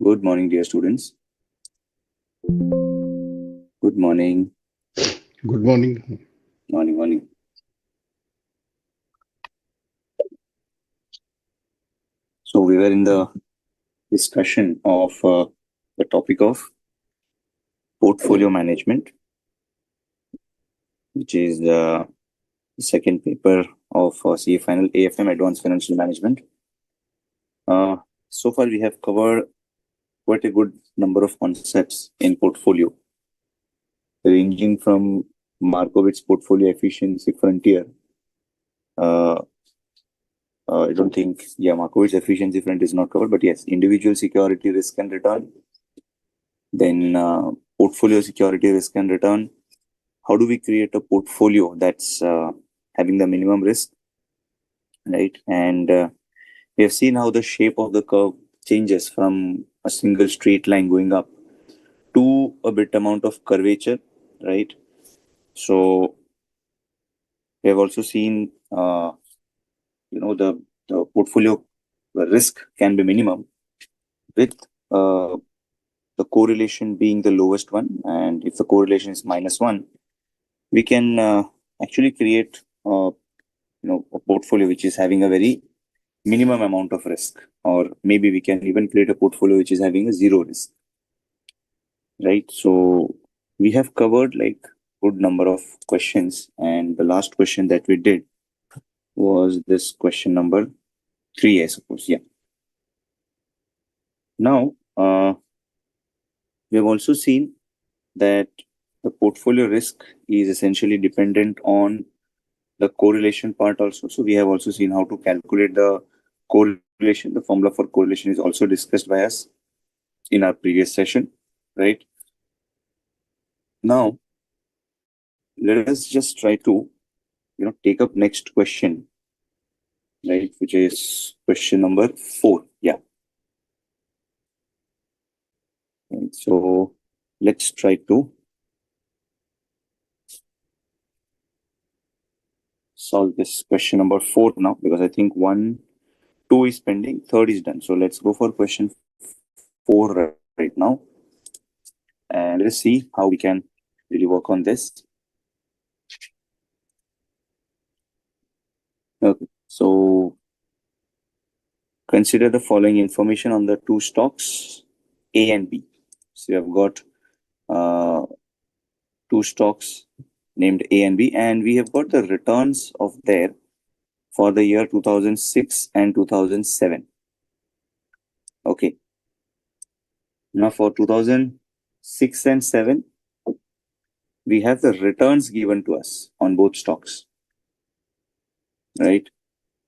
Good morning, dear students. Good morning. Good morning. Morning. So we were in the discussion of the topic of portfolio management, which is the second paper of CA Final AFM Advanced Financial Management. So far, we have covered quite a good number of concepts in portfolio, ranging from Markowitz portfolio efficiency frontier. I don't think, Markowitz efficiency front is not covered, but yes, individual security risk and return. Then portfolio security risk and return. How do we create a portfolio that's having the minimum risk, right? And we have seen how the shape of the curve changes from a single straight line going up to a bit amount of curvature, right? So we have also seen, the portfolio risk can be minimum with the correlation being the lowest one. And if the correlation is -1, we can actually create a portfolio which is having a very minimum amount of risk, or maybe we can even create a portfolio which is having a zero risk, right? So we have covered like good number of questions, and the last question that we did was this question number 3, I suppose. Yeah. Now we have also seen that the portfolio risk is essentially dependent on the correlation part also. So we have also seen how to calculate the correlation. The formula for correlation is also discussed by us in our previous session, right? Now, let us just try to, take up next question, right? Which is question number 4. Yeah. And so let's try to solve this question number 4 now, because I think 1, 2 is pending, 3rd is done. So let's go for question 4 right now. And let's see how we can really work on this. Okay, so consider the following information on the two stocks, A and B. So you have got two stocks named A and B, and we have got the returns of there for the year 2006 and 2007. Okay. Now for 2006 and 7, we have the returns given to us on both stocks, right?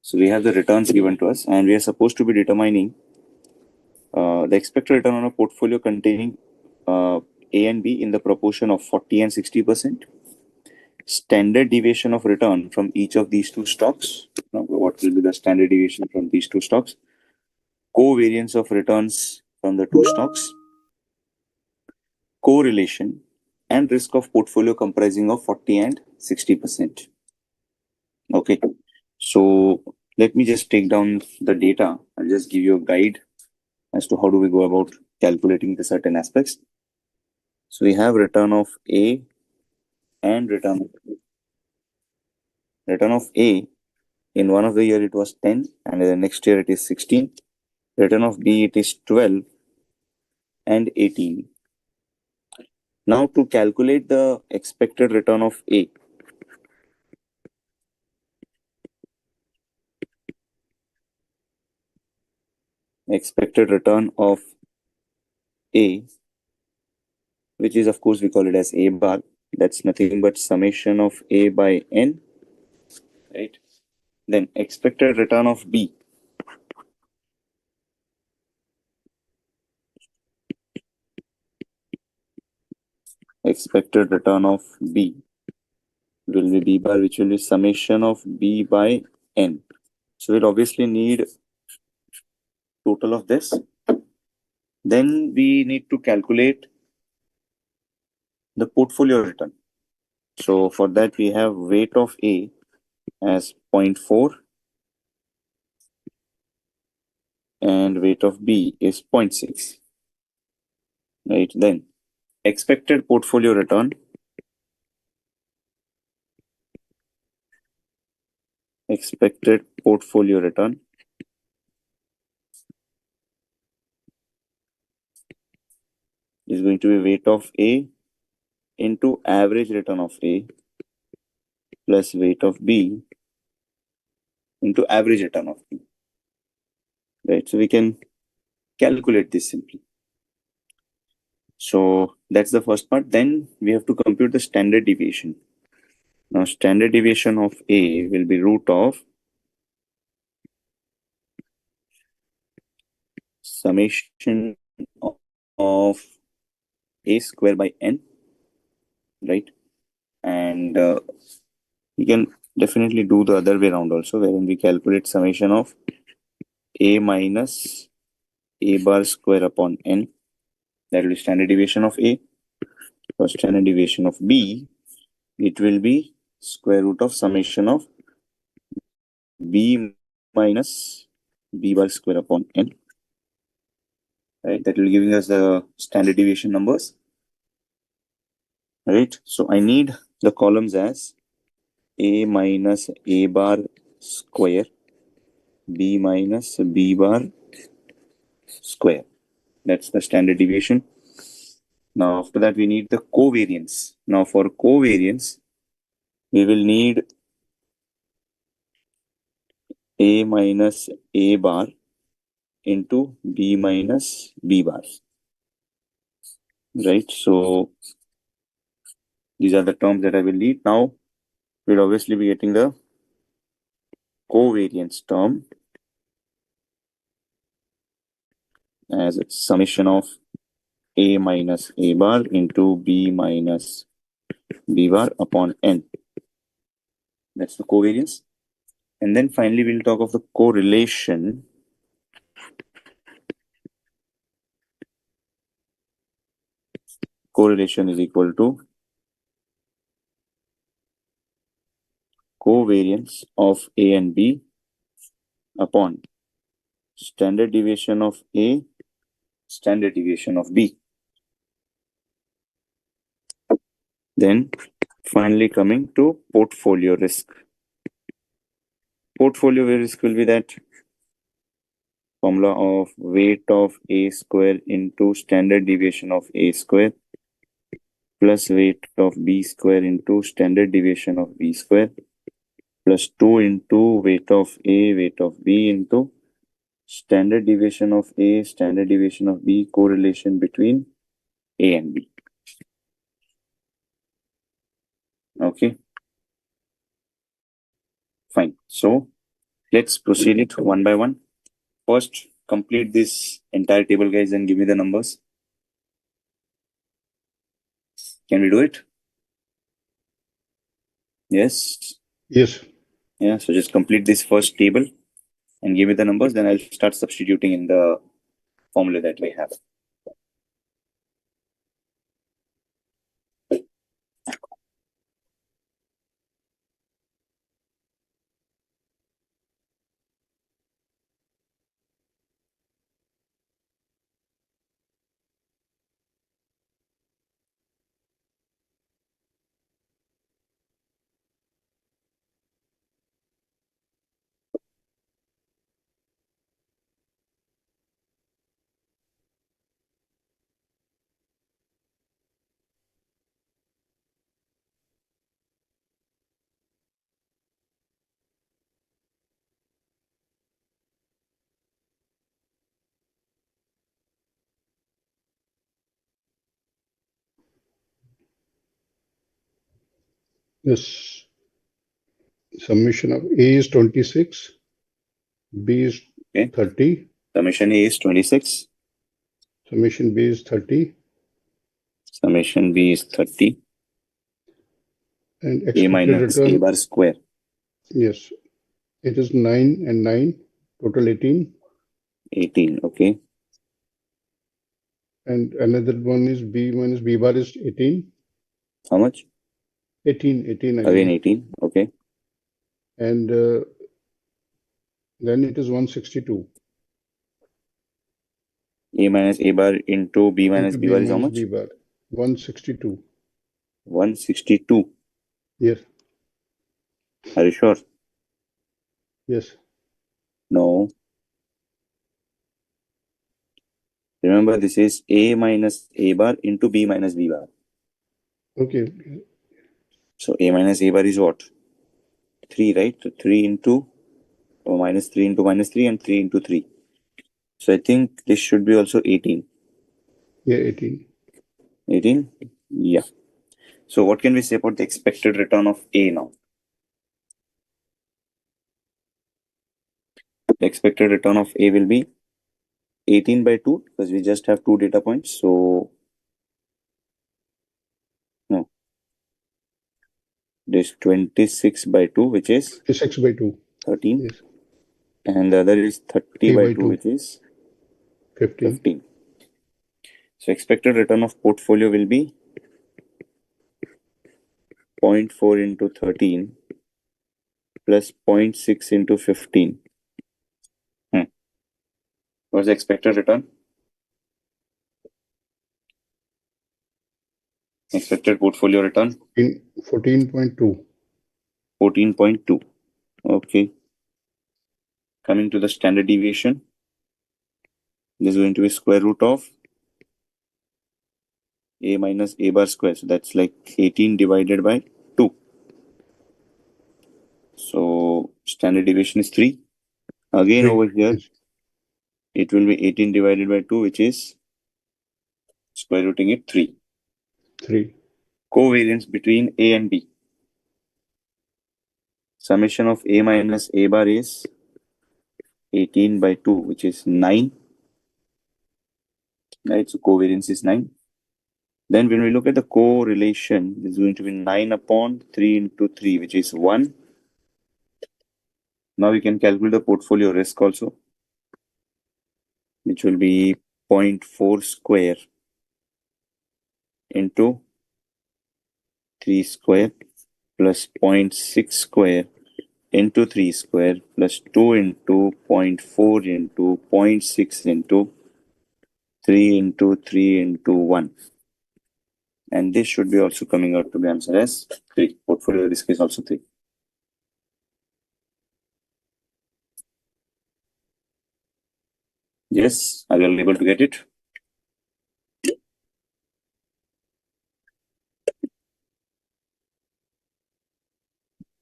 So we have the returns given to us, and we are supposed to be determining the expected return on a portfolio containing A and B in the proportion of 40 and 60%. Standard deviation of return from each of these two stocks. Now, what will be the standard deviation from these two stocks? Covariance of returns from the two stocks. Correlation and risk of portfolio comprising of 40 and 60%. Okay, so let me just take down the data. I'll just give you a guide as to how do we go about calculating the certain aspects. So we have return of A and return of B. Return of A, in one of the year it was 10, and in the next year it is 16. Return of B, it is 12 and 18. Now to calculate the expected return of A, expected return of A, which is of course we call it as A bar. That's nothing but summation of A by N, right? Then expected return of B. Expected return of B will be B bar, which will be summation of B by N. So we'll obviously need total of this. Then we need to calculate the portfolio return. So for that we have weight of A as 0.4 and weight of B is 0.6. right? Then expected portfolio return. Expected portfolio return is going to be weight of A into average return of A plus weight of B into average return of B. Right, so we can calculate this simply. So that's the first part. Then we have to compute the standard deviation. Now standard deviation of A will be root of summation of A square by N, right? And we can definitely do the other way around also, wherein we calculate summation of A minus A bar square upon N. That will be standard deviation of A. For standard deviation of B, it will be square root of summation of B minus B bar square upon N. Right, that will be giving us the standard deviation numbers. Right, so I need the columns as A minus A bar square, B minus B bar square. That's the standard deviation. Now after that we need the covariance. Now for covariance, we will need A minus A bar into B minus B bar. Right, so these are the terms that I will need. Now we'll obviously be getting the covariance term as a summation of A minus A bar into B minus B bar upon N. That's the covariance. And then finally, we'll talk of the correlation. Correlation is equal to covariance of A and B upon standard deviation of A, standard deviation of B. Then finally coming to portfolio risk. Portfolio risk will be that formula of weight of A square into standard deviation of A square plus weight of B square into standard deviation of B square plus 2 into weight of A, weight of B into standard deviation of A, standard deviation of B, correlation between A and B. Okay. Fine. So let's proceed it one by one. First, complete this entire table, guys, and give me the numbers. Can we do it? Yes. Yes. Yeah. So just complete this first table and give me the numbers. Then I'll start substituting in the formula that we have. Yes. Summation of A is 26, B is Okay. 30, Summation A is 26. summation B is 30, Summation B is 30. and A expected minus A return, bar square. yes, it is 9 and 9, total 18. 18. Okay. And another one is B minus B bar is 18. How much? 18 Again again. 18. Okay. And then it is 162. A minus A bar into B minus into B B bar is how minus much? B bar. 162. 162. Yes. Are you sure? Yes. No. Remember, this is A minus A bar into B minus B bar. Okay. So A minus A bar is what? 3, right? So 3 into, or minus 3 into minus 3 and 3 into 3. So I think this should be also 18. Yeah, 18. 18? Yeah. So what can we say about the expected return of A now? The expected return of A will be 18 by 2 because we just have 2 data points. So, no, this 26 by 2, which is 6 by 2. 13. Yes. And the other is 30 A by by 2, 2. which is 15. 15. So expected return of portfolio will be 0.4 into 13 plus 0.6 into 15. What's the expected return? Expected portfolio return? 14.2. 14.2. Okay. Coming to the standard deviation, this is going to be square root of A minus A bar square. So that's like 18 divided by 2. So standard deviation is 3. Again 3. over here, Yes. it will be 18 divided by 2, which is square rooting it 3. 3. Covariance between A and B. Summation of A minus A bar is 18 by 2, which is 9. Right, so covariance is 9. Then when we look at the correlation, this is going to be 9 upon 3 into 3, which is 1. Now we can calculate the portfolio risk also, which will be 0.4 square into 3 square plus 0.6 square into 3 square plus 2 into 0.4 into 0.6 into 3 into 3 into 1. And this should be also coming out to be answer as 3. Portfolio risk is also 3. Yes, are you all able to get it?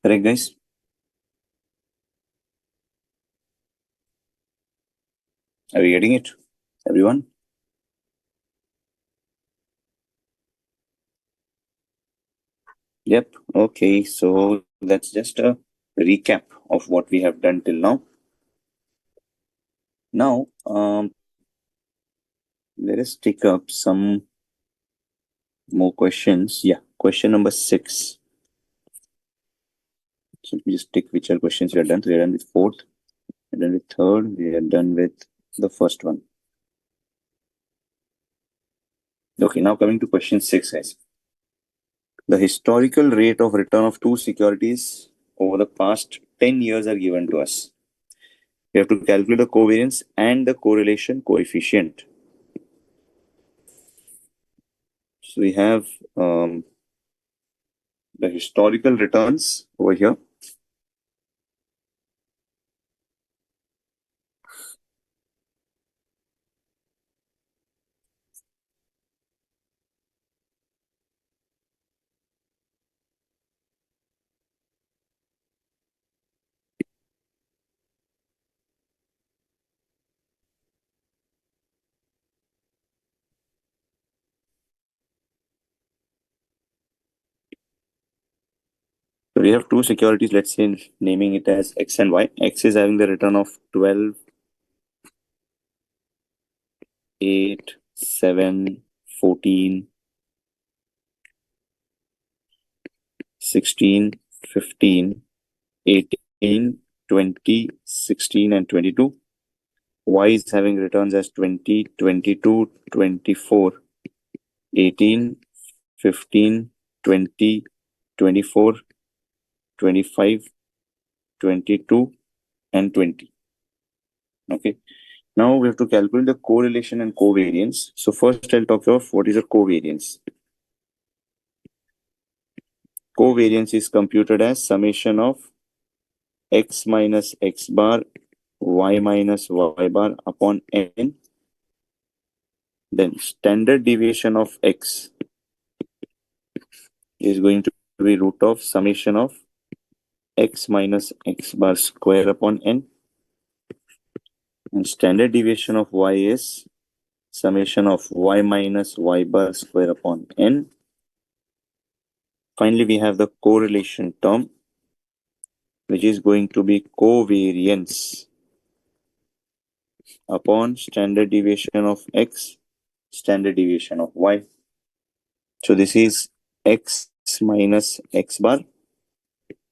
Correct, guys? Are we getting it? Everyone? Yep. Okay, so that's just a recap of what we have done till now. Now, let us take up some more questions. Yeah, question number 6. So we just take which are questions we are done. So we are done with 4th, we are done with 3rd, we are done with the first one. Okay, now coming to question 6, guys. The historical rate of return of two securities over the past 10 years are given to us. We have to calculate the covariance and the correlation coefficient. So we have the historical returns over here. So we have two securities, let's say naming it as X and Y. X is having the return of 12, 8, 7, 14, 16, 15, 18, 20, 16, and 22. Y is having returns as 20, 22, 24, 18, 15, 20, 24, 25, 22, and 20. Okay. Now we have to calculate the correlation and covariance. So first I'll talk about what is a covariance. Covariance is computed as summation of x minus x bar, y minus y bar upon n. Then standard deviation of x is going to be root of summation of x minus x bar square upon n. And standard deviation of y is summation of y minus y bar square upon n. Finally, we have the correlation term, which is going to be covariance upon standard deviation of x, standard deviation of y. So this is x minus x bar,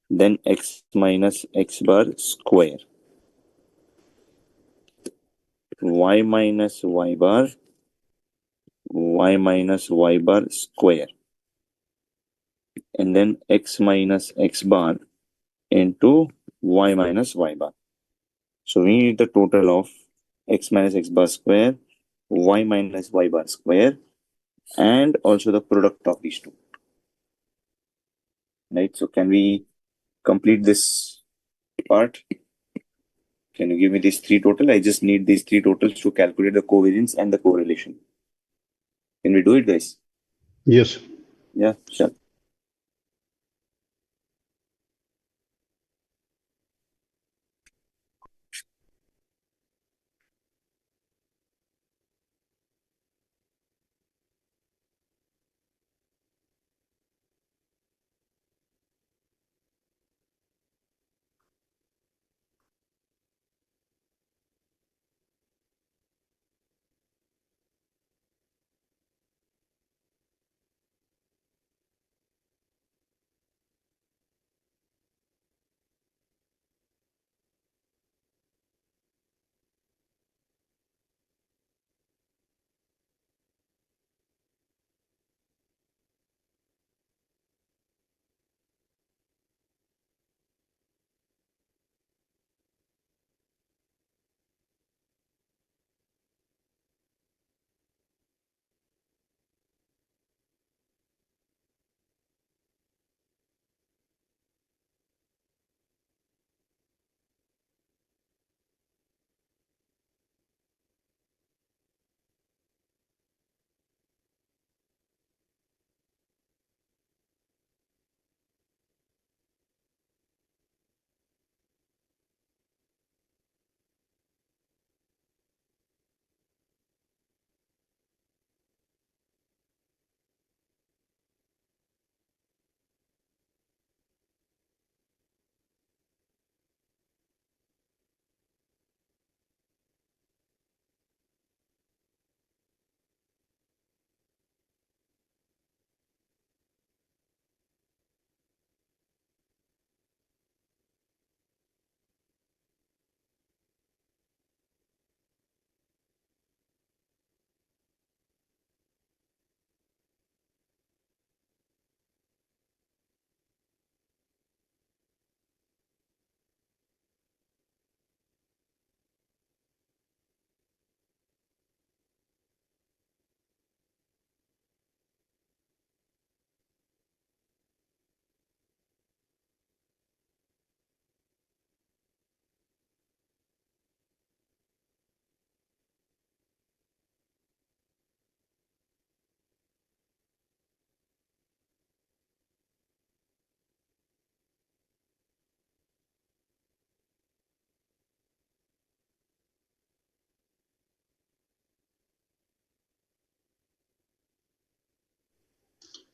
then x minus x bar square, y minus y bar, y minus y bar square, and then x minus x bar into y minus y bar. So we need the total of x minus x bar square, y minus y bar square, and also the product of these two. Right? So can we complete this part? Can you give me these three total? I just need these three totals to calculate the covariance and the correlation. Can we do it, guys? Yes. Yeah, sure.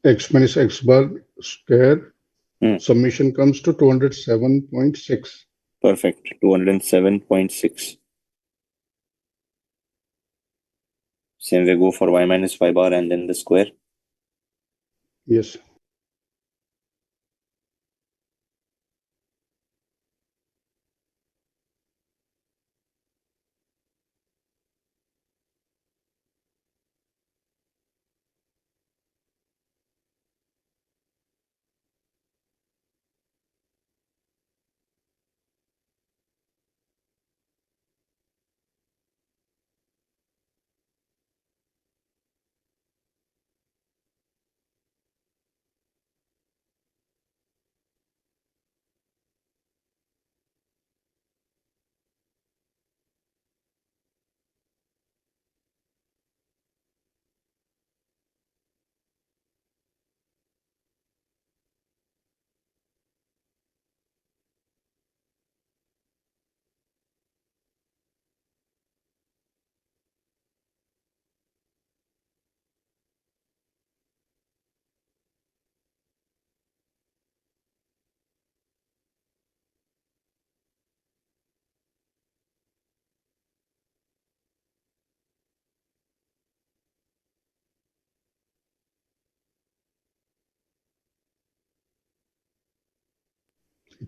X minus X bar square summation comes to 207.6. Perfect. 207.6. Same way go for y minus y bar and then the square. Yes.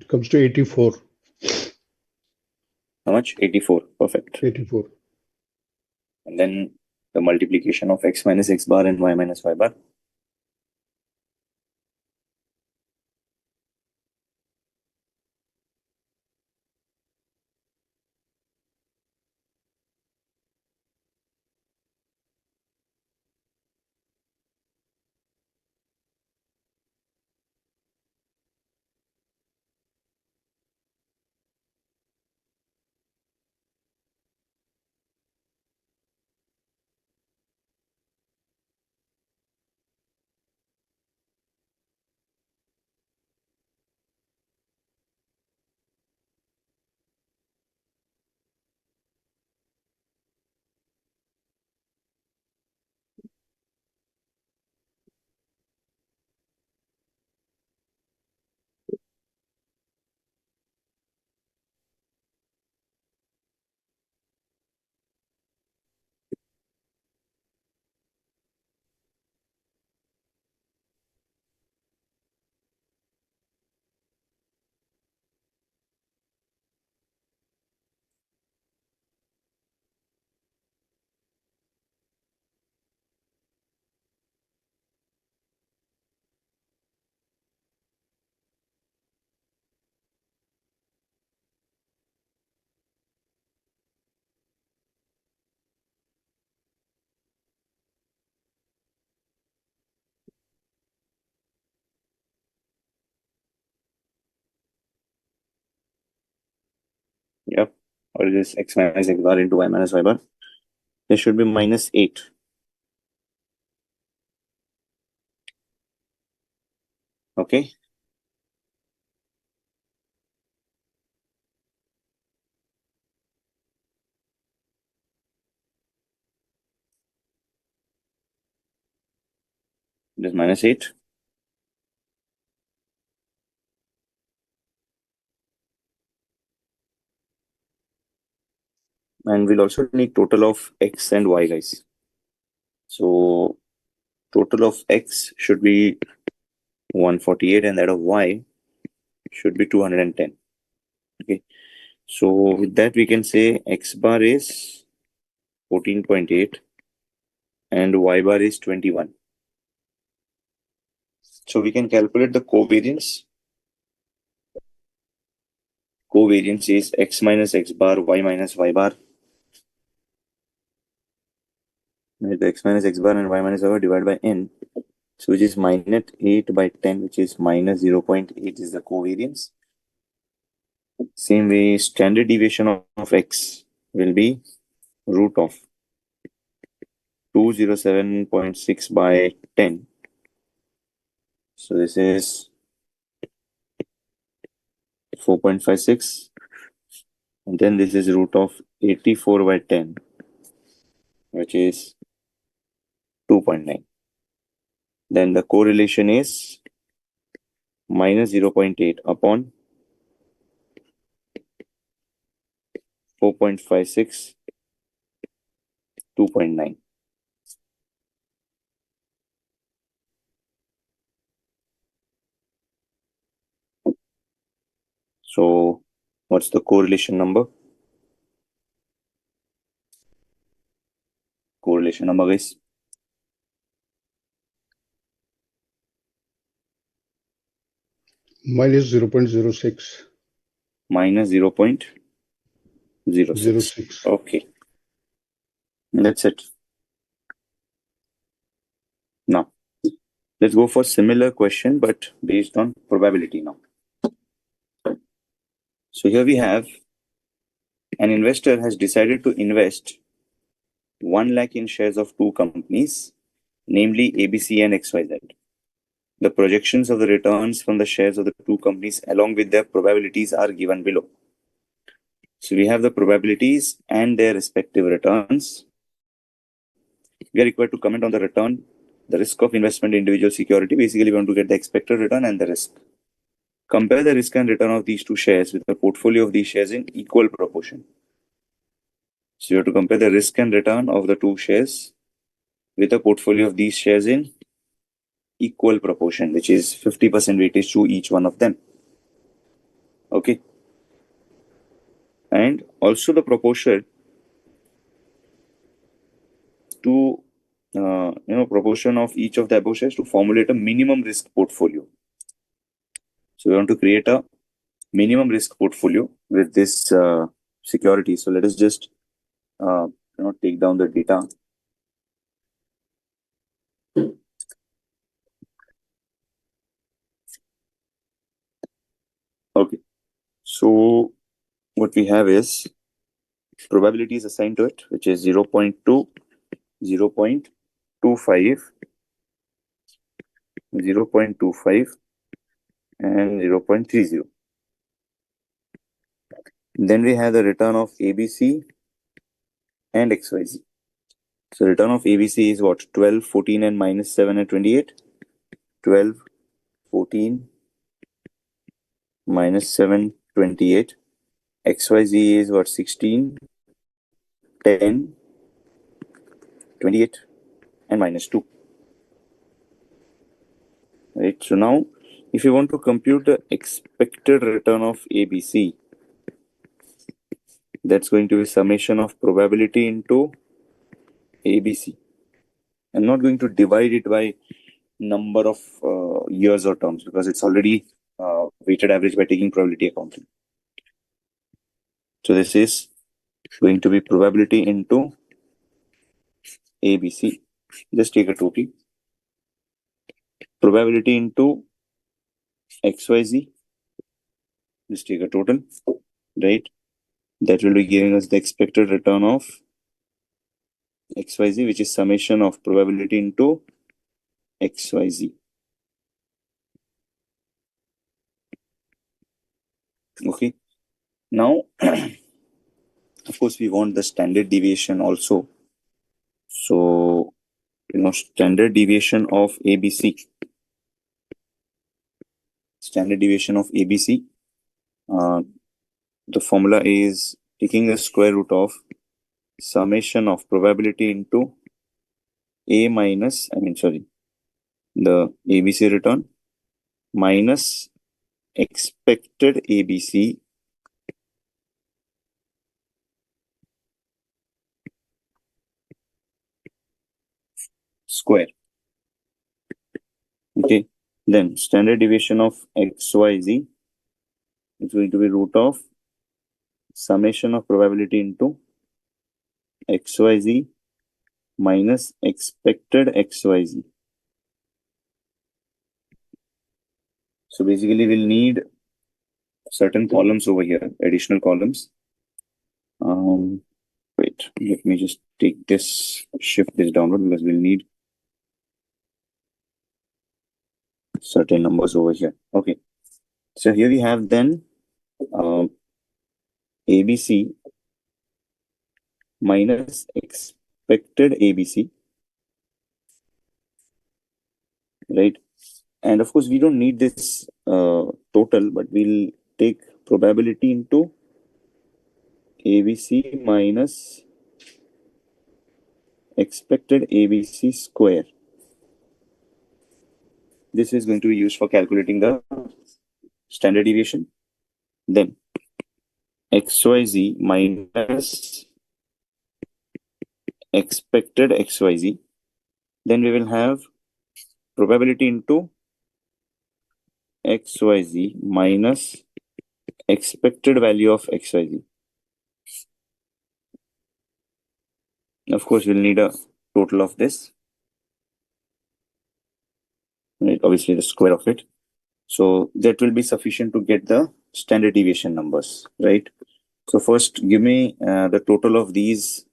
comes to 84. How much? 84. Perfect. 84. And then the multiplication of x minus x bar and y minus y bar. Yep. Or is x minus x bar into y minus y bar? There should be minus 8. Okay. It is minus 8. And we'll also need total of x and y, guys. So total of x should be 148 and that of y should be 210. Okay. So with that, we can say x bar is 14.8 and y bar is 21. So we can calculate the covariance. Covariance is x minus x bar, y minus y bar. The x minus x bar and y minus y bar divided by n. So which is minus 8 by 10, which is minus 0.8 is the covariance. Same way, standard deviation of x will be root of 207.6 by 10. So this is 4.56. And then this is root of 84 by 10, which is 2.9. Then the correlation is minus 0.8 upon 4.56, 2.9. So what's the correlation number? Correlation number, guys. Minus 0.06. Minus 0.06. Okay. That's it. Now, let's go for similar question, but based on probability now. So here we have an investor has decided to invest 1 lakh in shares of 2 companies, namely ABC and XYZ. The projections of the returns from the shares of the 2 companies along with their probabilities are given below. So we have the probabilities and their respective returns. We are required to comment on the return, the risk of investment in individual security. Basically, we want to get the expected return and the risk. Compare the risk and return of these 2 shares with the portfolio of these shares in equal proportion. So you have to compare the risk and return of the 2 shares with a portfolio of these shares in equal proportion, which is 50% weightage to each one of them. Okay. And also the proportion to proportion of each of the above shares to formulate a minimum risk portfolio. So we want to create a minimum risk portfolio with this security. So let us just take down the data. Okay. So what we have is probabilities assigned to it, which is 0.2, 0.25, 0.25, and 0.30. Then we have the return of ABC and XYZ. So return of ABC is what? 12, 14, and minus 7 and 28. 12, 14, minus 7, 28. XYZ is what? 16, 10, 28, and minus 2. Right. So now, if you want to compute the expected return of ABC, that's going to be summation of probability into ABC. I'm not going to divide it by number of years or terms because it's already weighted average by taking probability accounting. So this is going to be probability into ABC. Just take a total. Probability into XYZ. Just take a total, right? That will be giving us the expected return of XYZ, which is summation of probability into XYZ. Okay. Now, of course, we want the standard deviation also. So, standard deviation of ABC. Standard deviation of ABC. The formula is taking the square root of summation of probability into the ABC return minus expected ABC square. Okay. Then standard deviation of XYZ is going to be root of summation of probability into XYZ minus expected XYZ. So basically we'll need certain columns over here, additional columns. Wait, let me just take this, shift this downward because we'll need certain numbers over here. Okay. So here we have then ABC minus expected ABC, right? And of course, we don't need this total, but we'll take probability into ABC minus expected ABC square. This is going to be used for calculating the standard deviation. Then XYZ minus expected XYZ. Then we will have probability into XYZ minus expected value of XYZ. Of course, we'll need a total of this. Right, obviously the square of it. So that will be sufficient to get the standard deviation numbers, right? So first, give me the total of these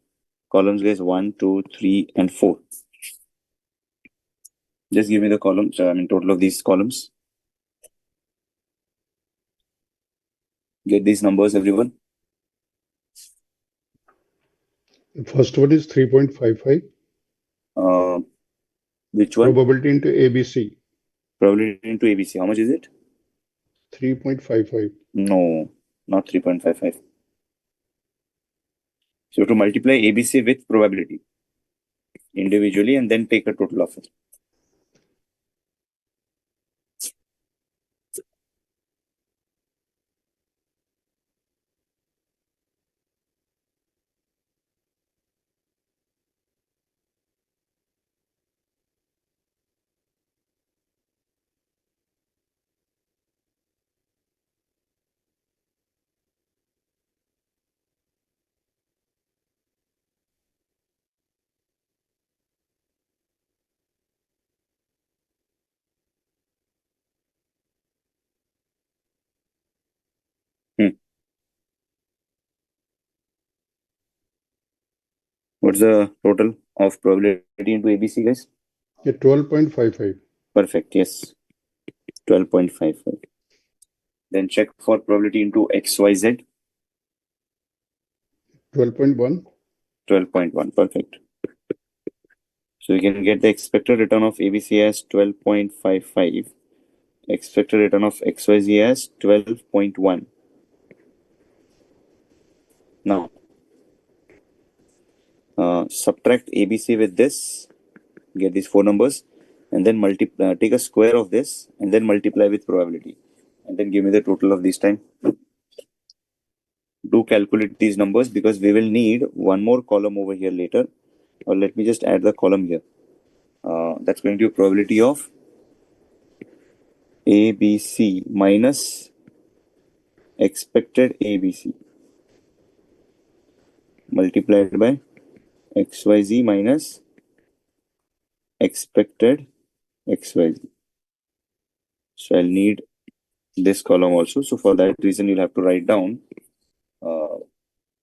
columns, guys. 1, 2, 3, and 4. Just give me the columns. Total of these columns. Get these numbers, everyone. The first one is 3.55. Which one? Probability into ABC. Probability into ABC. How much is it? 3.55. No, not 3.55. So you have to multiply ABC with probability individually and then take a total of it. What's the total of probability into ABC, guys? Yeah, 12.55. Perfect. Yes. 12.55. Then check for probability into XYZ. 12.1. 12.1. Perfect. So you can get the expected return of ABC as 12.55. Expected return of XYZ as 12.1. Now, subtract ABC with this, get these four numbers, and then take a square of this, and then multiply with probability, and then give me the total of this time. Do calculate these numbers because we will need one more column over here later. Or let me just add the column here. That's going to be probability of ABC minus expected ABC multiplied by XYZ minus expected XYZ. So I'll need this column also. So for that reason, you'll have to write down,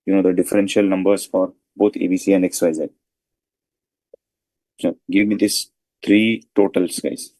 the differential numbers for both ABC and XYZ. So give me these three totals, guys.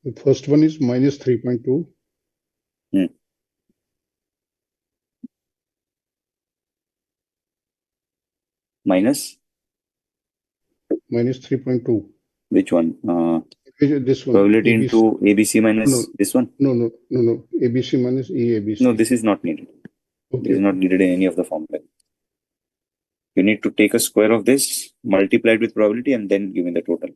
The first one is minus 3.2. Minus Minus 3.2. which one? This one. Probability ABC. into ABC minus this one? No. ABC minus EABC. No, this is not needed. Okay. This is not needed in any of the formula. You need to take a square of this, multiply it with probability, and then give me the total.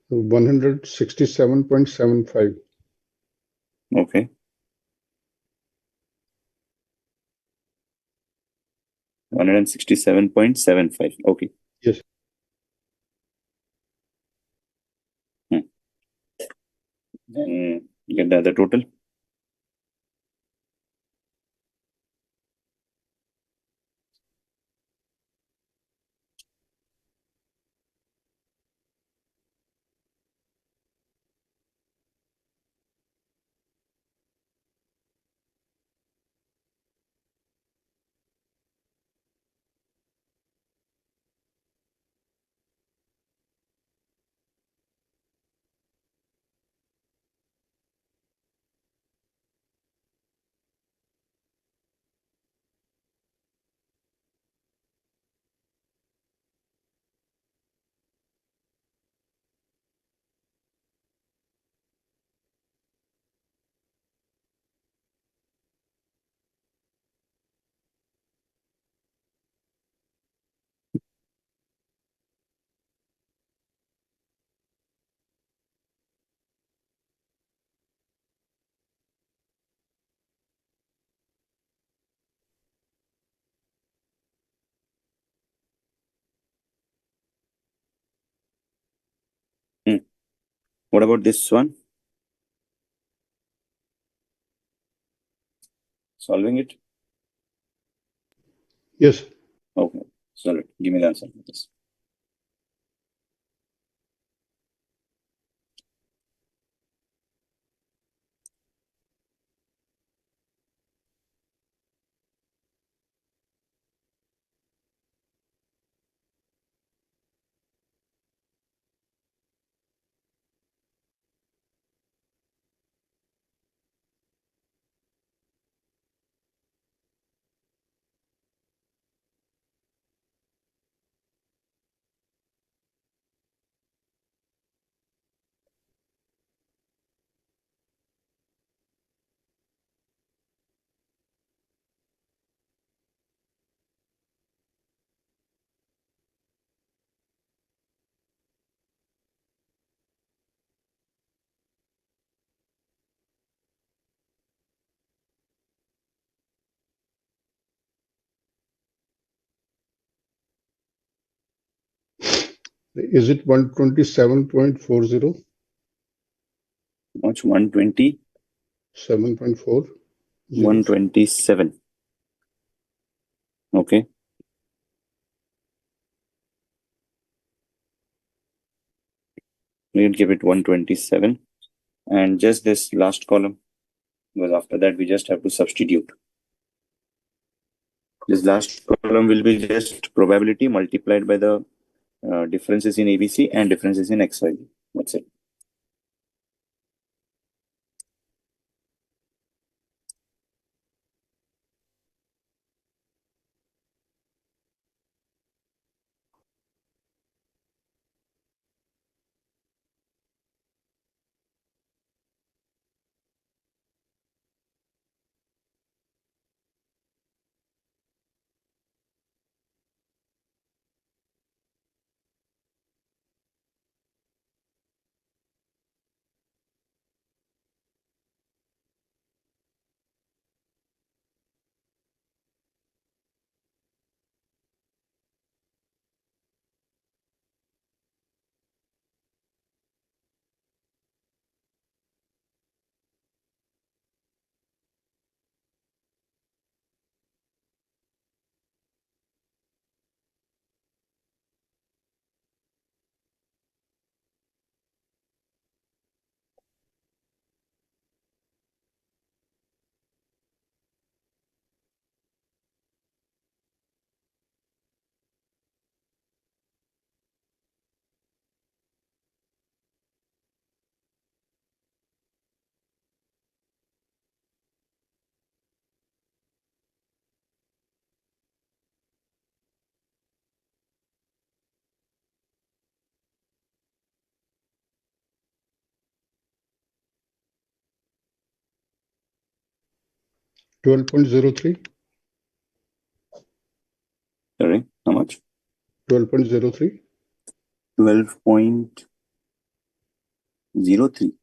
So 167.75. Okay. 167.75. Okay. Yes. Then get the other total. What about this one? Solving it? Yes. Okay. Solve it. Give me the answer for this. Is it 127.40? Much 120? 7.4? 127. Okay. We can give it 127. And just this last column, because after that we just have to substitute. This last column will be just probability multiplied by the differences in ABC and differences in XY. That's it. $12.03? Sorry, how much? 12.03? 12.03.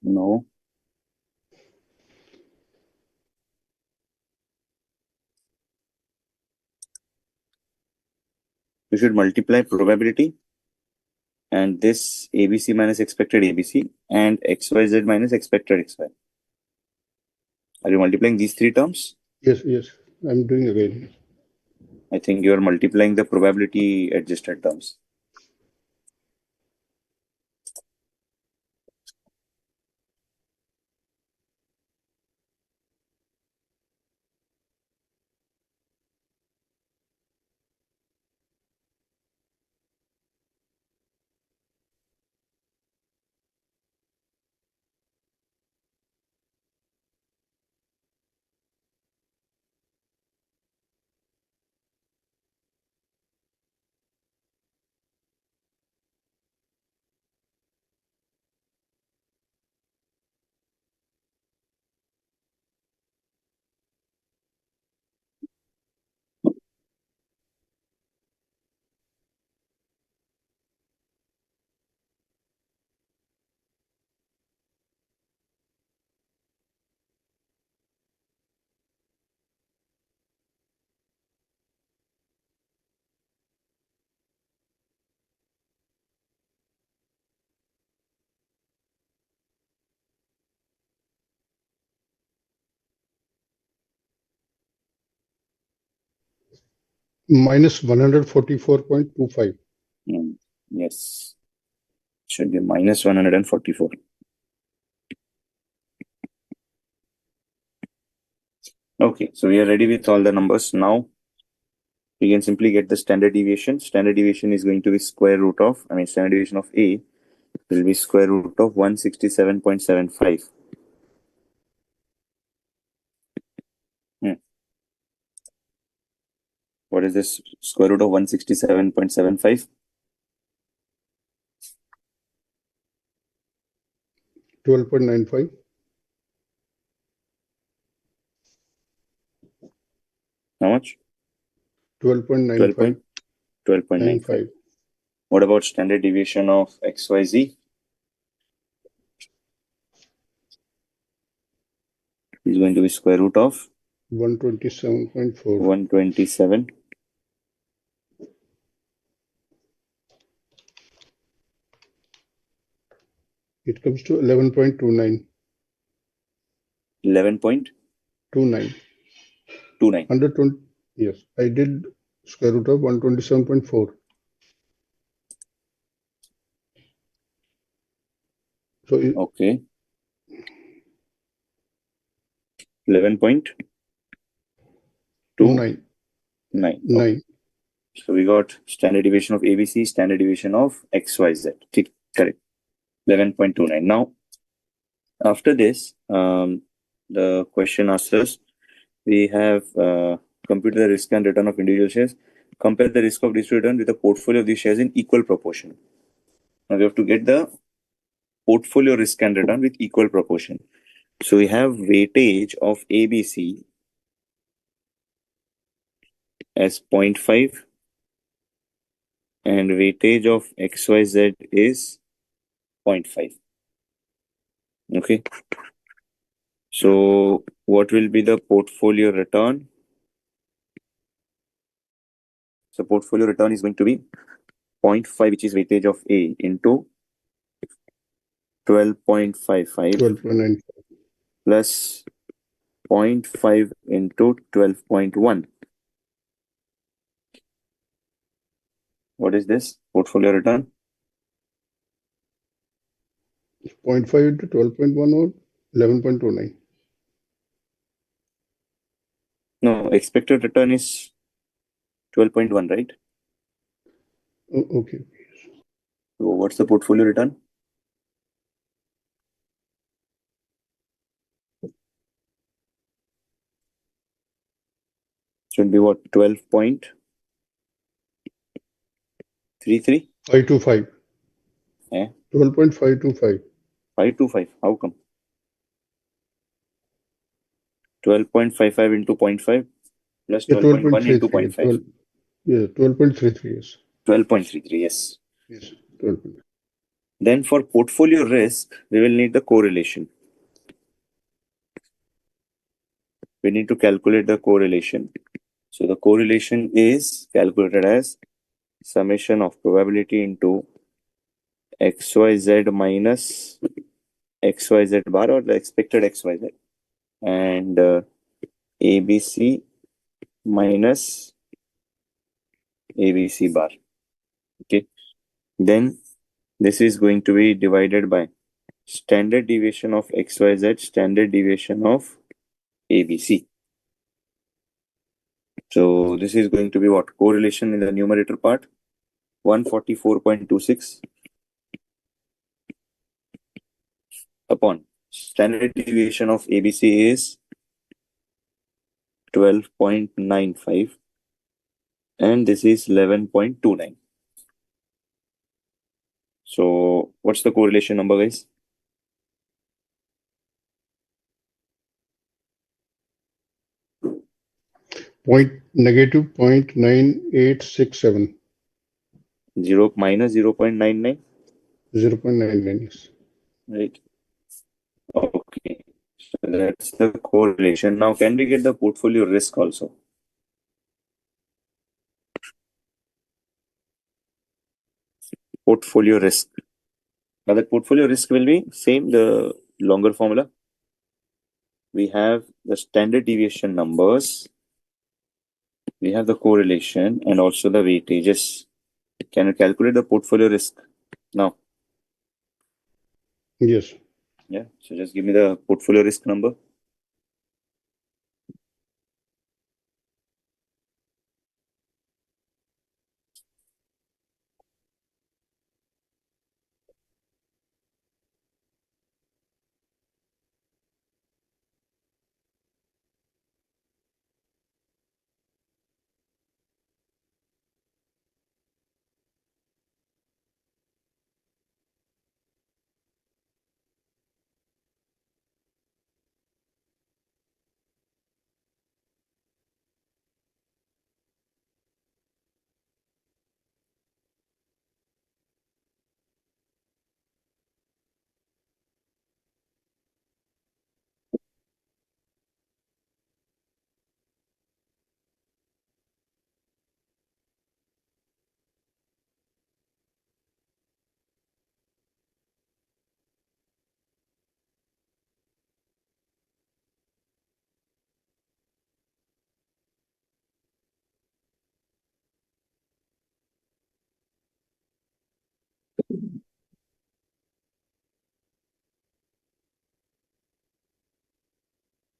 No. You should multiply probability and this ABC minus expected ABC and XYZ minus expected XY. Are you multiplying these three terms? Yes, yes. I'm doing again. I think you are multiplying the probability adjusted terms. minus 144.25. Yes, should be minus 144. Okay, so we are ready with all the numbers. Now we can simply get the standard deviation. Standard deviation is going to be square root of, standard deviation of A will be square root of 167.75. What is this? Square root of 167.75? 12.95. How much? 12.95. 12.95. What about standard deviation of XYZ? Is going to be square root of 127.4. 127. It comes to 11.29. 11.29. 29. 120. Yes, I did square root of 127.4. So okay. 11.29. 9. So we got standard deviation of ABC, standard deviation of XYZ. Correct. 11.29. Now, after this, the question asks us, we have computed the risk and return of individual shares. Compare the risk of this return with the portfolio of these shares in equal proportion. Now we have to get the portfolio risk and return with equal proportion. So we have weightage of ABC as 0.5 and weightage of XYZ is 0.5. Okay. So what will be the portfolio return? So portfolio return is going to be 0.5, which is weightage of A, into 12.55 12.95 plus 0.5 into 12.1. What is this portfolio return? 0.5 into 12.1 or 11.29. No, expected return is 12.1, right? Okay. So what's the portfolio return? Should be what? 12.33? 525. 12.525. 525. How come? 12.55 into 0.5 plus 12.1 into 0.5. Yeah, 12.33. Yes. 12.33. Yes. Yes. 12. Then for portfolio risk, we will need the correlation. We need to calculate the correlation. So the correlation is calculated as summation of probability into XYZ minus XYZ bar, or the expected XYZ, and ABC minus ABC bar. Okay. Then this is going to be divided by standard deviation of XYZ, standard deviation of ABC. So this is going to be what? Correlation in the numerator part, 144.26 upon standard deviation of ABC is 12.95 and this is 11.29. So what's the correlation number, guys? Negative 0.9867. Minus 0.99? 0.99, yes. Right. Okay. So that's the correlation. Now, can we get the portfolio risk also? Portfolio risk. Now, the portfolio risk will be same, the longer formula. We have the standard deviation numbers We have the correlation and also the weightages. Can you calculate the portfolio risk now? Yes. Yeah. So just give me the portfolio risk number.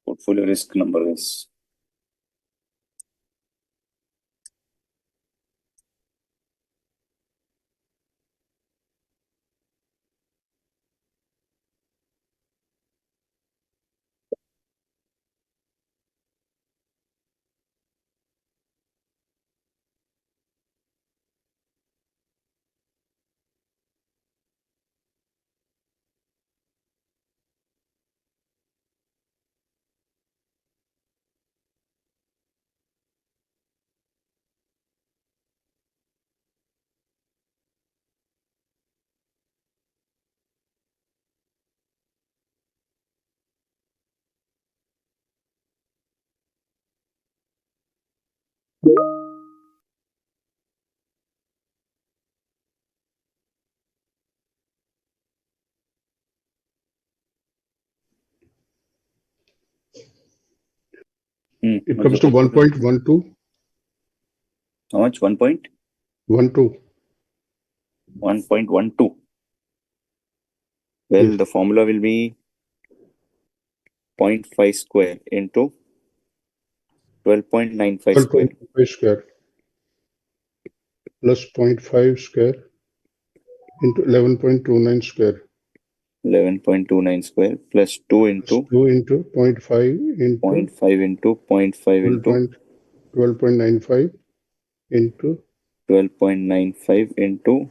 Portfolio risk number is It what's comes the to portfolio? 1.12. How much? 1.12. 1.12. Well, Yes. the formula will be 0.5 square into 12.95 square. 12.5 square plus 0.5 square into 11.29 square 11.29 square plus 2 plus into 2 into 0.5 into 0.5 into 0.5 into 12.95 into 12.95 into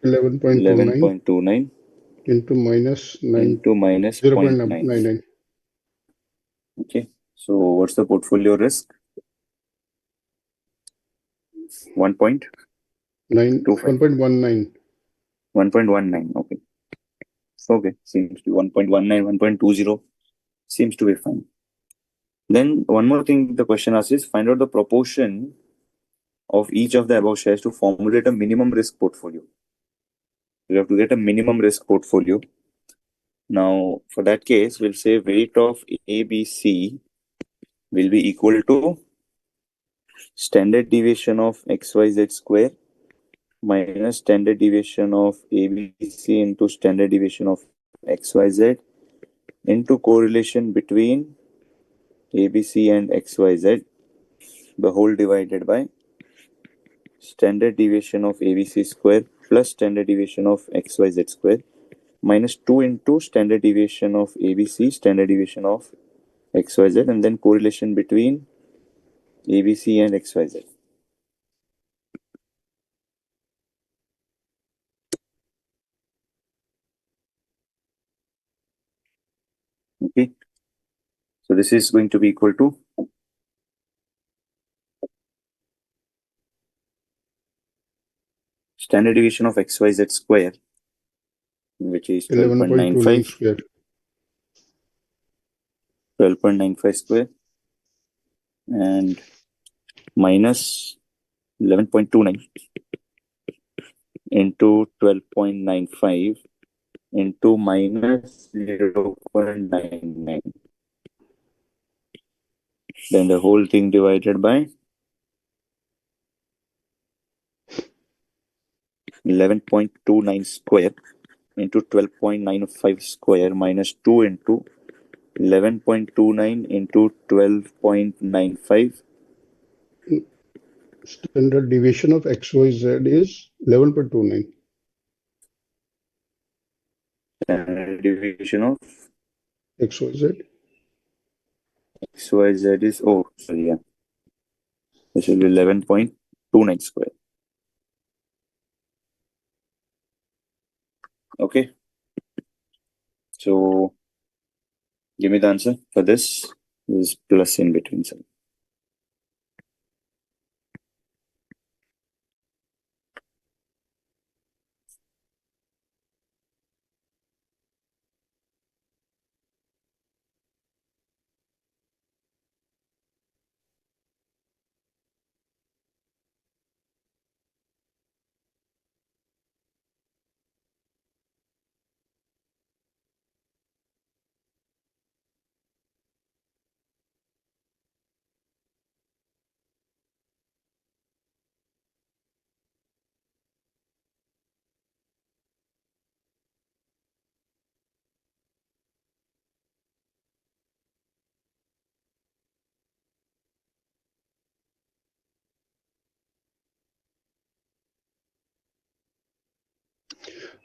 11.29 11.29 into minus 9, into minus 0.9. 0.99. Okay. So what's the portfolio risk? 1.25. 1.19. 1.19. Okay. Okay. Seems to be 1.19, 1.20. Seems to be fine. Then one more thing the question asks is find out the proportion of each of the above shares to formulate a minimum risk portfolio. You have to get a minimum risk portfolio. Now, for that case, we'll say weight of ABC will be equal to standard deviation of XYZ square minus standard deviation of ABC into standard deviation of XYZ into correlation between ABC and XYZ, the whole divided by standard deviation of ABC square plus standard deviation of XYZ square minus 2 into standard deviation of ABC, standard deviation of XYZ, and then correlation between ABC and XYZ. Okay. So this is going to be equal to standard deviation of XYZ square, which is 11.29 12.95, square 12.95 square, and minus 11.29 into 12.95 into minus 0.99. Then the whole thing divided by 11.29 square into 12.95 square minus 2 into 11.29 into 12.95. Standard deviation of XYZ is 11.29. Standard deviation of XYZ. XYZ is, oh, sorry, yeah. This will be 11.29 square. Okay. So give me the answer for this. This is plus in between. So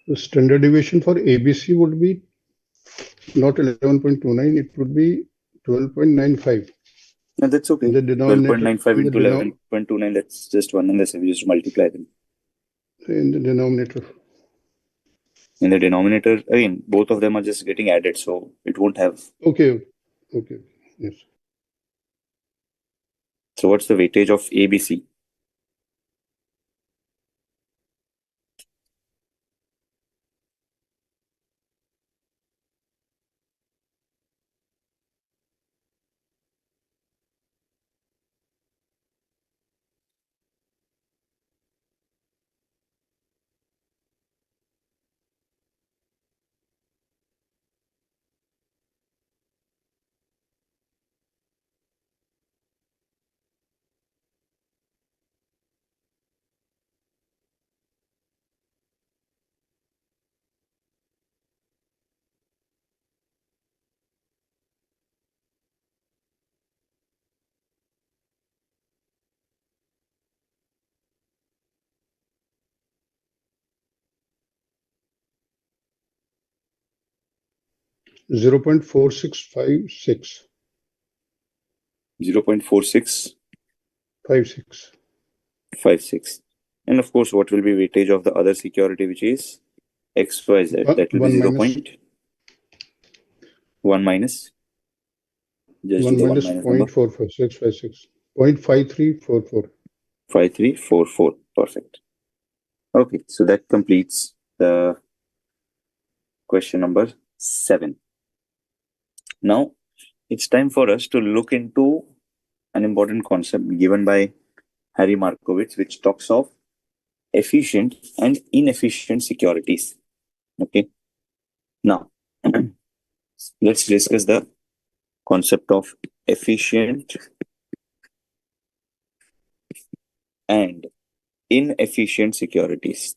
The standard deviation for ABC would be not 11.29, it would be 12.95. yeah, that's okay. The denominator 12.95 into 11.29, that's just one, and we just multiply them. In the denominator. In the denominator, again, both of them are just getting added, so it won't have. Okay. Yes. So what's the weightage of ABC? Zero 0.4656. 0.4656. And of course, what will be weightage of the other security, which is XYZ? That will be 0.1 minus. Just do the 1 minus number. 0.45656. 0.5344. 5344. Perfect. Okay, so that completes the question number 7. Now, it's time for us to look into an important concept given by Harry Markowitz, which talks of efficient and inefficient securities. Okay. Now, let's discuss the concept of efficient and inefficient securities.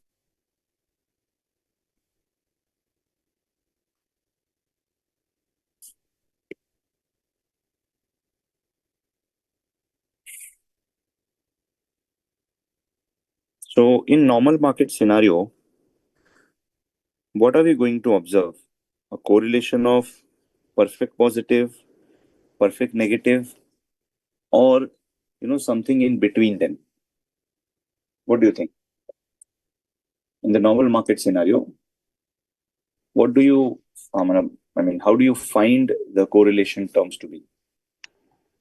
So in normal market scenario, what are we going to observe? A correlation of perfect positive, perfect negative, or something in between them? What do you think? In the normal market scenario, what do you, how do you find the correlation terms to be?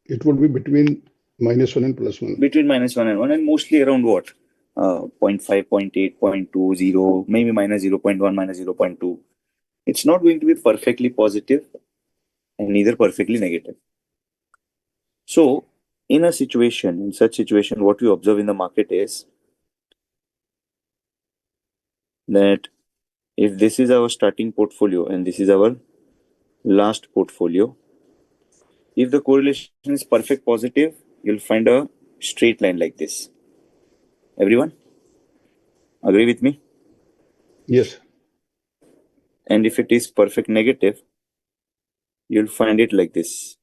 It would be between -1 and +1. Between -1 and 1, and mostly around what? 0.5, 0.8, 0.2, 0, maybe minus 0.1, minus 0.2. It's not going to be perfectly positive and neither perfectly negative. So, in such situation, what we observe in the market is that if this is our starting portfolio and this is our last portfolio, if the correlation is perfect positive, you'll find a straight line like this. Everyone agree with me? Yes. And if it is perfect negative, you'll find it like this.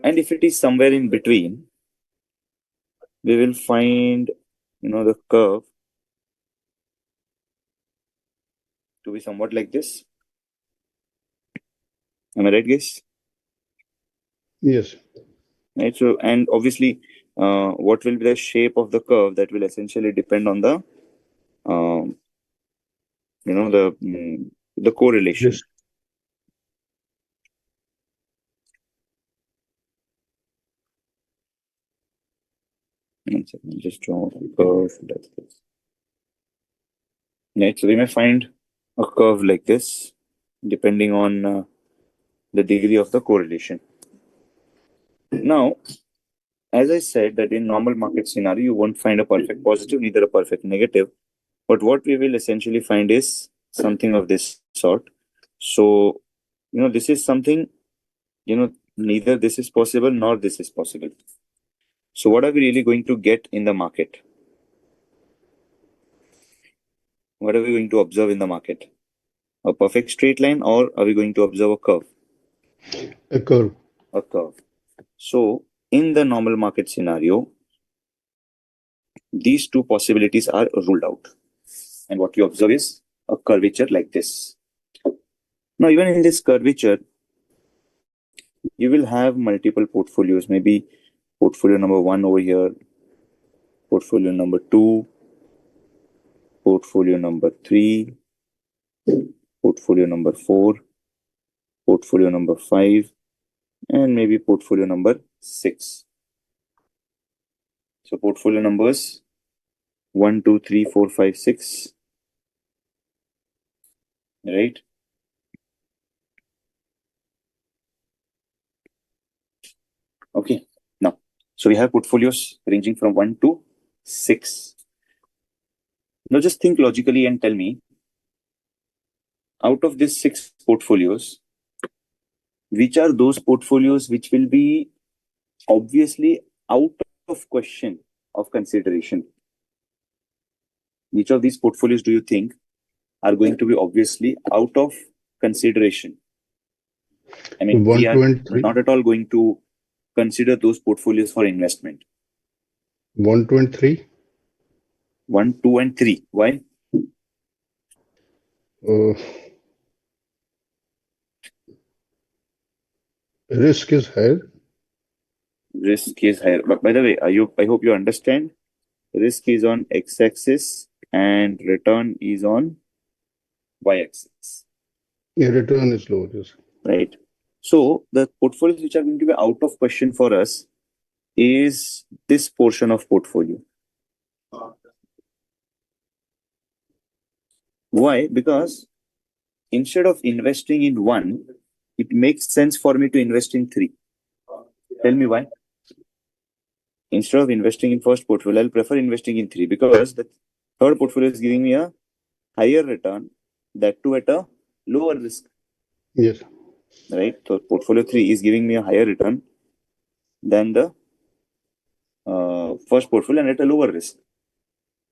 And if it is somewhere in between, we will find, the curve to be somewhat like this. Am I right, guys? Yes. Right. So, and obviously, what will be the shape of the curve? That will essentially depend on the, the correlation. Yes. One second, just draw a curve like this. Right. So we may find a curve like this, depending on the degree of the correlation. Now, as I said, that in normal market scenario, you won't find a perfect positive, neither a perfect negative. But what we will essentially find is something of this sort. So, this is something, neither this is possible nor this is possible. So, what are we really going to get in the market? What are we going to observe in the market? A perfect straight line, or are we going to observe a curve? A curve. A curve. So, in the normal market scenario, these two possibilities are ruled out. And what you observe is a curvature like this. Now, even in this curvature, you will have multiple portfolios, maybe portfolio number 1 over here, portfolio number 2, portfolio number 3, portfolio number 4, portfolio number 5, and maybe portfolio number 6. So portfolio numbers 1, 2, 3, 4, 5, 6. Right? Okay. Now, so we have portfolios ranging from 1 to 6. Now just think logically and tell me, out of these 6 portfolios, which are those portfolios which will be obviously out of question of consideration? Which of these portfolios do you think are going to be obviously out of consideration? I mean, 1, we 2, are and 3. not at all going to consider those portfolios for investment. 1, 2, and 3. 1, 2, and 3. Why? Risk is higher. Risk is higher. But by the way, I hope you understand. Risk is on x-axis and return is on y-axis. Yeah, return is lower. Yes. Right. So the portfolios which are going to be out of question for us is this portion of portfolio. Why? Because instead of investing in 1, it makes sense for me to invest in 3. Tell me why. Instead of investing in first portfolio, I'll prefer investing in 3 because the third portfolio is giving me a higher return, that too at a lower risk. Yes. Right? So portfolio 3 is giving me a higher return than the first portfolio and at a lower risk.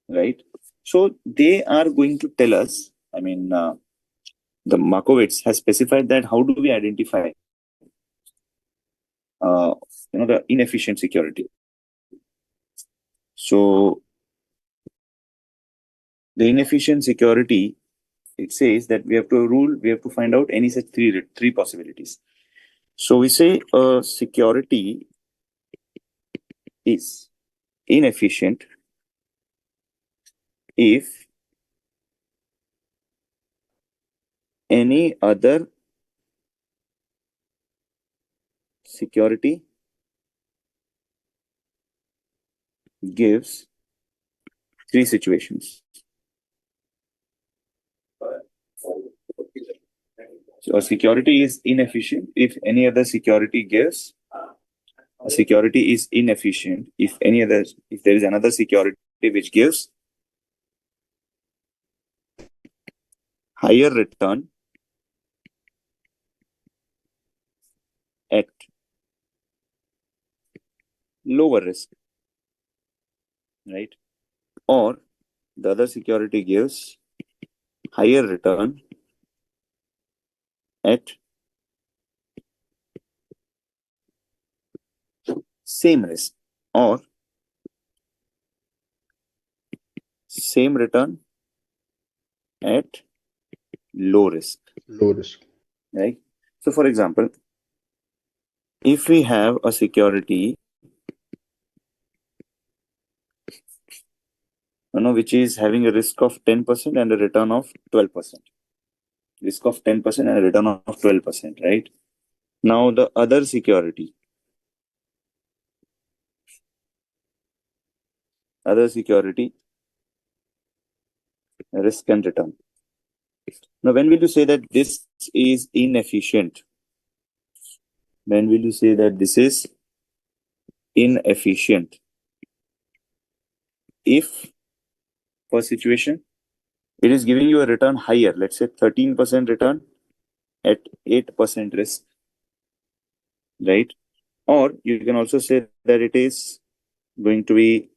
Right? So they are going to tell us, I mean, the Markowitz has specified that how do we identify the inefficient security. So the inefficient security, it says that we have to find out any such three possibilities. So we say a security is inefficient if any other security gives 3 situations. So a security is inefficient if any other security gives. A security is inefficient if there is another security which gives higher return at lower risk, right? Or the other security gives higher return at same risk, or same return at low risk. Low risk. Right? So for example, if we have a security which is having a risk of 10% and a return of 12%. Risk of 10% and a return of 12%, right? Now the other security, risk and return. Now when will you say that this is inefficient? When will you say that this is inefficient? If for situation it is giving you a return higher, let's say 13% return at 8% risk, right? Or you can also say that it is going to be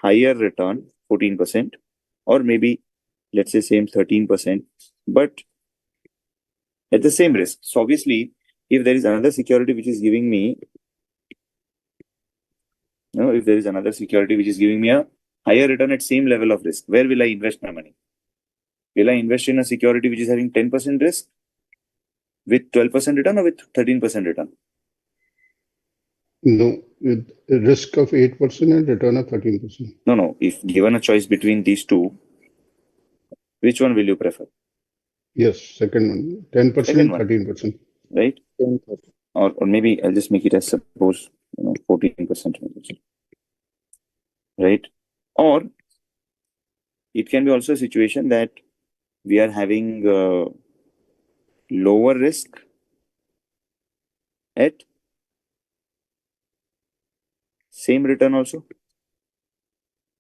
higher return, 14%, or maybe let's say same 13%, but at the same risk. So obviously, if there is another security which is giving me, if there is another security which is giving me a higher return at same level of risk, where will I invest my money? Will I invest in a security which is having 10% risk with 12% return, or with 13% return? No, with a risk of 8% and return of 13%. No. If given a choice between these two, which one will you prefer? Yes, second one. 10% Second and 13%. Right? Or maybe I'll just make it as suppose 14%. Right? Or it can be also a situation that we are having lower risk at same return also.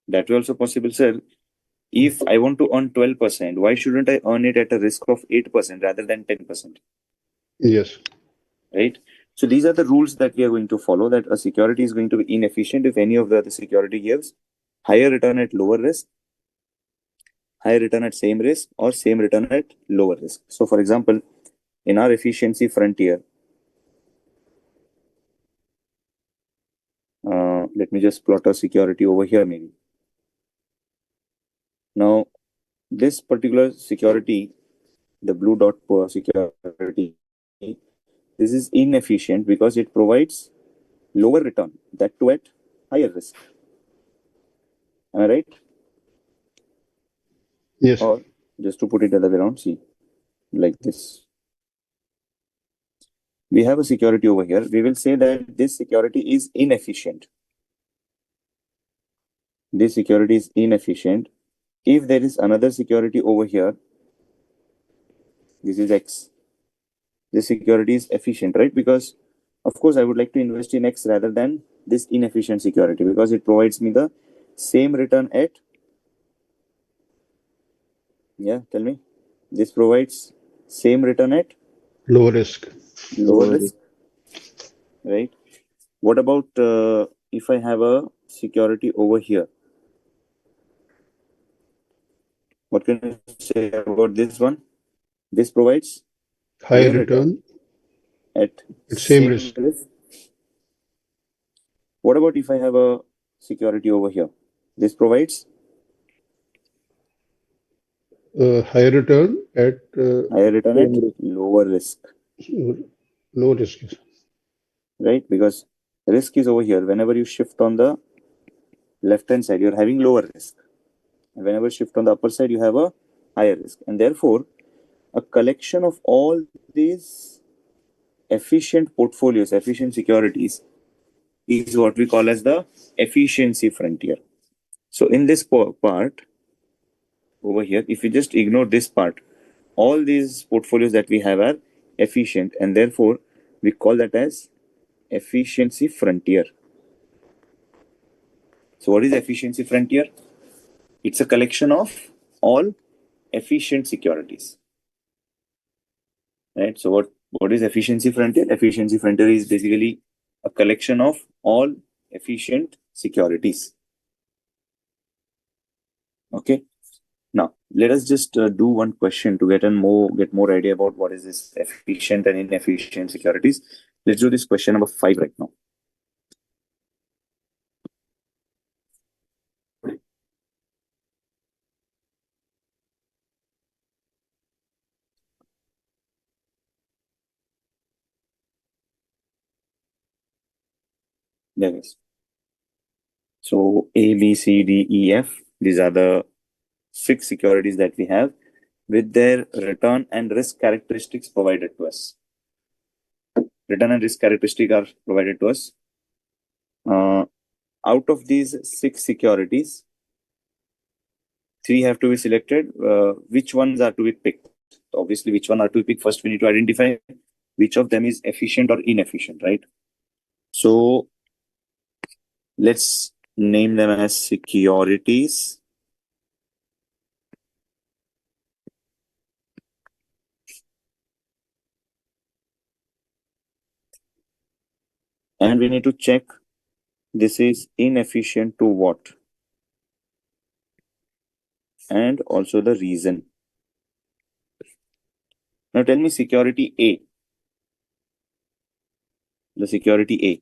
That will also possible, sir. If I want to earn 12%, why shouldn't I earn it at a risk of 8% rather than 10%? Yes. Right? So these are the rules that we are going to follow, that a security is going to be inefficient if any of the other security gives higher return at lower risk, higher return at same risk, or same return at lower risk. So for example, in our efficiency frontier, let me just plot a security over here maybe. Now, this particular security, the blue dot security, this is inefficient because it provides lower return, that too at higher risk. Am I right? Yes. Or just to put it the other way around, see, like this. We have a security over here. We will say that this security is inefficient. This security is inefficient. If there is another security over here, this is X. This security is efficient, right? Because of course I would like to invest in X rather than this inefficient security, because it provides me the same return at, tell me. This provides same return at Low risk. lower risk, right? What about if I have a security over here? What can I say about this one? This provides High return at same risk. What about if I have a security over here? This provides high return at lower risk. Low risk. Right? Because risk is over here. Whenever you shift on the left-hand side, you're having lower risk. And whenever you shift on the upper side, you have a higher risk. And therefore, a collection of all these efficient portfolios, efficient securities, is what we call as the efficiency frontier. So in this part over here, if you just ignore this part, all these portfolios that we have are efficient, and therefore we call that as efficiency frontier. So what is efficiency frontier? It's a collection of all efficient securities. Right? So what is efficiency frontier? Efficiency frontier is basically a collection of all efficient securities. Okay. Now, let us just do one question to get more idea about what is this efficient and inefficient securities. Let's do this question number 5 right now. There is. So A, B, C, D, E, F. These are the 6 securities that we have with their return and risk characteristics provided to us. Return and risk characteristics are provided to us. Out of these 6 securities, 3 have to be selected. Which ones are to be picked? Obviously, which one are to be picked? First, we need to identify which of them is efficient or inefficient, right? So let's name them as securities. And we need to check this is inefficient to what? And also the reason. Now tell me security A. The security A.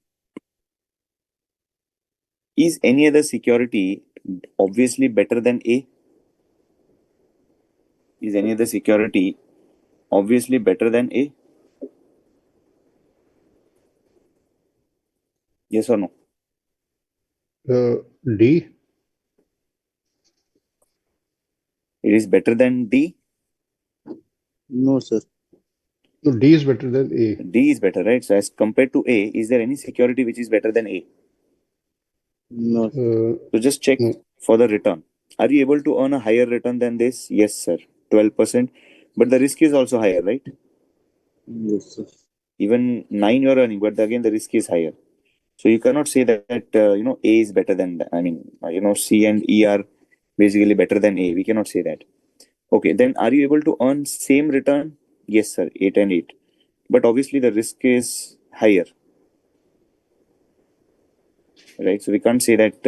Is any other security obviously better than A? Is any other security obviously better than A? Yes or no? D. It is better than D. No, sir. No, D is better than A. D is better, right? So as compared to A, is there any security which is better than A? No. So just check No. for the return. Are you able to earn a higher return than this? Yes, sir. 12%. But the risk is also higher, right? Yes, sir. Even 9 you're earning, but again the risk is higher. So you cannot say that A is better than C and E are basically better than A. We cannot say that. Okay, then are you able to earn same return? Yes, sir. 8 and 8. But obviously the risk is higher, right? So we can't say that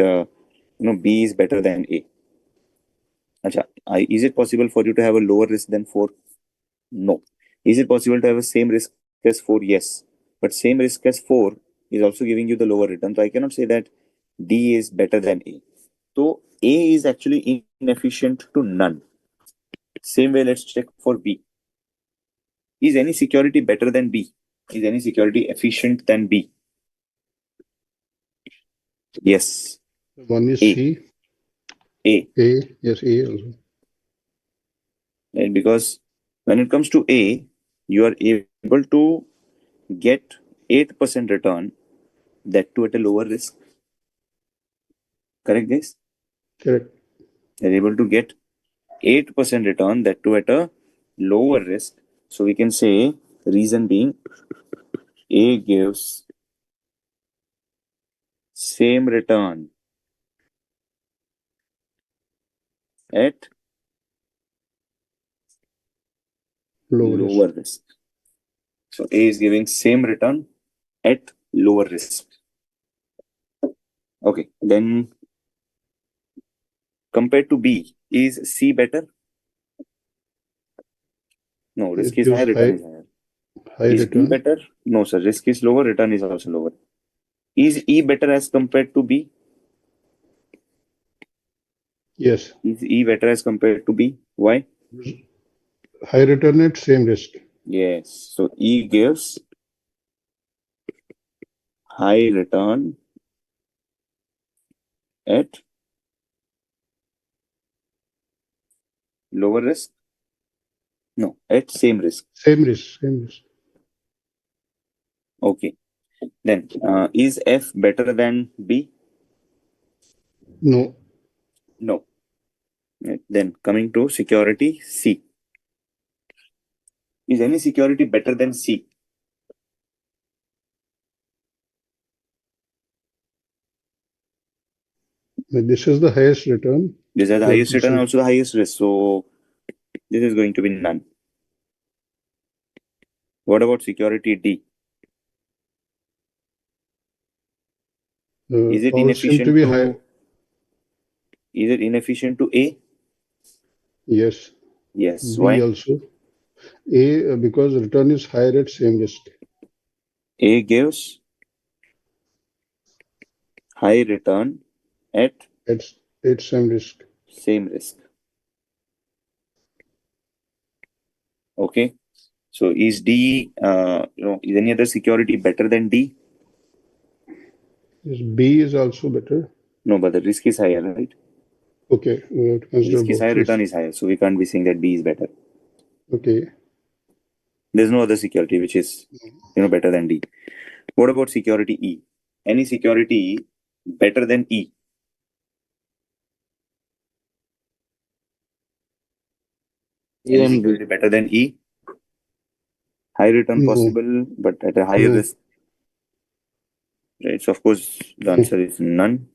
B is better than A. Acha, is it possible for you to have a lower risk than 4? No. Is it possible to have a same risk as 4? Yes. But same risk as 4 is also giving you the lower return. So I cannot say that D is better than A. So A is actually inefficient to none. Same way, let's check for B. Is any security better than B? Is any security efficient than B? Yes. One is A. C. A. A. Yes, A also. Right? Because when it comes to A, you are able to get 8% return, that too at a lower risk. Correct, guys? Correct. They're able to get 8% return, that too at a lower risk. So we can say, reason being, A gives same return at lower risk. So A is giving same return at lower risk. Okay, then compared to B, is C better? No, risk It is higher, gives return is higher. high Is E return. better? No, sir. Risk is lower, return is also lower. Is E better as compared to B? Yes. Is E better as compared to B? Why? High return at same risk. Yes. So E gives high return at lower risk? No, at same risk. Same risk. Same risk. Okay. Then is F better than B? No. No. Right. Then coming to security C. Is any security better than C? This is the highest return. This has the highest return 12%. and also the highest risk. So this is going to be none. What about security D? Is it All seem to inefficient be high. to? Is it inefficient to A? Yes. Yes. B Why? also. A because return is higher at same risk. A gives high return at At, at same risk. same risk. Okay. So is D, is any other security better than D? Yes, B is also better. No, but the risk is higher, right? Okay, we have to consider Risk is higher, both. Yes. return is higher. So we can't be saying that B is better. Okay. There's no other security which is, better than D. What about security E? Any security better than E? A Any and B. security better than E? High return No. possible, but at a higher No. risk. Right. So of course the No. answer is none.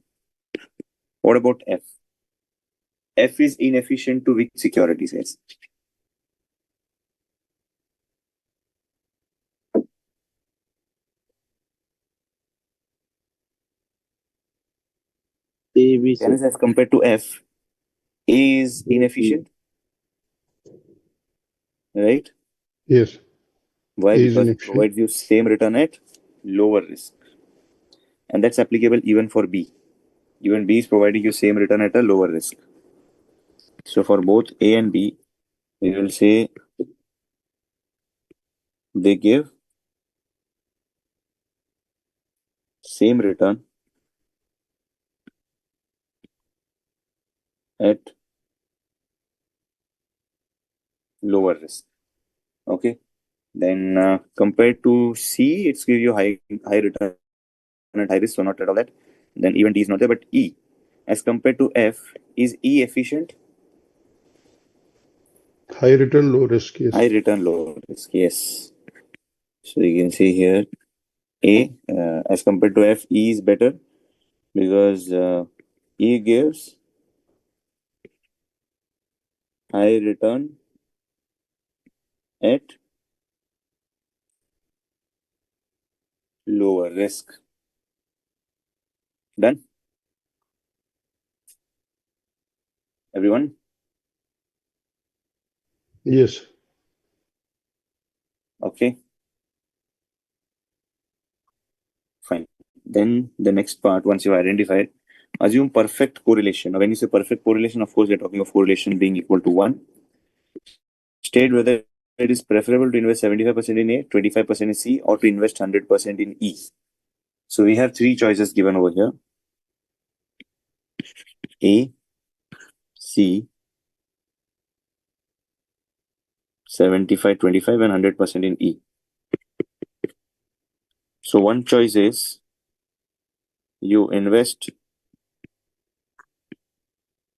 What about F? F is inefficient to which security says? A, B, sir. As compared to F, A is A, B. inefficient, right? Yes. Why? A is Because it inefficient. provides you same return at lower risk. And that's applicable even for B. Even B is providing you same return at a lower risk. So for both A and B, we will say they give same return at lower risk. Okay. Then compared to C, it's give you high return at high risk, so not at all that. Then even D is not there, but E. As compared to F, is E efficient? High return, low risk. Yes. High return, low risk. Yes. So you can see here A as compared to F, E is better because E gives high return at lower risk. Done? Everyone? Yes. Okay. Fine. Then the next part, once you identify, assume perfect correlation. Now, when you say perfect correlation, of course, you're talking of correlation being equal to 1. State whether it is preferable to invest 75% in A, 25% in C, or to invest 100% in E. So we have three choices given over here. A, C, 75, 25, and 100% in E. So one choice is you invest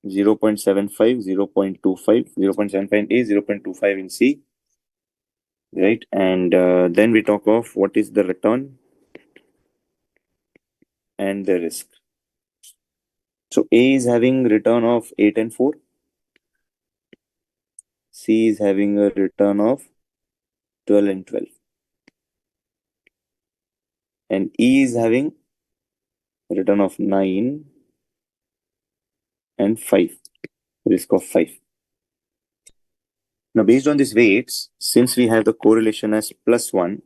0.75, 0.25, 0.75 in A, 0.25 in C, right? And then we talk of what is the return and the risk. So A is having return of 8 and 4. C is having a return of 12 and 12. And E is having a return of 9 and 5, risk of 5. Now, based on these weights, since we have the correlation as +1,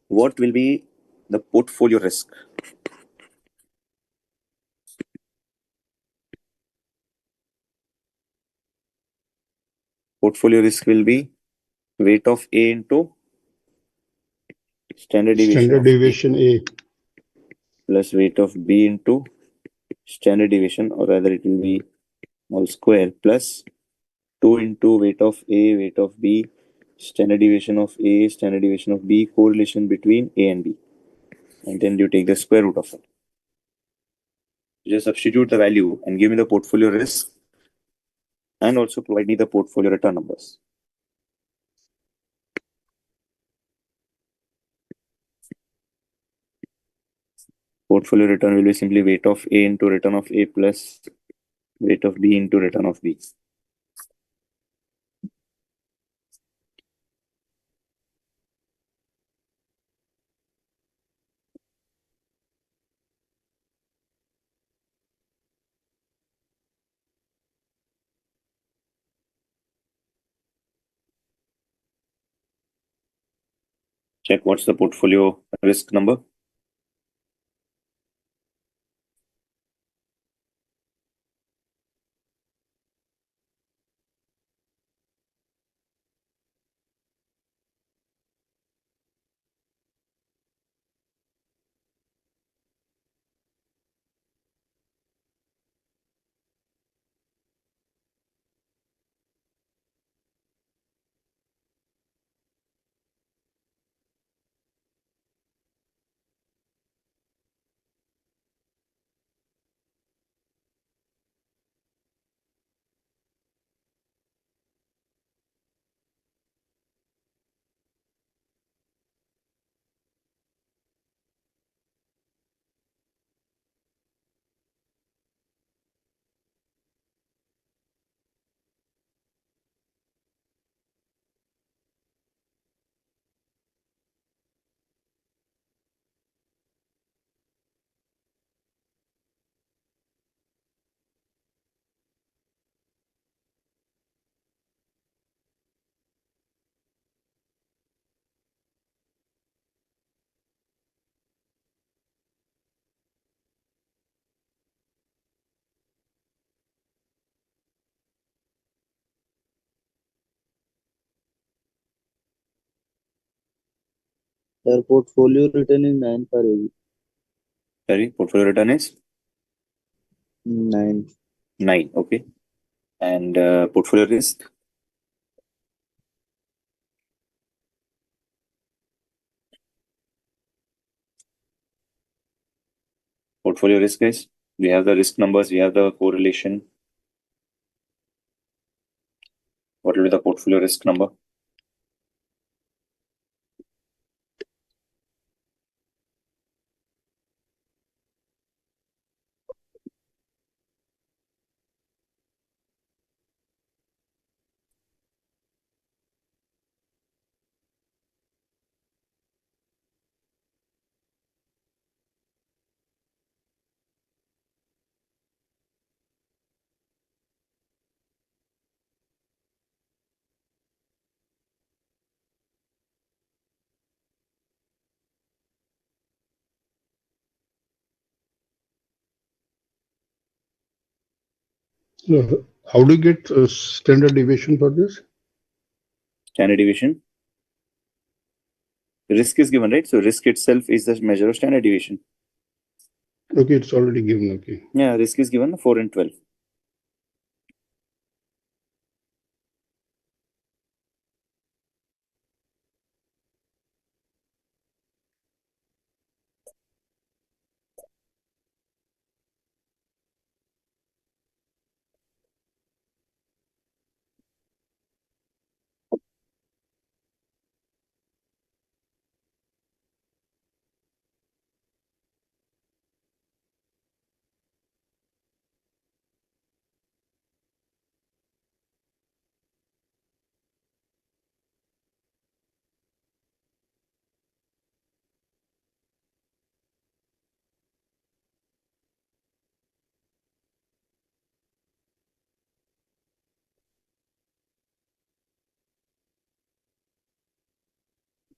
what will be the portfolio risk? Portfolio risk will be weight of A into standard deviation Standard of A deviation A. plus weight of B into standard deviation, or rather it will be all square, plus 2 into weight of A, weight of B, standard deviation of A, standard deviation of B, correlation between A and B. And then you take the square root of it. Just substitute the value and give me the portfolio risk and also provide me the portfolio return numbers. Portfolio return will be simply weight of A into return of A plus weight of B into return of B. Check what's the portfolio risk number. Their portfolio return is 9 for AB. Sorry, portfolio return is 9. 9. Okay. And portfolio risk? Portfolio risk, guys. We have the risk numbers, we have the correlation. What will be the portfolio risk number? So how do you get standard deviation for this? Standard deviation. Risk is given, right? So risk itself is the measure of standard deviation. Okay, it's already given. Okay. Yeah, risk is given 4 and 12.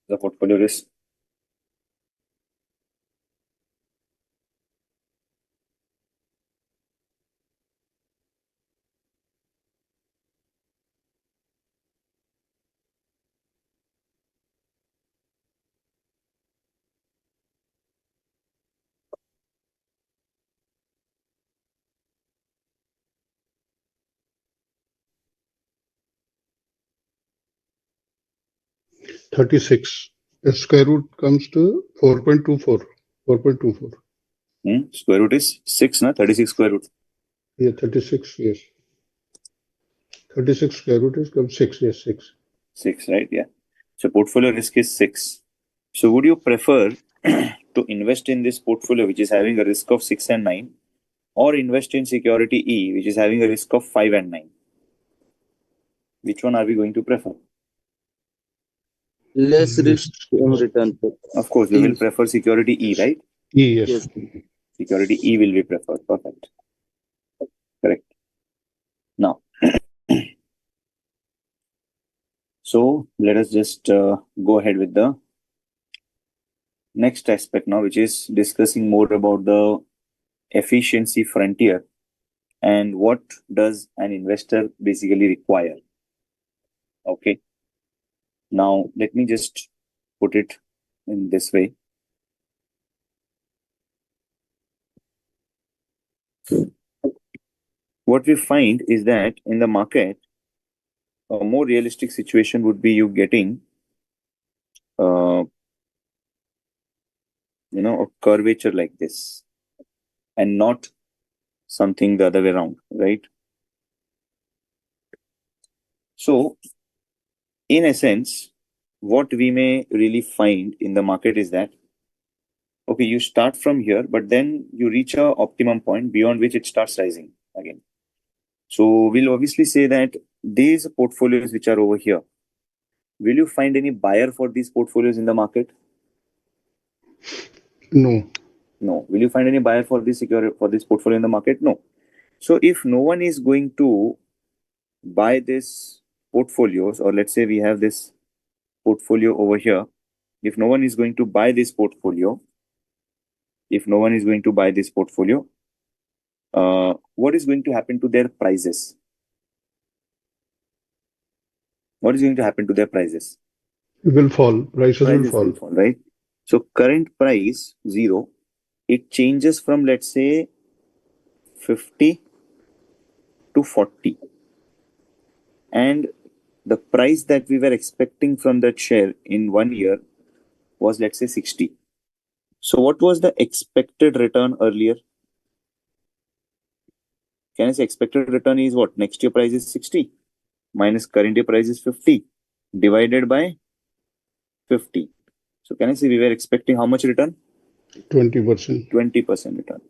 The portfolio risk. $36. The square root comes to 4.24. 4.24. Square root is 6, na? 36 square root. Yeah, 36. Yes. 36 square root is comes 6. Yes, 6. 6, right? Yeah. So portfolio risk is 6. So would you prefer to invest in this portfolio which is having a risk of 6 and 9, or invest in security E which is having a risk of 5 and 9? Which one are we going to prefer? Less risk Yes. return. Of course, we will prefer security E, right? Yes. Yes. Security E will be preferred. Perfect. Correct. Now, so let us just go ahead with the next aspect now, which is discussing more about the efficiency frontier and what does an investor basically require. Okay. Now, let me just put it in this way. What we find is that in the market, a more realistic situation would be you getting, a curvature like this and not something the other way around, right? So, in a sense, what we may really find in the market is that, okay, you start from here, but then you reach a optimum point beyond which it starts rising again. So we'll obviously say that these portfolios which are over here, will you find any buyer for these portfolios in the market? No. No. Will you find any buyer for this portfolio in the market? No. So if no one is going to buy this portfolios, or let's say we have this portfolio over here, if no one is going to buy this portfolio, what is going to happen to their prices? What is going to happen to their prices? It will fall. Prices will Prices will fall. fall, right? So current price 0, it changes from, let's say, 50 to 40, and the price that we were expecting from that share in 1 year was, let's say, 60. So what was the expected return earlier? Can I say expected return is what? Next year price is 60 minus current year price is 50 divided by 50. So can I say we were expecting how much return? 20%. 20% return.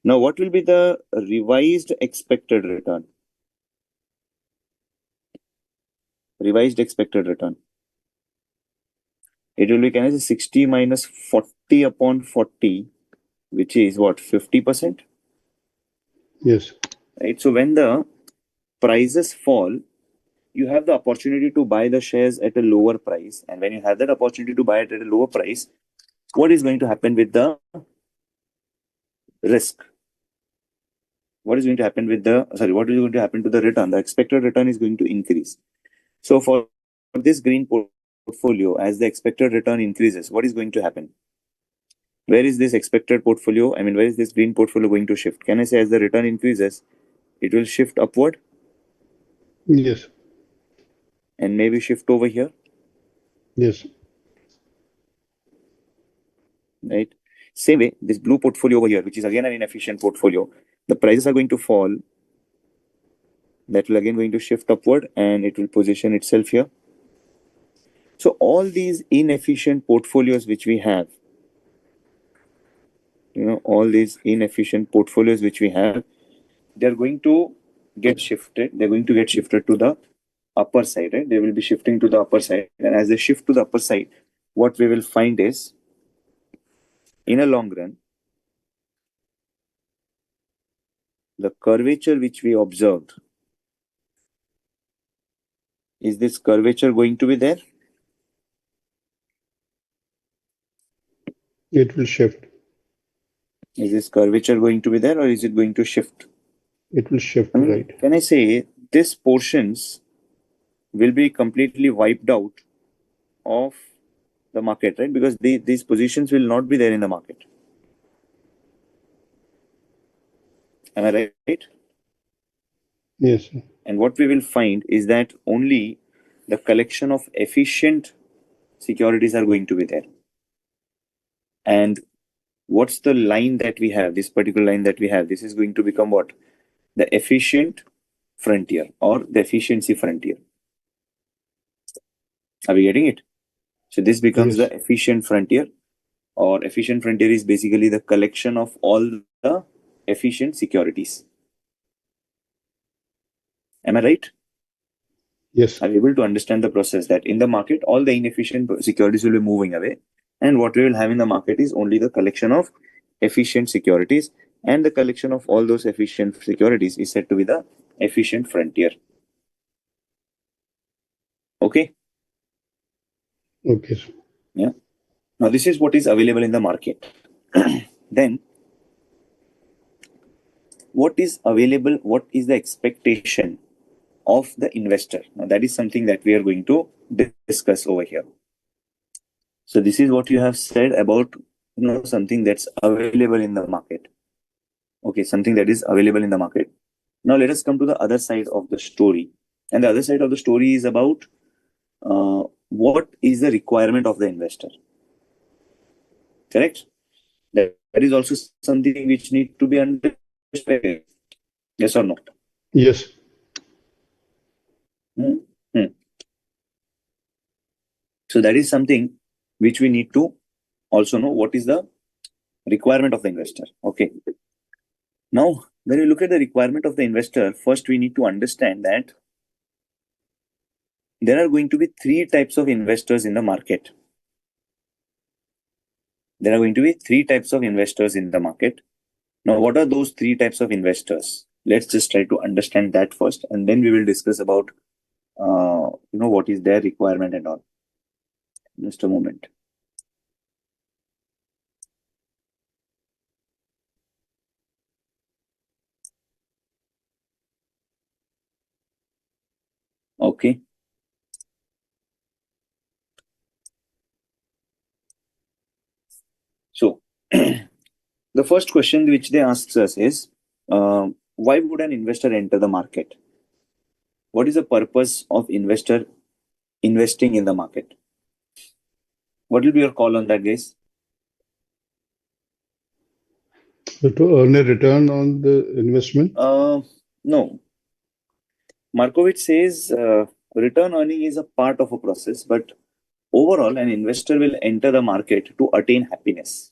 Now, what will be the revised expected return? Revised expected return. It will be, can I say, 60 minus 40 upon 40, which is what? 50%? Yes. Right. So when the prices fall, you have the opportunity to buy the shares at a lower price. And when you have that opportunity to buy it at a lower price, what is going to happen with the risk? What is going to happen with what is going to happen to the return? The expected return is going to increase. So for this green portfolio, as the expected return increases, what is going to happen? Where is this expected portfolio? Where is this green portfolio going to shift? Can I say as the return increases, it will shift upward? Yes. And maybe shift over here? Yes. Right? Same way, this blue portfolio over here, which is again an inefficient portfolio, the prices are going to fall. That will again going to shift upward and it will position itself here. So all these inefficient portfolios which we have, all these inefficient portfolios which we have, they're going to get shifted. They're going to get shifted to the upper side, right? They will be shifting to the upper side. And as they shift to the upper side, what we will find is, in a long run, the curvature which we observed, is this curvature going to be there? It will shift. Is this curvature going to be there, or is it going to shift? It will shift, right? Can I say these portions will be completely wiped out of the market, right? Because these positions will not be there in the market. Am I right? Yes. And what we will find is that only the collection of efficient securities are going to be there. And what's the line that we have? This particular line that we have, this is going to become what? The efficient frontier or the efficiency frontier. Are we getting it? So this becomes Yes. the efficient frontier, or efficient frontier is basically the collection of all the efficient securities. Am I right? Yes. Are you able to understand the process that in the market, all the inefficient securities will be moving away, and what we will have in the market is only the collection of efficient securities, and the collection of all those efficient securities is said to be the efficient frontier. Okay. Okay. Yeah. Now, this is what is available in the market. Then, what is available? What is the expectation of the investor? Now, that is something that we are going to discuss over here. So, this is what you have said about something that's available in the market. Okay, something that is available in the market. Now, let us come to the other side of the story. And the other side of the story is about what is the requirement of the investor. Correct? That is also something which need to be understood. Yes or no? Yes. So that is something which we need to also know what is the requirement of the investor. Okay. Now, when you look at the requirement of the investor, first we need to understand that there are going to be three types of investors in the market. There are going to be three types of investors in the market. Now, what are those three types of investors? Let's just try to understand that first, and then we will discuss about what is their requirement and all. Just a moment. Okay. So, the first question which they ask us is, why would an investor enter the market? What is the purpose of investor investing in the market? What will be your call on that, guys? So to earn a return on the investment? No. Markowitz says return earning is a part of a process, but overall, an investor will enter the market to attain happiness.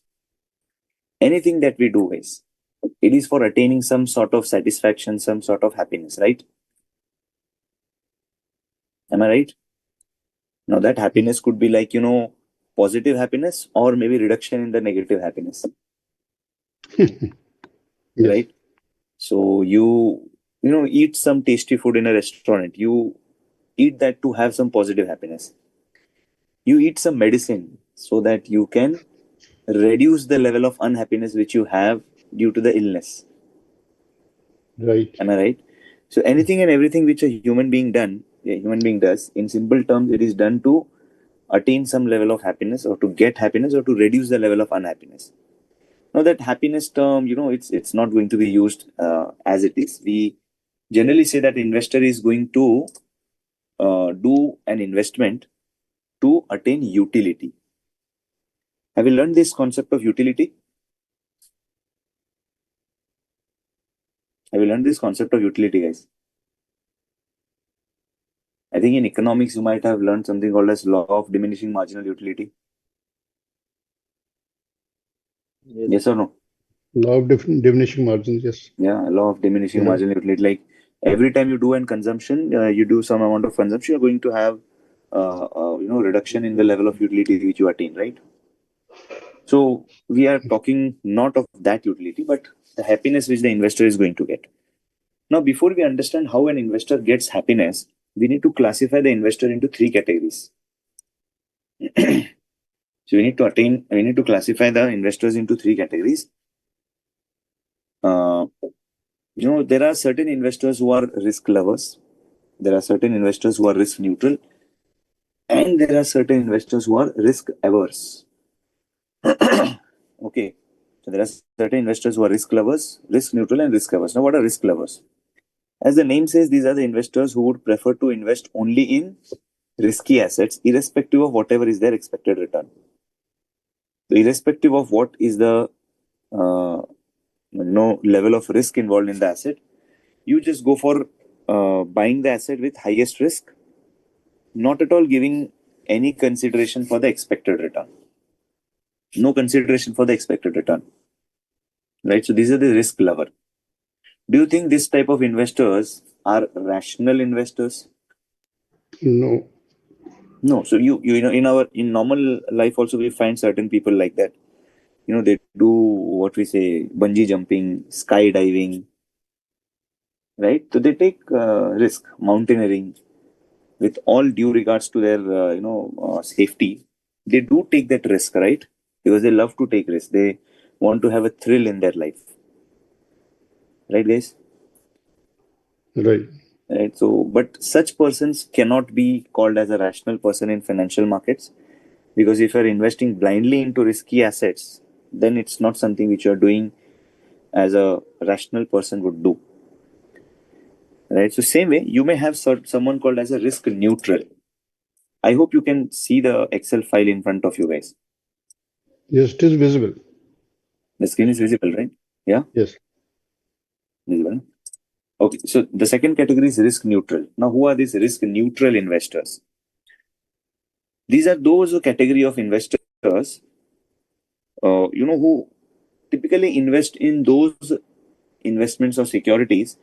Anything that we do is, it is for attaining some sort of satisfaction, some sort of happiness, right? Am I right? Now, that happiness could be like, positive happiness or maybe reduction in the negative happiness. Yes. Right? So you eat some tasty food in a restaurant. You eat that to have some positive happiness. You eat some medicine so that you can reduce the level of unhappiness which you have due to the illness. Right. Am I right? So anything and everything which a human being does, in simple terms, it is done to attain some level of happiness or to get happiness or to reduce the level of unhappiness. Now that happiness term, it's not going to be used as it is. We generally say that investor is going to do an investment to attain utility. Have you learned this concept of utility? Have you learned this concept of utility, guys? I think in economics, you might have learned something called as law of diminishing marginal utility. Yes or no? Law of diminishing margins, yes. Yeah, law of diminishing Yeah. marginal utility. Like every time you do an consumption, you do some amount of consumption, you're going to have reduction in the level of utility which you attain, right? So we are talking not of that utility, but the happiness which the investor is going to get. Now, before we understand how an investor gets happiness, we need to classify the investor into three categories. So we need to classify the investors into three categories. There are certain investors who are risk lovers. There are certain investors who are risk neutral. And there are certain investors who are risk averse. Okay. So there are certain investors who are risk lovers, risk neutral, and risk averse. Now, what are risk lovers? As the name says, these are the investors who would prefer to invest only in risky assets, irrespective of whatever is their expected return. So irrespective of what is the level of risk involved in the asset, you just go for buying the asset with highest risk, not at all giving any consideration for the expected return. No consideration for the expected return. Right? So these are the risk lover. Do you think this type of investors are rational investors? No. No. So in normal life also we find certain people like that. They do what we say bungee jumping, skydiving, right? So they take risk, mountaineering, with all due regards to their safety. they do take that risk, right? Because they love to take risk. They want to have a thrill in their life. Right, guys? Right. Right. So, but such persons cannot be called as a rational person in financial markets, because if you're investing blindly into risky assets, then it's not something which you're doing as a rational person would do. Right. So, same way, you may have someone called as a risk neutral. I hope you can see the Excel file in front of you guys. Yes, it is visible. The screen is visible, right? Yeah. Yes. Visible. Okay. So, the second category is risk neutral. Now, who are these risk neutral investors? These are those category of investors, who typically invest in those investments or securities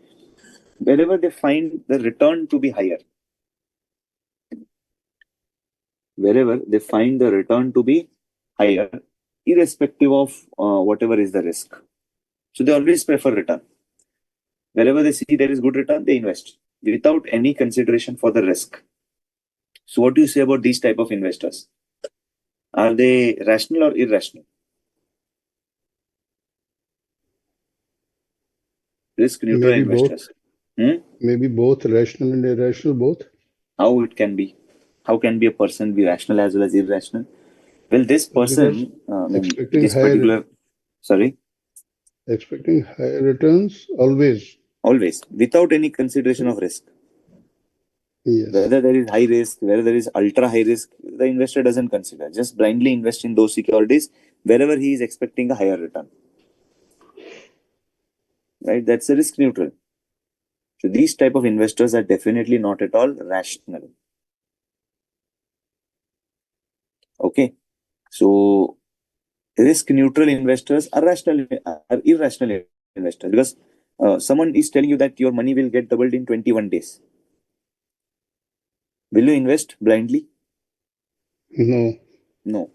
wherever they find the return to be higher. Wherever they find the return to be higher, irrespective of whatever is the risk. So they always prefer return. Wherever they see there is good return, they invest without any consideration for the risk. So what do you say about these type of investors? Are they rational or irrational? Risk neutral Maybe investors. both. Maybe both rational and irrational, both. How it can be? How can be a person be rational as well as irrational? Well, this person, expecting this higher, particular, sorry, expecting higher returns always. always, without any consideration of risk. Yes. Whether there is high risk, whether there is ultra high risk, the investor doesn't consider. Just blindly invest in those securities wherever he is expecting a higher return. Right? That's a risk neutral. So these type of investors are definitely not at all rational. Okay. So risk neutral investors are irrational investors, because someone is telling you that your money will get doubled in 21 days. Will you invest blindly? No. No.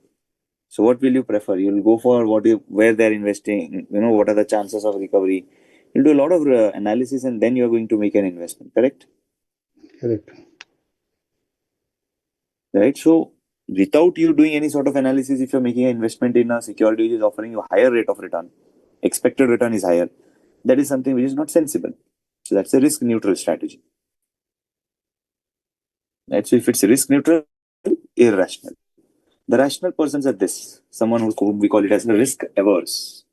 So what will you prefer? You'll go for where they're investing, what are the chances of recovery. You'll do a lot of analysis, and then you're going to make an investment, correct? Correct. Right. So without you doing any sort of analysis, if you're making an investment in a security which is offering you a higher rate of return, expected return is higher, that is something which is not sensible. So that's a risk neutral strategy. Right. So if it's risk neutral, irrational. The rational persons are someone who we call it as a risk averse.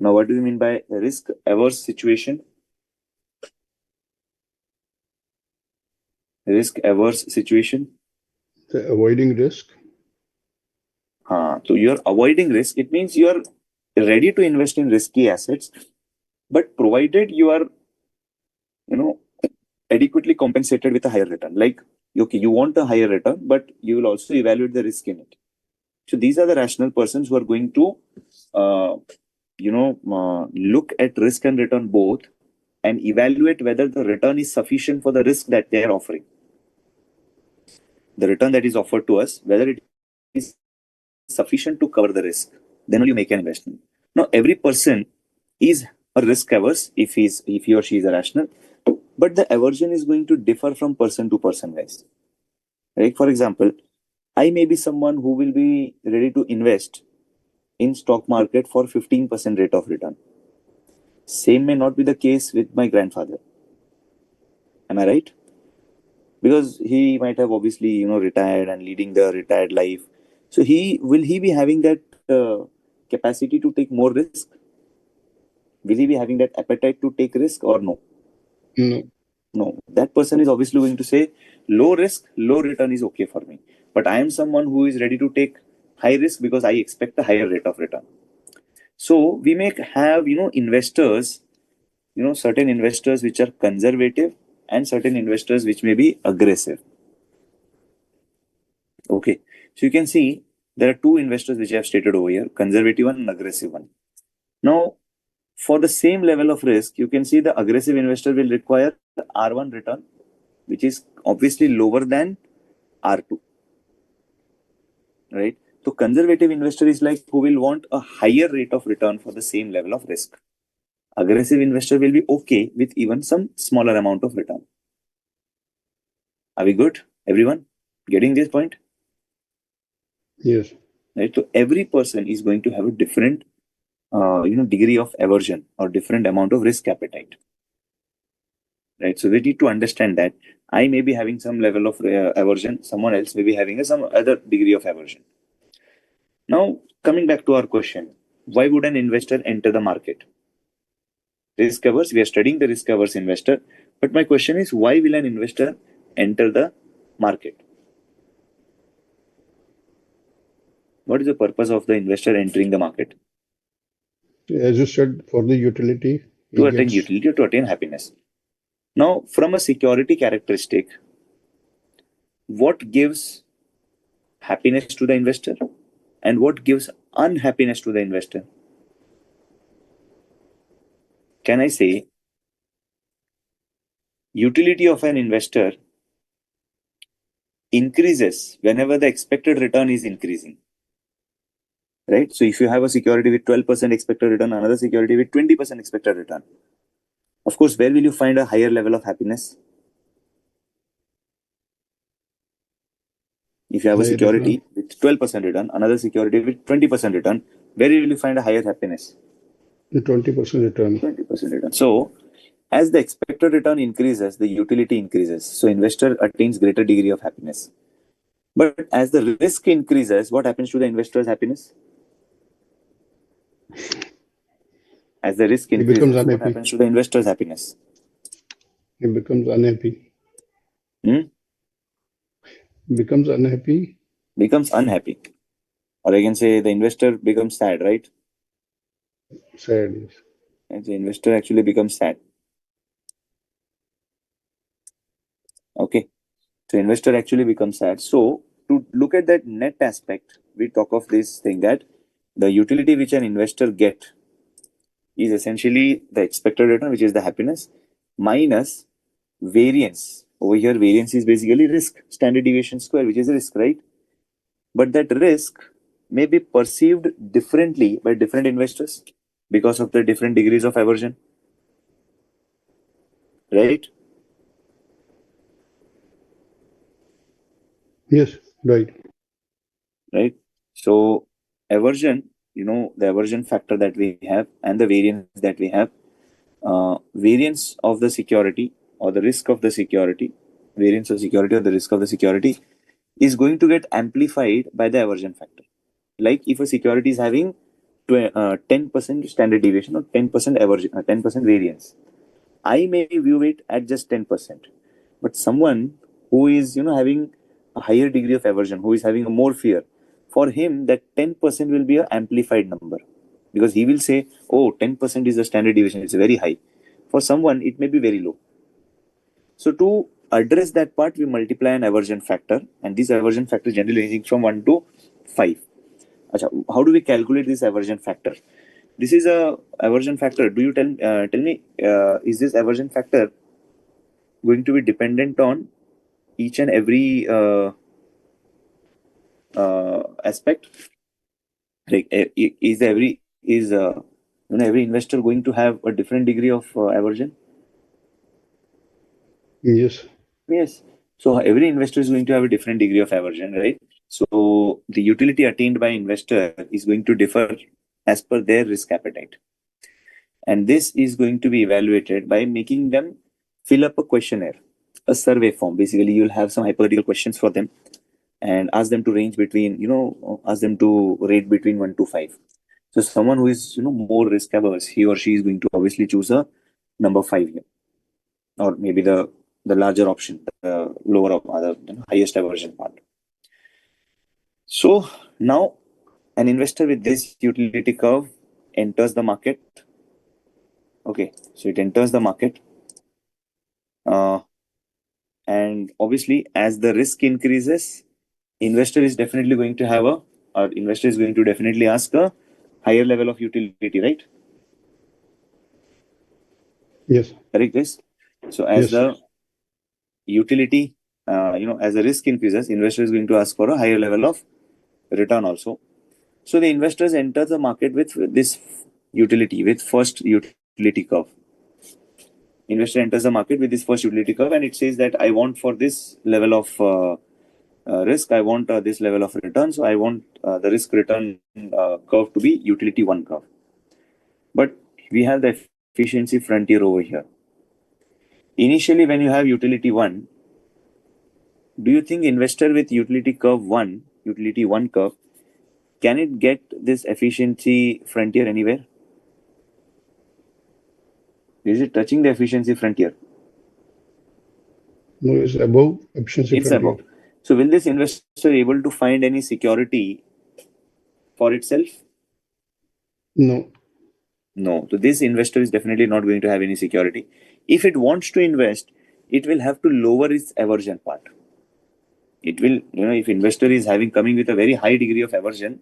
Now, what do you mean by risk averse situation? Risk averse situation. Avoiding risk. So you're avoiding risk. It means you're ready to invest in risky assets, but provided you are, adequately compensated with a higher return. Like, okay, you want a higher return, but you will also evaluate the risk in it. So these are the rational persons who are going to, look at risk and return both and evaluate whether the return is sufficient for the risk that they are offering. The return that is offered to us, whether it is sufficient to cover the risk, then only you make an investment. Now, every person is a risk averse if he or she is a rational, but the aversion is going to differ from person to person, guys. Right? For example, I may be someone who will be ready to invest in stock market for 15% rate of return. Same may not be the case with my grandfather. Am I right? Because he might have obviously, retired and leading the retired life. So will he be having that capacity to take more risk? Will he be having that appetite to take risk or no? No. No. That person is obviously going to say low risk, low return is okay for me. But I am someone who is ready to take high risk because I expect a higher rate of return. So we may have, investors, certain investors which are conservative and certain investors which may be aggressive. Okay. So you can see there are two investors which I have stated over here, conservative one and aggressive one. Now, for the same level of risk, you can see the aggressive investor will require the R1 return, which is obviously lower than R2. Right? So conservative investor is like who will want a higher rate of return for the same level of risk. Aggressive investor will be okay with even some smaller amount of return. Are we good? Everyone getting this point? Yes. right? So every person is going to have a different, degree of aversion or different amount of risk appetite, right? So we need to understand that I may be having some level of aversion, someone else may be having some other degree of aversion. Now, coming back to our question, why would an investor enter the market? Risk averse, we are studying the risk averse investor, but my question is, why will an investor enter the market? What is the purpose of the investor entering the market? As you said, for the utility, To he attain gets utility, to attain happiness. Now, from a security characteristic, what gives happiness to the investor and what gives unhappiness to the investor? Can I say utility of an investor increases whenever the expected return is increasing, right? So if you have a security with 12% expected return, another security with 20% expected return, of course, where will you find a higher level of happiness? If you have a higher security return. with 12% return, another security with 20% return, where will you find a higher happiness? The 20% return. 20% return. So as the expected return increases, the utility increases. So investor attains greater degree of happiness. But as the risk increases, what happens to the investor's happiness? As the risk He becomes increases, what unhappy. happens to the investor's happiness? He becomes unhappy. Becomes unhappy. Becomes unhappy. Or I can say the investor becomes sad, right? Sad. Yes. And the investor actually becomes sad. Okay. So investor actually becomes sad. So to look at that net aspect, we talk of this thing that the utility which an investor get is essentially the expected return, which is the happiness, minus variance. Over here, variance is basically risk, standard deviation square, which is risk, right? But that risk may be perceived differently by different investors because of the different degrees of aversion, right? Yes. Right. Right. So aversion, the aversion factor that we have and the variance that we have, variance of the security or the risk of the security, variance of security or the risk of the security is going to get amplified by the aversion factor. Like if a security is having 10% standard deviation or 10% aversion, 10% variance, I may view it at just 10%. But someone who is, having a higher degree of aversion, who is having a more fear, for him that 10% will be an amplified number because he will say, oh, 10% is the standard deviation, it's very high. For someone, it may be very low. So to address that part, we multiply an aversion factor, and this aversion factor is generally ranging from 1 to 5. Achha, how do we calculate this aversion factor? This is a aversion factor. Do you tell me, is this aversion factor going to be dependent on each and every aspect? Like, every investor going to have a different degree of aversion? Yes. Yes. So every investor is going to have a different degree of aversion, right? So the utility attained by investor is going to differ as per their risk appetite. And this is going to be evaluated by making them fill up a questionnaire, a survey form. Basically, you'll have some hypothetical questions for them and ask them to range between, ask them to rate between 1 to 5. So someone who is, more risk averse, he or she is going to obviously choose a number 5 here, or maybe the larger option, the lower of other, highest aversion part. So now an investor with this utility curve enters the market. Okay, so it enters the market. And obviously, as the risk increases, investor is definitely going to have or investor is going to definitely ask a higher level of utility, right? Yes. Correct this. So as Yes. the utility, as the risk increases, investor is going to ask for a higher level of return also. So the investors enter the market with this utility, with first utility curve. Investor enters the market with this first utility curve, and it says that I want for this level of risk, I want this level of return. So I want the risk return curve to be utility 1 curve. But we have the efficiency frontier over here. Initially, when you have utility 1, do you think investor with utility 1 curve, can it get this efficiency frontier anywhere? Is it touching the efficiency frontier? No, it's above efficiency It's frontier. above. So will this investor able to find any security for itself? No. No. So this investor is definitely not going to have any security. If it wants to invest, it will have to lower its aversion part. It will, if investor is coming with a very high degree of aversion,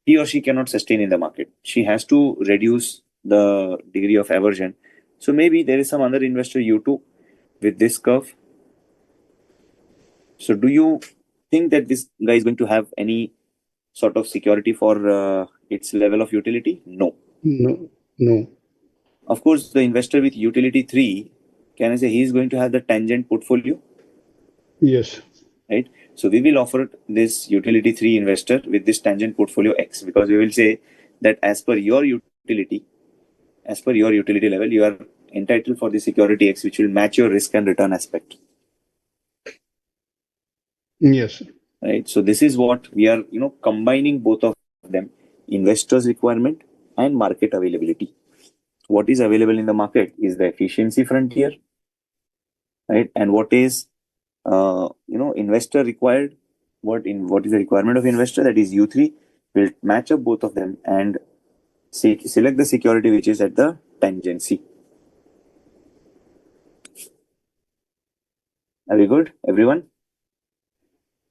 he or she cannot sustain in the market. She has to reduce the degree of aversion. So maybe there is some other investor U2 with this curve. So do you think that this guy is going to have any sort of security for its level of utility? No. No. Of course, the investor with utility 3, can I say he is going to have the tangent portfolio? Yes. Right? So we will offer this utility 3 investor with this tangent portfolio X, because we will say that as per your utility level, you are entitled for the security X, which will match your risk and return aspect. Yes. Right? So this is what we are, combining both of them, investors' requirement and market availability. What is available in the market is the efficiency frontier, right? And what is, investor required? What is the requirement of investor? That is U3. We'll match up both of them and select the security which is at the tangency. Are we good, everyone?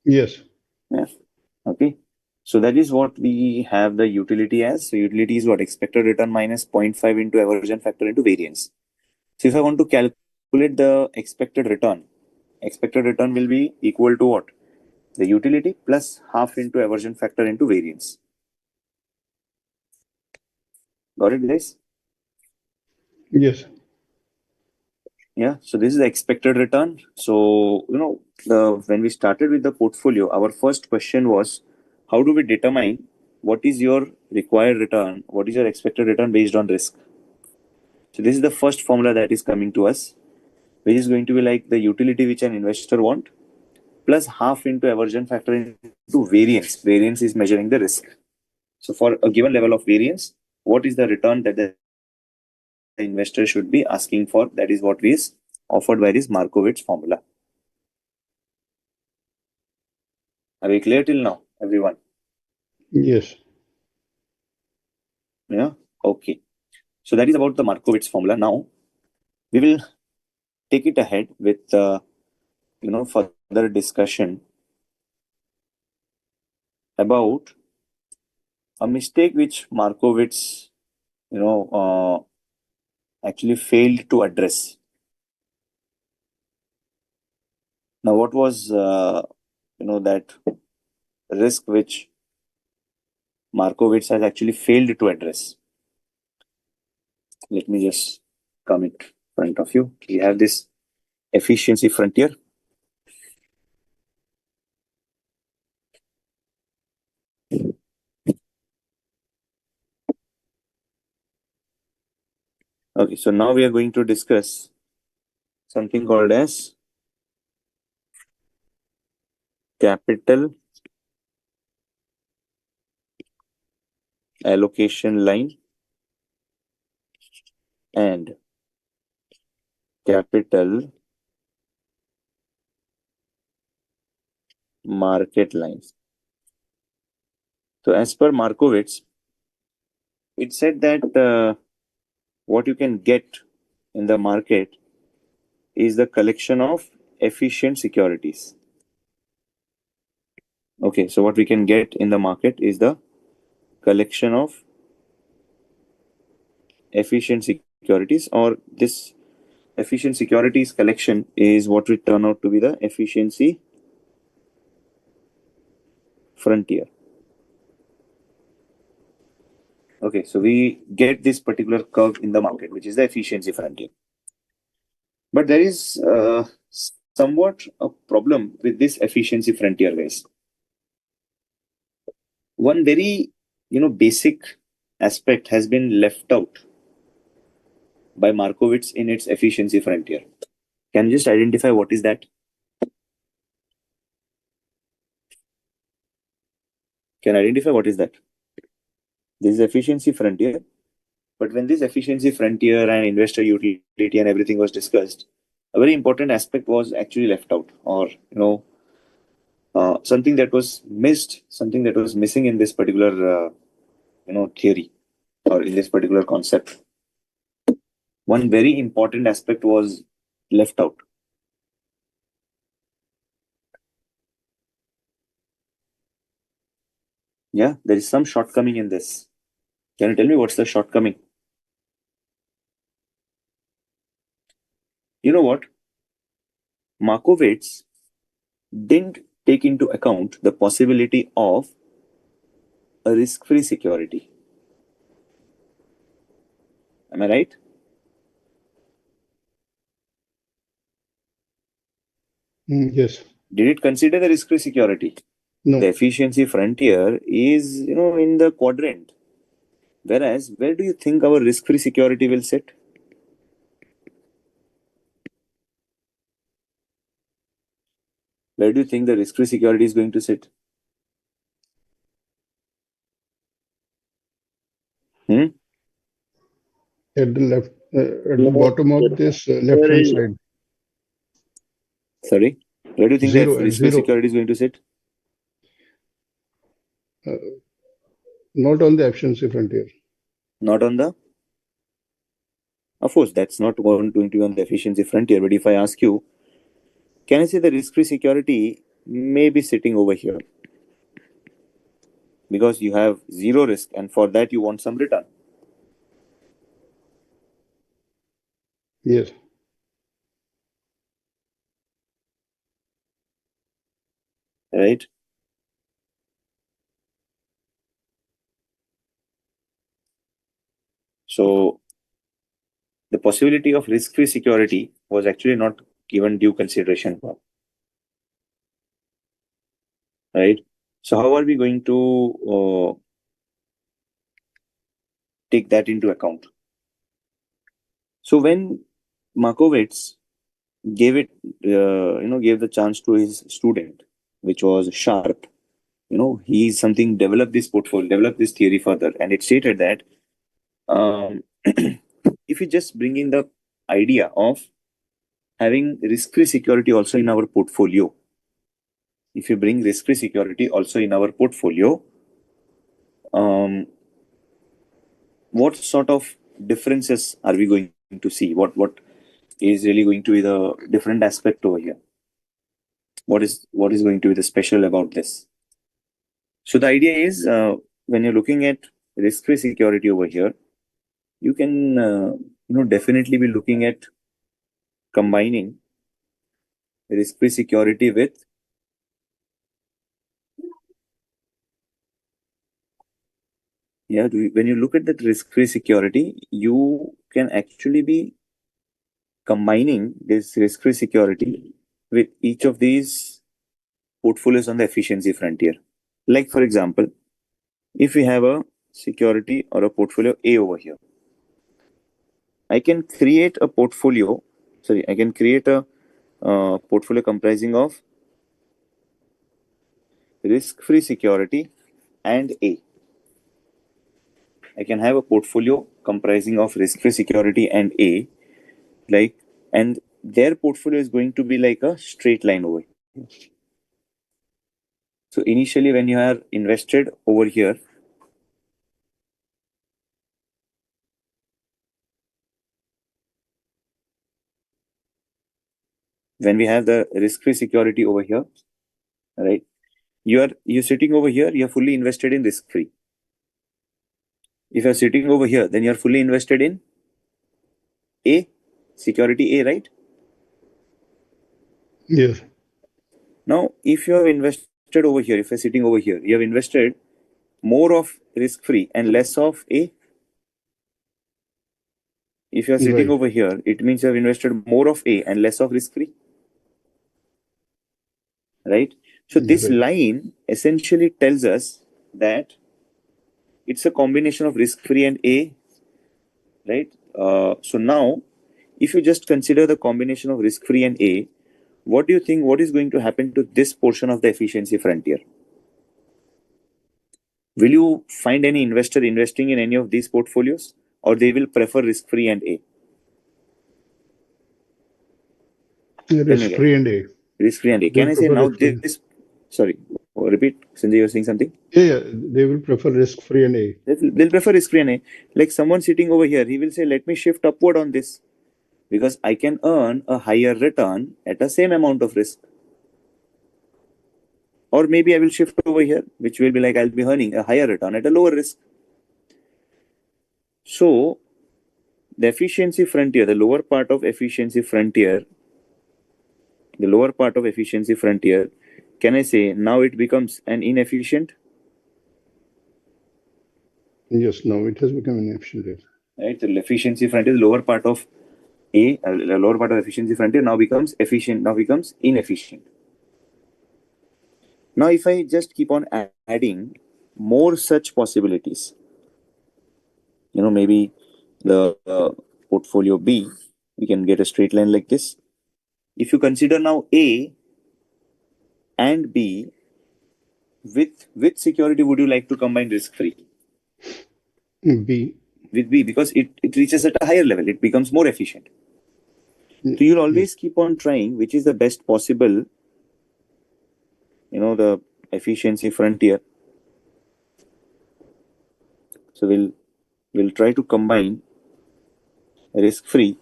Yes. Yeah. Okay. So that is what we have the utility as. So utility is what? Expected return minus 0.5 into aversion factor into variance. So if I want to calculate the expected return will be equal to what? The utility plus half into aversion factor into variance. Got it, guys? Yes. Yeah. So this is the expected return. So, when we started with the portfolio, our first question was, how do we determine what is your required return? What is your expected return based on risk? So this is the first formula that is coming to us, which is going to be like the utility which an investor want plus half into aversion factor into variance. Variance is measuring the risk. So for a given level of variance, what is the return that the investor should be asking for? That is what is offered by this Markowitz formula. Are we clear till now, everyone? Yes. Yeah. Okay. So that is about the Markowitz formula. Now we will take it ahead with further discussion about a mistake which Markowitz actually failed to address. Now, what was that risk which Markowitz has actually failed to address? Let me just come in front of you. We have this efficiency frontier. Okay, so now we are going to discuss something called as capital allocation line and capital market lines. So as per Markowitz, it said that what you can get in the market is the collection of efficient securities. Okay, so what we can get in the market is the collection of efficient securities, or this efficient securities collection is what will turn out to be the efficiency frontier. Okay, so we get this particular curve in the market, which is the efficiency frontier. But there is somewhat a problem with this efficiency frontier, guys. One very, basic aspect has been left out by Markowitz in its efficiency frontier. Can you just identify what is that? Can identify what is that? This is efficiency frontier. But when this efficiency frontier and investor utility and everything was discussed, a very important aspect was actually left out, or something that was missed, something that was missing in this particular theory or in this particular concept. One very important aspect was left out. Yeah, there is some shortcoming in this. Can you tell me what's the shortcoming? You know what? Markowitz didn't take into account the possibility of a risk-free security. Am I right? Yes. Did it consider the risk-free security? No. The efficiency frontier is, in the quadrant. Whereas, where do you think our risk-free security will sit? Where do you think the risk-free security is going to sit? At the left, at the bottom of this left-hand side. Sorry? Where do you think Zero, the at risk-free zero. security is going to sit? Not on the efficiency frontier. Not on the... Of course, that's not going to be on the efficiency frontier. But if I ask you, can I say the risk-free security may be sitting over here? Because you have zero risk, and for that you want some return. Yes. Right? So the possibility of risk-free security was actually not given due consideration for. Right? So how are we going to take that into account? So when Markowitz gave it, gave the chance to his student, which was Sharp, he developed this portfolio, developed this theory further, and it stated that if we just bring in the idea of having risk-free security also in our portfolio, if you bring risk-free security also in our portfolio, what sort of differences are we going to see? What is really going to be the different aspect over here? What is going to be the special about this? So the idea is when you're looking at risk-free security over here, you can definitely be looking at combining risk-free security with when you look at that risk-free security, you can actually be combining this risk-free security with each of these portfolios on the efficiency frontier. Like for example, if we have a security or a portfolio A over here, I can create a portfolio. I can create a portfolio comprising of risk-free security and A. I can have a portfolio comprising of risk-free security and A, and their portfolio is going to be like a straight line over here. So initially, when you are invested over here, when we have the risk-free security over here, right? You're sitting over here, you're fully invested in risk-free. If you're sitting over here, then you're fully invested in A, security A, right? Yes. Now, if you have invested over here, if you're sitting over here, you have invested more of risk-free and less of A. If you're sitting Right. over here, it means you have invested more of A and less of risk-free. right? So this Right. line essentially tells us that it's a combination of risk-free and A, right? So now, if you just consider the combination of risk-free and A, what do you think, what is going to happen to this portion of the efficiency frontier? Will you find any investor investing in any of these portfolios, or they will prefer risk-free and A? Tell me, Risk guys. free and A. Risk-free and A. They Can will I say prefer now risk free. this? Sorry, repeat. Sanjay, you're saying something? Yeah, they will prefer risk free and A. They'll prefer risk-free and A. Like someone sitting over here, he will say, "Let me shift upward on this because I can earn a higher return at the same amount of risk." Or maybe I will shift over here, which will be like I'll be earning a higher return at a lower risk. So the efficiency frontier, the lower part of efficiency frontier, can I say now it becomes an inefficient? Yes, now it has become inefficient. Right? The efficiency frontier, the lower part of the lower part of efficiency frontier now becomes efficient, now becomes inefficient. Now, if I just keep on adding more such possibilities, maybe the portfolio B, we can get a straight line like this. If you consider now A and B, with which security would you like to combine risk free? B. With B, because it reaches at a higher level, it becomes more efficient. So you'll always keep on trying which is the best possible, the efficiency frontier. So we'll try to combine risk free.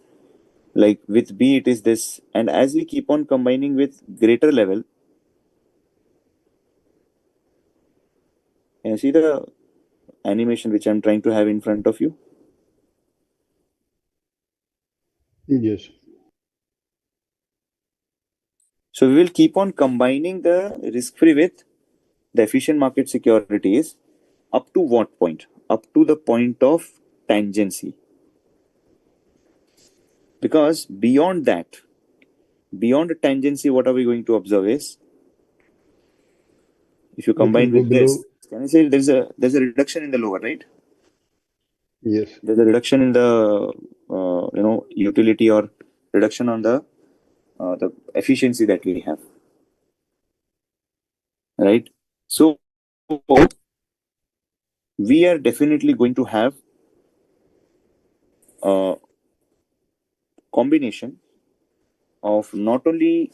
Like with B, it is this, and as we keep on combining with greater level, and see the animation which I'm trying to have in front of you. Yes. So we will keep on combining the risk-free with the efficient market securities up to what point? Up to the point of tangency. Because beyond that, beyond the tangency, what are we going to observe is, if you combine with this, can I say there's a reduction in the lower, right? Yes. There's a reduction in the utility or reduction on the efficiency that we have, right? So we are definitely going to have a combination of not only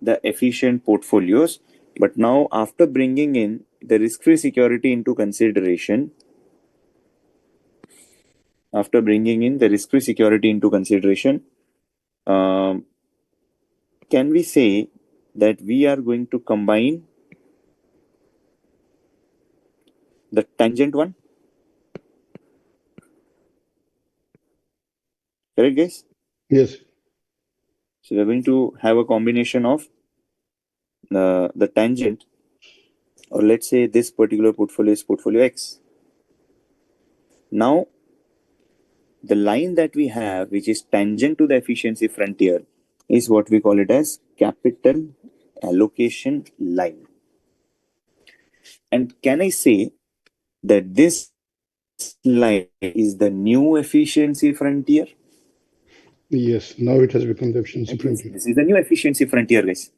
the efficient portfolios, but now after bringing in the risk-free security into consideration, can we say that we are going to combine the tangent one? Correct, guys? Yes. So we're going to have a combination of the tangent, or let's say this particular portfolio is portfolio X. Now, the line that we have, which is tangent to the efficiency frontier, is what we call it as capital allocation line. And can I say that this line is the new efficiency frontier? Yes, now it has become the efficiency frontier. This is the new efficiency frontier, guys.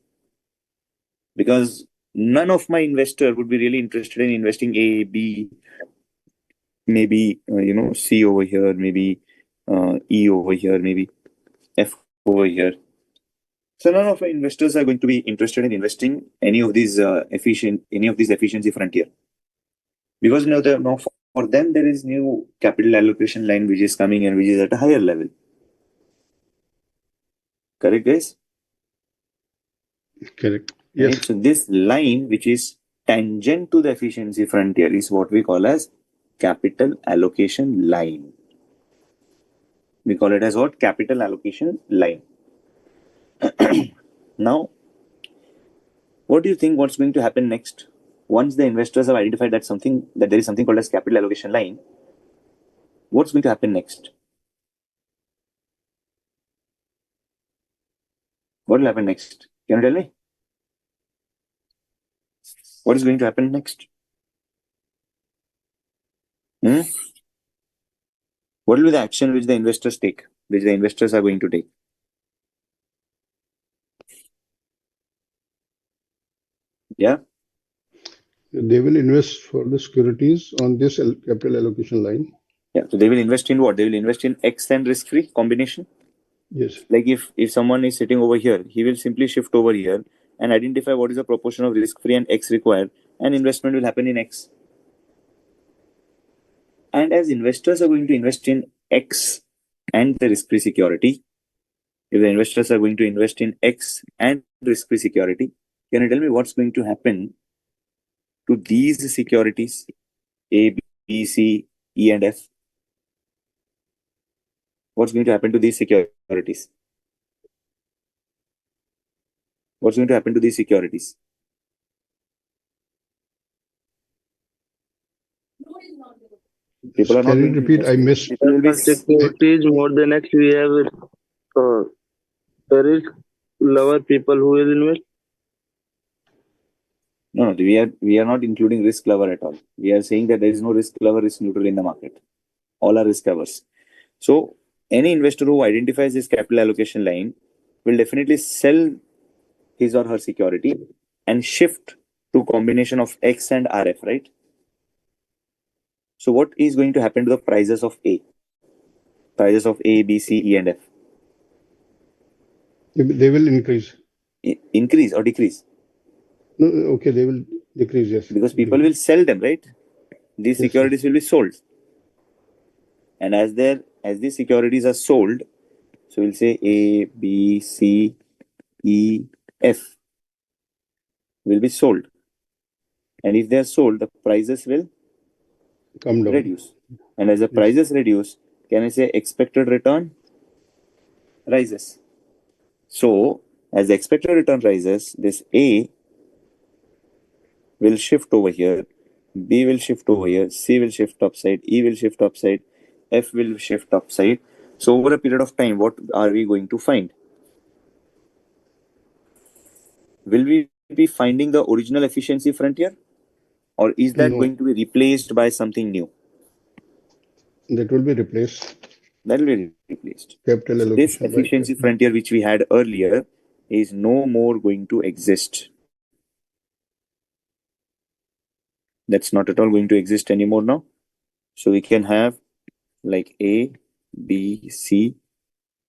Because none of my investor would be really interested in investing A, B, maybe C over here, maybe E over here, maybe F over here. So none of my investors are going to be interested in investing any of these efficiency frontier, because now for them there is new capital allocation line which is coming and which is at a higher level. Correct, guys? Correct. Yes. Right? So this line which is tangent to the efficiency frontier is what we call as capital allocation line. We call it as what? Capital allocation line. Now, what do you think what's going to happen next? Once the investors have identified that there is something called as capital allocation line, what's going to happen next? What will happen next? Can you tell me? What is going to happen next? What will be the action which the investors take, which the investors are going to take? Yeah. They will invest for the securities on this capital allocation line. Yeah. So they will invest in what? They will invest in X and risk-free combination. Yes. Like if someone is sitting over here, he will simply shift over here and identify what is the proportion of risk-free and X required, and investment will happen in X. And as investors are going to invest in X and the risk-free security, if the investors are going to invest in X and risk-free security, can you tell me what's going to happen to these securities, A, B, C, E, and F? What's going to happen to these securities? What's going to happen to these securities? People are not Can you going to repeat? invest. I missed. People will be Securities more than X, we have risk lower people who will invest. No, we are not including risk lover at all. We are saying that there is no risk lover, risk neutral in the market. All are risk averse. So any investor who identifies this capital allocation line will definitely sell his or her security and shift to combination of X and RF, right? So what is going to happen to the prices of A? Prices of A, B, C, E, and F? They will increase. Increase or decrease? No, okay, they will decrease, yes. Because people will sell them, right? These Yes, securities will be sold. And as these securities are sold, so we'll say A, B, C, E, F will be sold. And if they are sold, the prices will come down. reduce. And as the Yes. prices reduce, can I say expected return rises? So as the expected return rises, this A will shift over here, B will shift over here, C will shift upside, E will shift upside, F will shift upside. So over a period of time, what are we going to find? Will we be finding the original efficiency frontier, or is that No. going to be replaced by something new? That will be replaced. That will be replaced. Capital So this allocation. efficiency frontier which we had earlier is no more going to exist. That's not at all going to exist anymore now. So we can have like A, B, C.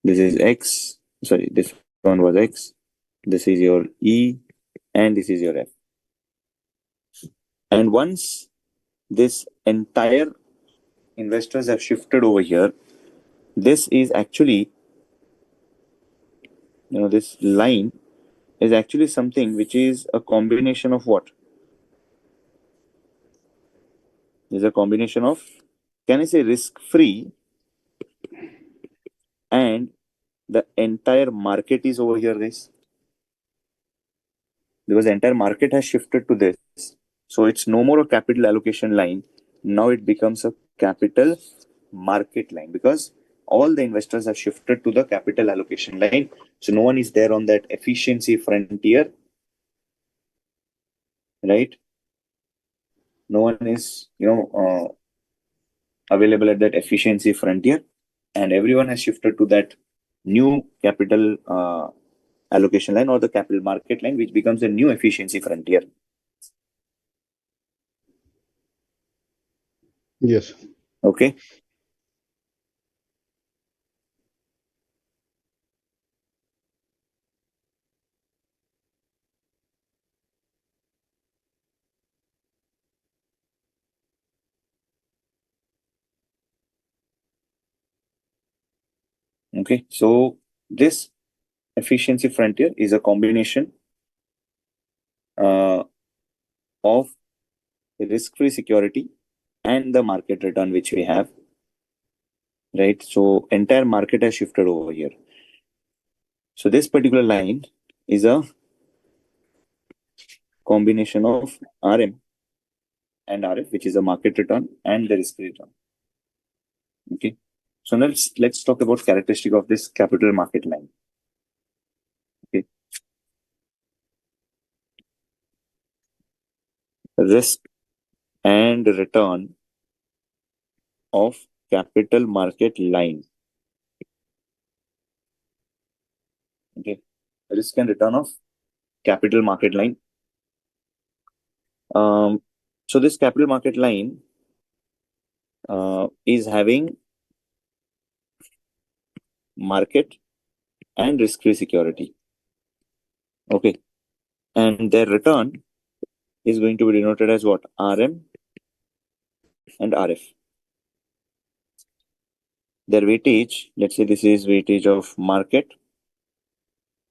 This is X. Sorry, this one was X. This is your E, and this is your F. And once this entire investors have shifted over here, this is actually, this line is actually something which is a combination of what? Is a combination of, can I say, risk-free, and the entire market is over here, guys. Because the entire market has shifted to this. So it's no more a capital allocation line. Now it becomes a capital market line because all the investors have shifted to the capital allocation line. So no one is there on that efficiency frontier, right? No one is, available at that efficiency frontier, and everyone has shifted to that new capital allocation line or the capital market line, which becomes a new efficiency frontier. Yes. Okay. Okay. So this efficiency frontier is a combination of risk-free security and the market return which we have, right? So entire market has shifted over here. So this particular line is a combination of RM and RF, which is a market return and the risk return. Okay. So now let's talk about characteristic of this capital market line. Okay. risk and return of capital market line. Okay, risk and return of capital market line. So this capital market line is having market and risk-free security. Okay, and their return is going to be denoted as what? RM and RF. Their weightage, let's say this is weightage of market.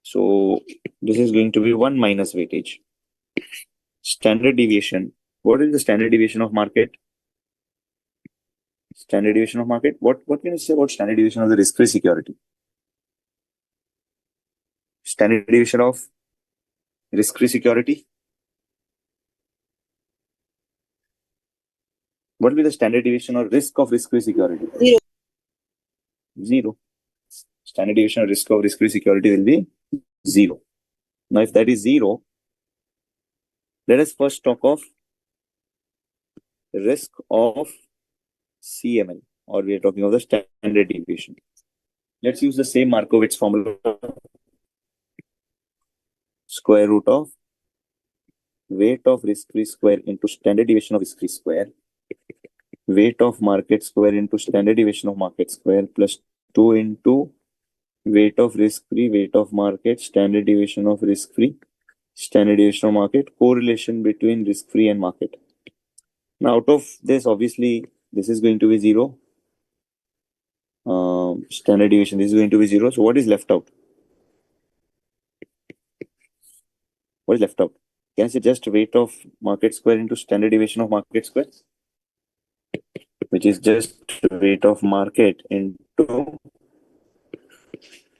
So this is going to be 1 minus weightage. Standard deviation. What is the standard deviation of market? Standard deviation of market. What can you say about standard deviation of the risk-free security? Standard deviation of risk-free security. What will be the standard deviation or risk of risk-free security? Zero. Standard deviation or risk of risk-free security will be 0. Now, if that is 0, let us first talk of risk of CML, or we are talking of the standard deviation. Let's use the same Markowitz formula. Square root of weight of risk-free square into standard deviation of risk-free square, weight of market square into standard deviation of market square, plus 2 into weight of risk-free, weight of market, standard deviation of risk-free, standard deviation of market, correlation between risk-free and market. Now, out of this, obviously, this is going to be 0. Standard deviation, this is going to be 0. So what is left out? What is left out? Can I say just weight of market square into standard deviation of market square? Which is just weight of market into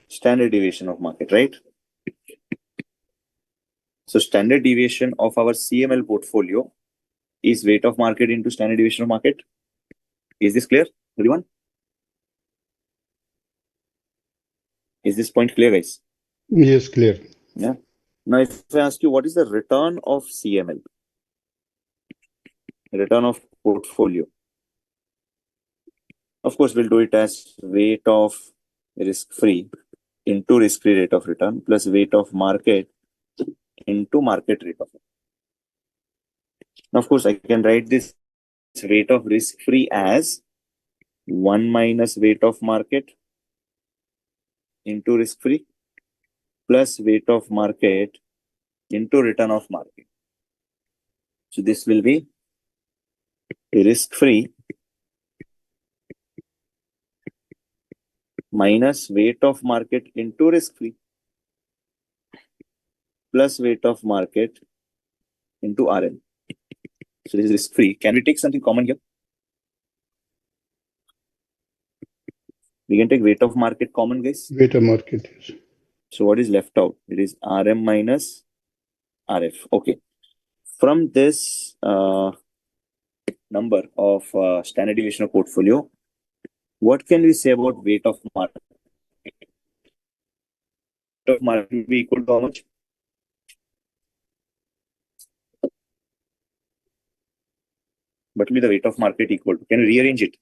standard deviation of market, right? So standard deviation of our CML portfolio is weight of market into standard deviation of market. Is this clear, everyone? Is this point clear, guys? Yes, clear. Yeah. Now, if I ask you, what is the return of CML? Return of portfolio. Of course, we'll do it as weight of risk-free into risk-free rate of return plus weight of market into market rate of return. Now, of course, I can write this weight of risk-free as 1 minus weight of market into risk-free plus weight of market into return of market. So this will be risk-free minus weight of market into risk-free plus weight of market into RN. So this is risk-free. Can we take something common here? We can take weight of market common, guys. Weight of market. Yes. So what is left out? It is RM minus RF. Okay. From this number of standard deviation of portfolio, what can we say about weight of market? Weight of market will be equal to how much? What will be the weight of market equal to? Can you rearrange it?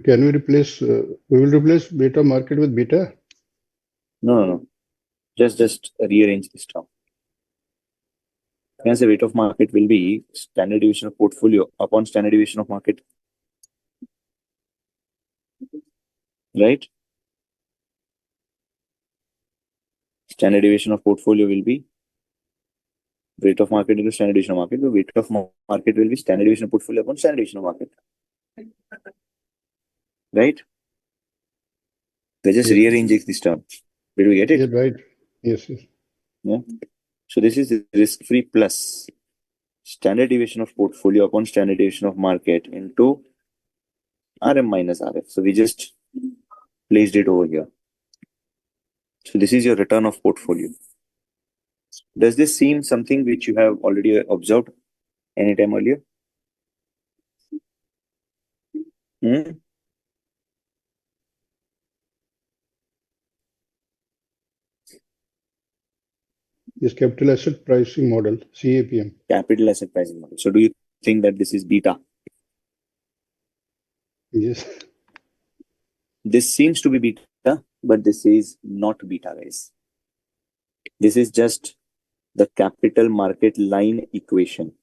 Can we replace, we will replace beta market with beta? No. Just rearrange this term. Can I say weight of market will be standard deviation of portfolio upon standard deviation of market? Right? Standard deviation of portfolio will be weight of market into standard deviation of market. The weight of market will be standard deviation of portfolio upon standard deviation of market. Right? We're just Yes. rearranging this term. Did we get it? Yeah, right. Yes. Yeah. So this is risk-free plus standard deviation of portfolio upon standard deviation of market into RM minus RF. So we just placed it over here. So this is your return of portfolio. Does this seem something which you have already observed anytime earlier? Hmm? Yes, capital asset pricing model, CAPM. Capital asset pricing model. So do you think that this is beta? Yes. This seems to be beta, but this is not beta, guys. This is just the capital market line equation.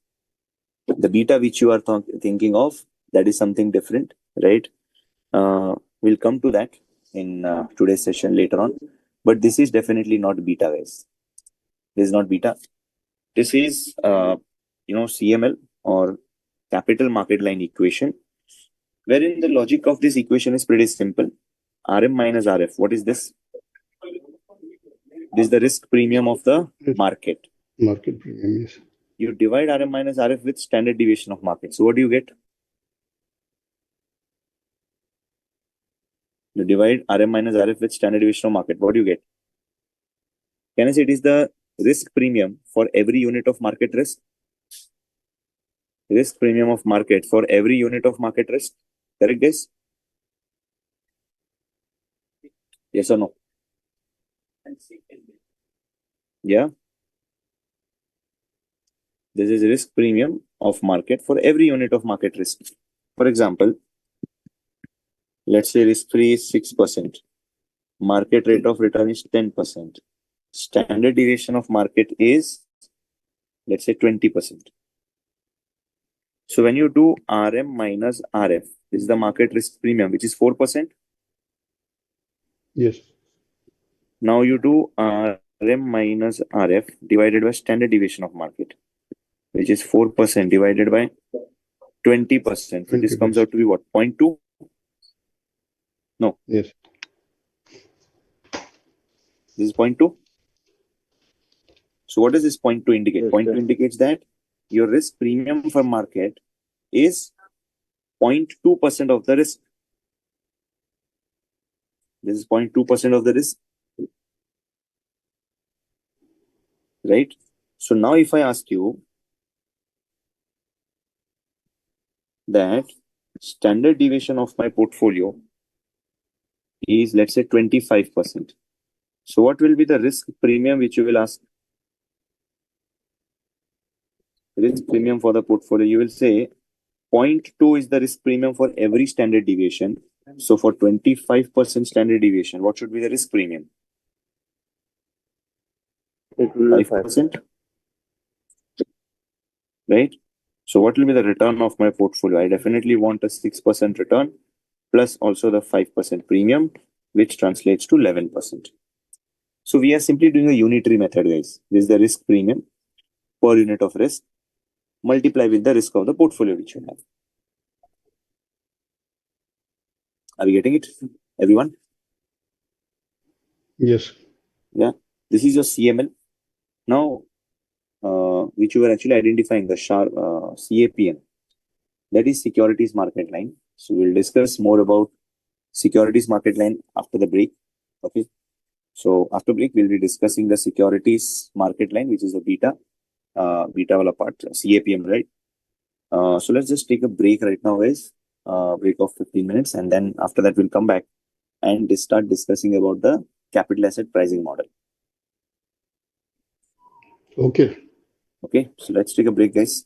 The beta which you are thinking of, that is something different, right? We'll come to that in today's session later on. But this is definitely not beta, guys. This is not beta. This is, CML or capital market line equation, wherein the logic of this equation is pretty simple. RM minus RF. What is this? This is the risk premium of the Yes. market. Market premium, yes. You divide RM minus RF with standard deviation of market. So what do you get? You divide RM minus RF with standard deviation of market. What do you get? Can I say it is the risk premium for every unit of market risk? Risk premium of market for every unit of market risk. Correct, guys? Yes or no? Yeah. This is risk premium of market for every unit of market risk. For example, let's say risk free is 6%. Market rate of return is 10%. Standard deviation of market is, let's say, 20%. So when you do RM minus RF, this is the market risk premium, which is 4%. Yes. Now you do RM minus RF divided by standard deviation of market, which is 4% divided by 20%. So this comes 20%. out to be what? 0.2? No, Yes. this is 0.2. So what does this 0.2 indicate? Yes, 0.2 sir. indicates that your risk premium for market is 0.2% of the risk. This is 0.2% of the risk, right? So now if I ask you that standard deviation of my portfolio is, let's say, 25%. So what will be the risk premium which you will ask? Risk premium for the portfolio, you will say 0.2 is the risk premium for every standard deviation. So for 25% standard deviation, what should be the risk premium? It will be 5%, right? So what will be the return of my portfolio? I definitely want a 6% return plus also the 5% premium, which translates to 11%. So we are simply doing a unitary method, guys. This is the risk premium per unit of risk, multiply with the risk of the portfolio which you have. Are we getting it, everyone? Yes. Yeah. This is your CML. Now, which you were actually identifying the sharp CAPM. That is securities market line. So we'll discuss more about securities market line after the break. Okay. So after break, we'll be discussing the securities market line, which is the beta wala part, CAPM, right? So let's just take a break right now, guys. Break of 15 minutes, and then after that, we'll come back and start discussing about the capital asset pricing model. Okay. Okay, so let's take a break, guys.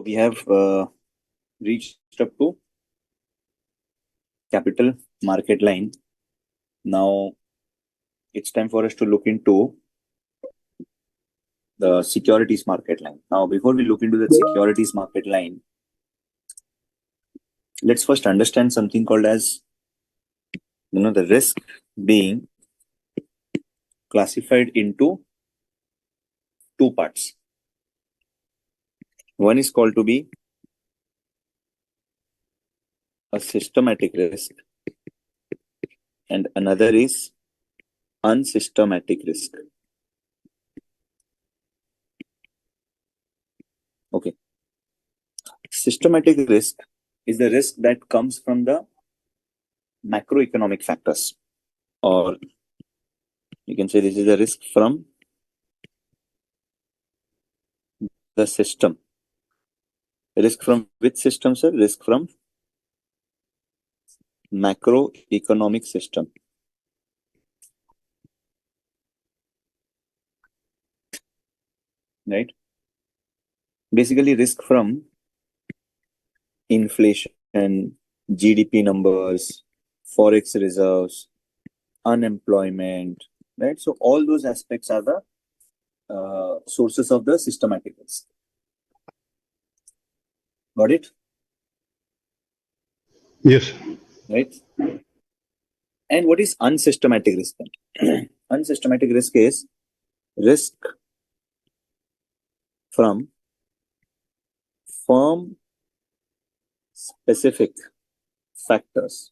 we have reached up to capital market line. Now it's time for us to look into the securities market line. Now, before we look into the securities market line, let's first understand something called as, the risk being classified into two parts. One is called to be a systematic risk, and another is unsystematic risk. Okay. Systematic risk is the risk that comes from the macroeconomic factors, or you can say this is a risk from the system. Risk from which system, sir? Risk from macroeconomic system. Right? Basically, risk from inflation, GDP numbers, forex reserves, unemployment, right? So all those aspects are the sources of the systematic risk. Got it? Yes. Right? And what is unsystematic risk then? Unsystematic risk is risk from firm specific factors,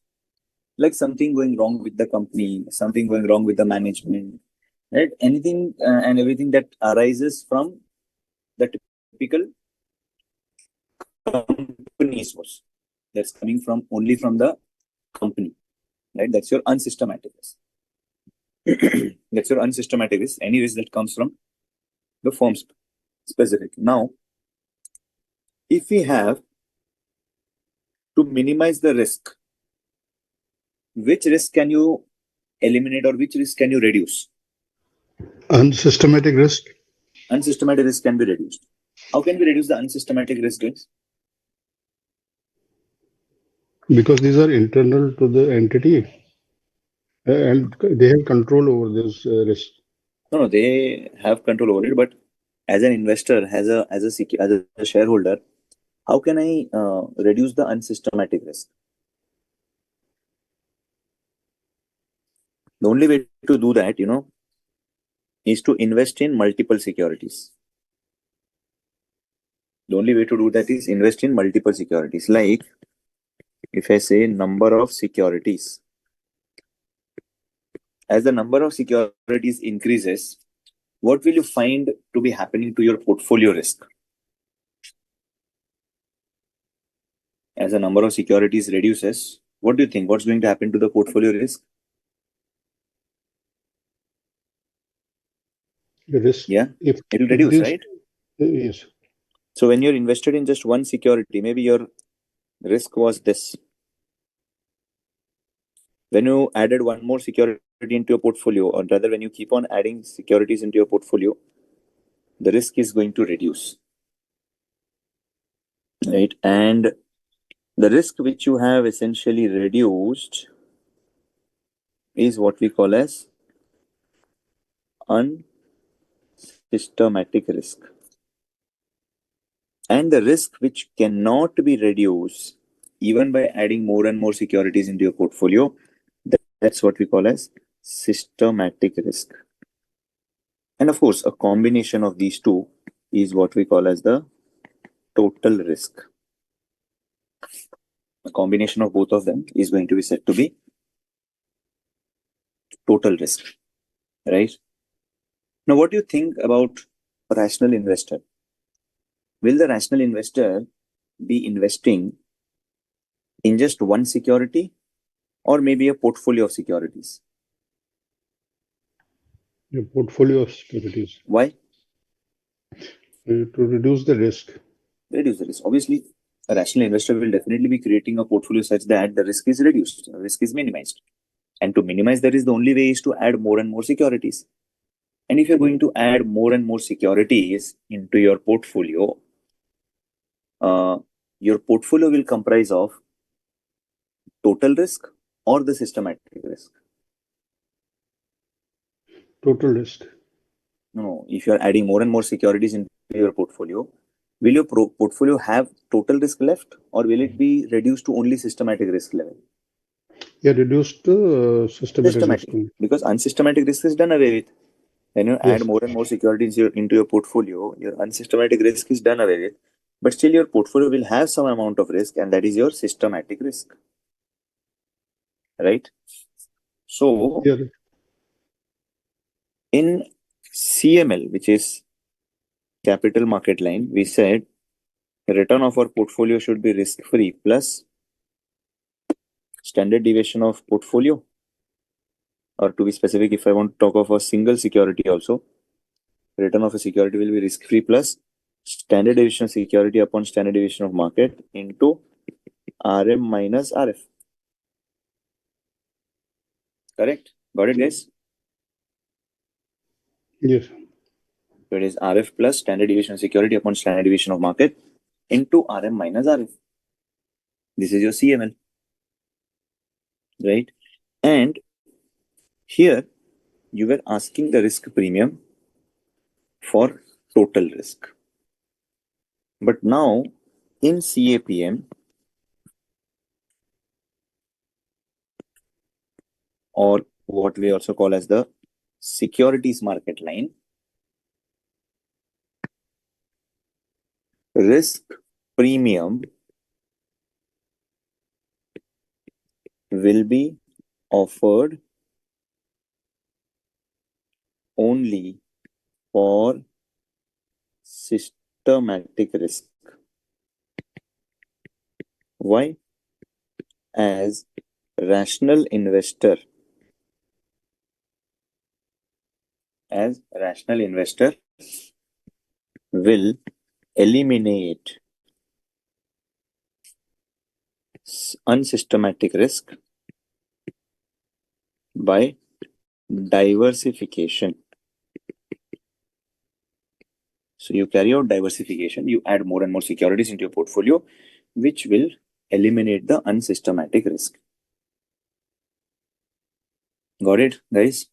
like something going wrong with the company, something going wrong with the management, right? Anything and everything that arises from the typical company source, that's coming from only from the company, right? That's your unsystematic risk. That's your unsystematic risk. Any risk that comes from the firm specific. Now, if we have to minimize the risk, which risk can you eliminate or which risk can you reduce? Unsystematic risk. Unsystematic risk can be reduced. How can we reduce the unsystematic risk, guys? Because these are internal to the entity and they have control over this risk. No, they have control over it, but as an investor, as a shareholder, how can I reduce the unsystematic risk? The only way to do that, is to invest in multiple securities. The only way to do that is invest in multiple securities. Like, if I say number of securities, as the number of securities increases, what will you find to be happening to your portfolio risk? As the number of securities reduces, what do you think? What's going to happen to the portfolio risk? The risk. Yeah, If it will reduce, right? Yes. So when you're invested in just one security, maybe your risk was this. When you added one more security into your portfolio, or rather when you keep on adding securities into your portfolio, the risk is going to reduce, right? And the risk which you have essentially reduced is what we call as unsystematic risk. And the risk which cannot be reduced even by adding more and more securities into your portfolio, that's what we call as systematic risk. And of course, a combination of these two is what we call as the total risk. A combination of both of them is going to be said to be total risk, right? Now, what do you think about a rational investor? Will the rational investor be investing in just one security or maybe a portfolio of securities? A portfolio of securities. Why? To reduce the risk. Reduce the risk. Obviously, a rational investor will definitely be creating a portfolio such that the risk is reduced, the risk is minimized. And to minimize the risk, the only way is to add more and more securities. And if you're going to add more and more securities into your portfolio, your portfolio will comprise of total risk or the systematic risk. Total risk. No, if you are adding more and more securities into your portfolio, will your portfolio have total risk left, or will it be reduced to only systematic risk level? Yeah, reduced to systematic risk. Systematic, because unsystematic risk is done away with. When you Yes. add more and more securities into your portfolio, your unsystematic risk is done away with. But still, your portfolio will have some amount of risk, and that is your systematic risk. Right? So, Yeah. in CML, which is capital market line, we said the return of our portfolio should be risk free plus standard deviation of portfolio, or to be specific, if I want to talk of a single security also, return of a security will be risk free plus standard deviation of security upon standard deviation of market into RM minus RF. Correct? Got it, guys? Yes. So it is RF plus standard deviation of security upon standard deviation of market into RM minus RF. This is your CML. Right? And here you were asking the risk premium for total risk. But now in CAPM, or what we also call as the securities market line, risk premium will be offered only for systematic risk. Why? As rational investor will eliminate unsystematic risk by diversification. So you carry out diversification, you add more and more securities into your portfolio, which will eliminate the unsystematic risk. Got it, guys?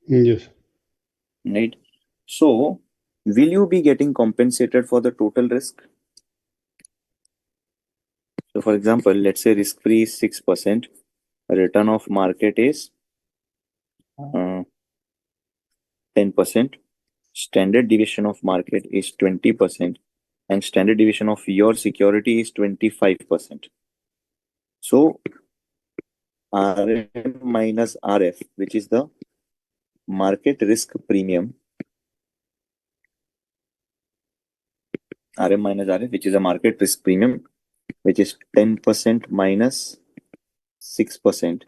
Yes. Right. So, will you be getting compensated for the total risk? So, for example, let's say risk-free is 6%, return of market is 10%, standard deviation of market is 20%, and standard deviation of your security is 25%. So, RM minus RF, which is the market risk premium, RM minus RF, which is a market risk premium, which is 10% minus 6%,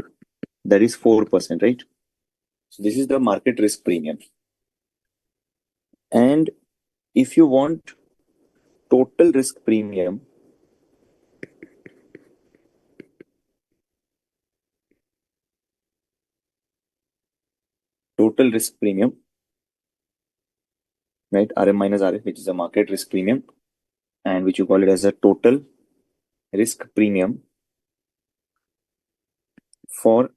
that is 4%, right? So this is the market risk premium. And if you want total risk premium, right, RM minus RF, which is a market risk premium, and which you call it as a total risk premium for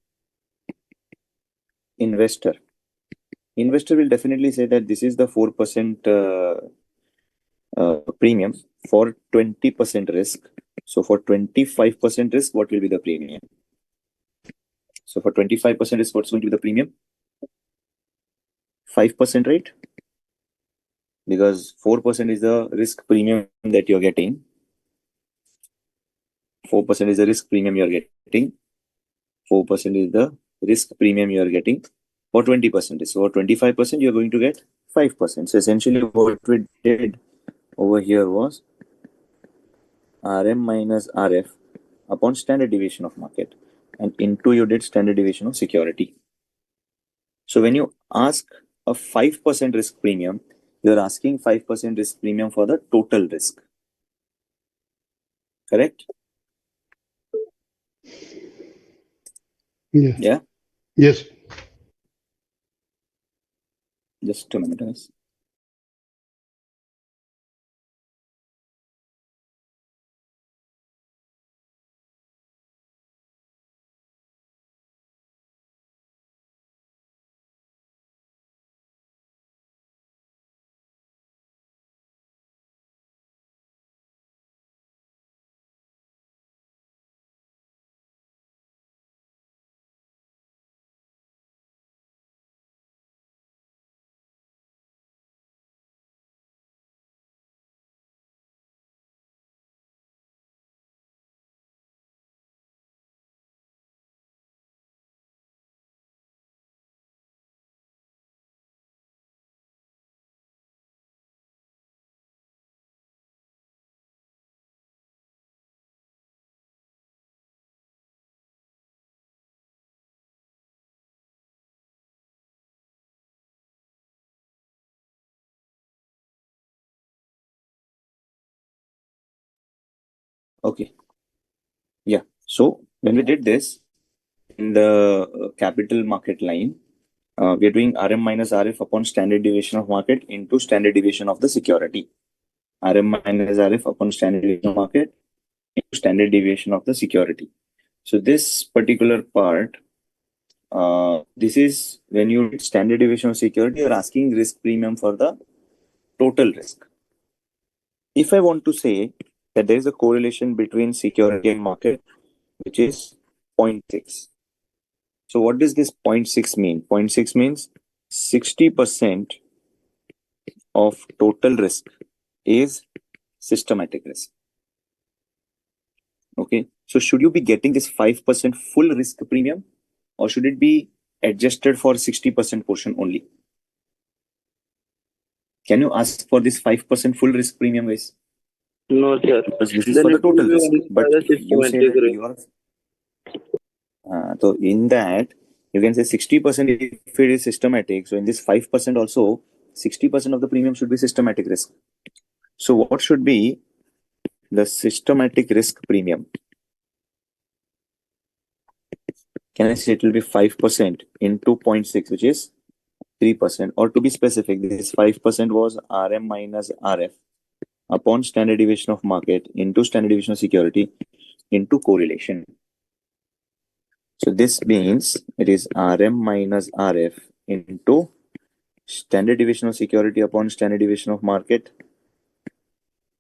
investor. Investor will definitely say that this is the 4% premium for 20% risk. So for 25% risk, what will be the premium? So for 25% risk, what's going to be the premium? 5%, right? Because 4% is the risk premium that you're getting. 4% is the risk premium you're getting. 4% is the risk premium you're getting for 20%. So for 25%, you're going to get 5%. So essentially what we did over here was RM minus RF upon standard deviation of market, and into you did standard deviation of security. So when you ask a 5% risk premium, you're asking 5% risk premium for the total risk. Correct? Yeah. Yeah? Yes. Just a minute, guys. Okay. Yeah. So when we did this in the capital market line, we are doing RM minus RF upon standard deviation of market into standard deviation of the security. RM minus RF upon standard deviation of market into standard deviation of the security. So this particular part, this is when you did standard deviation of security, you're asking risk premium for the total risk. If I want to say that there is a correlation between security and market, which is 0.6. So what does this 0.6 mean? 0.6 means 60% of total risk is systematic risk. Okay. So should you be getting this 5% full risk premium, or should it be adjusted for 60% portion only? Can you ask for this 5% full risk premium, guys? No, sir. Because this is Then for the it will total be risk. only But for the you say systematic that risk. you are. So in that, you can say 60% if it is systematic. So in this 5% also, 60% of the premium should be systematic risk. So what should be the systematic risk premium? Can I say it will be 5% into 0.6, which is 3%? Or to be specific, this 5% was RM minus RF upon standard deviation of market into standard deviation of security into correlation. So this means it is RM minus RF into standard deviation of security upon standard deviation of market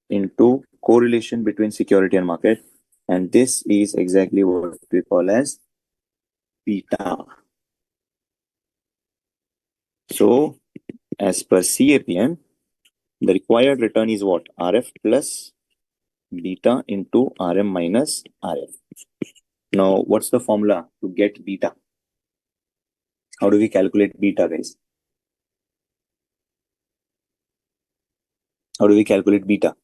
into correlation between security and market. And this is exactly what we call as beta. So as per CAPM, the required return is what? RF plus beta into RM minus RF. Now, what's the formula to get beta? How do we calculate beta, guys? How do we calculate beta?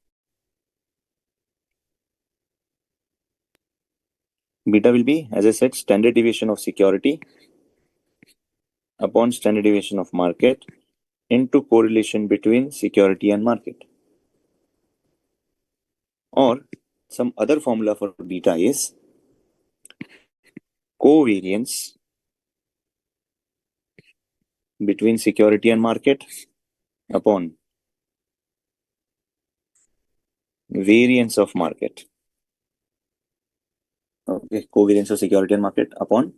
Beta will be, as I said, standard deviation of security upon standard deviation of market into correlation between security and market. Or some other formula for beta is covariance between security and market upon variance of market. Okay, covariance of security and market upon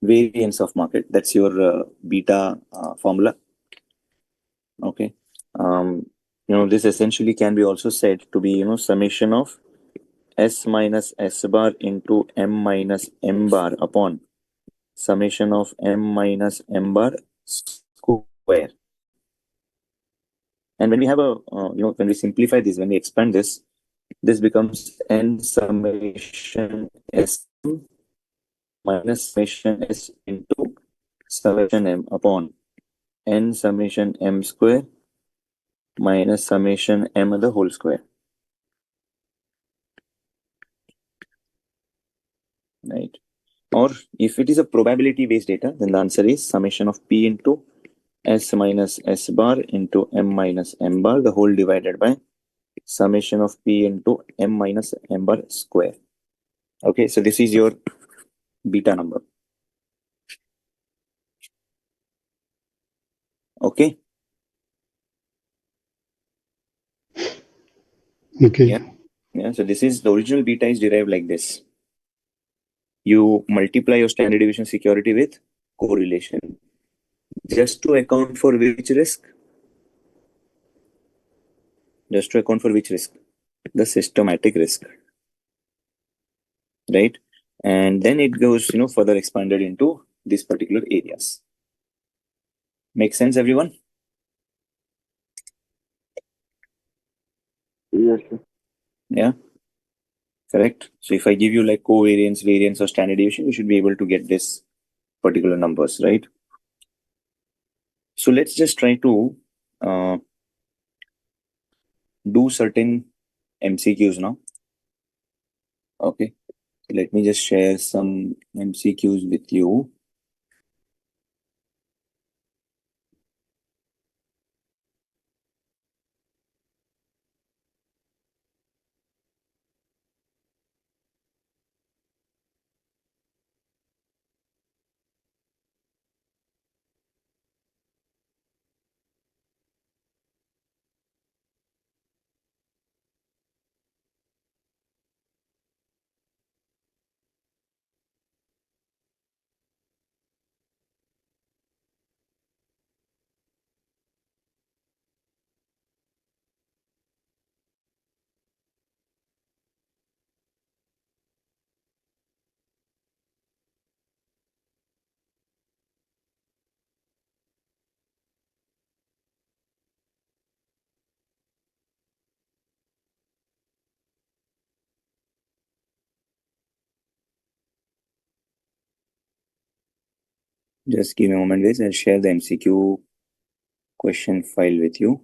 variance of market. That's your beta formula. Okay. This essentially can be also said to be, summation of S minus S bar into M minus M bar upon summation of M minus M bar square. And when we have when we simplify this, when we expand this, this becomes N summation S minus summation S into summation M upon N summation M square minus summation M the whole square. Right. Or if it is a probability based data, then the answer is summation of P into S minus S bar into M minus M bar, the whole divided by summation of P into M minus M bar square. Okay, so this is your beta number. Okay. Okay. Yeah. So this is the original beta is derived like this. You multiply your standard deviation security with correlation. Just to account for which risk? Just to account for which risk? The systematic risk. Right? And then it goes, further expanded into these particular areas. Make sense, everyone? Yes, sir. Yeah. Correct. So if I give you like covariance, variance, or standard deviation, you should be able to get this particular numbers, right? So let's just try to do certain MCQs now. Okay. Let me just share some MCQs with you. Just give me a moment, guys. I'll share the MCQ question file with you.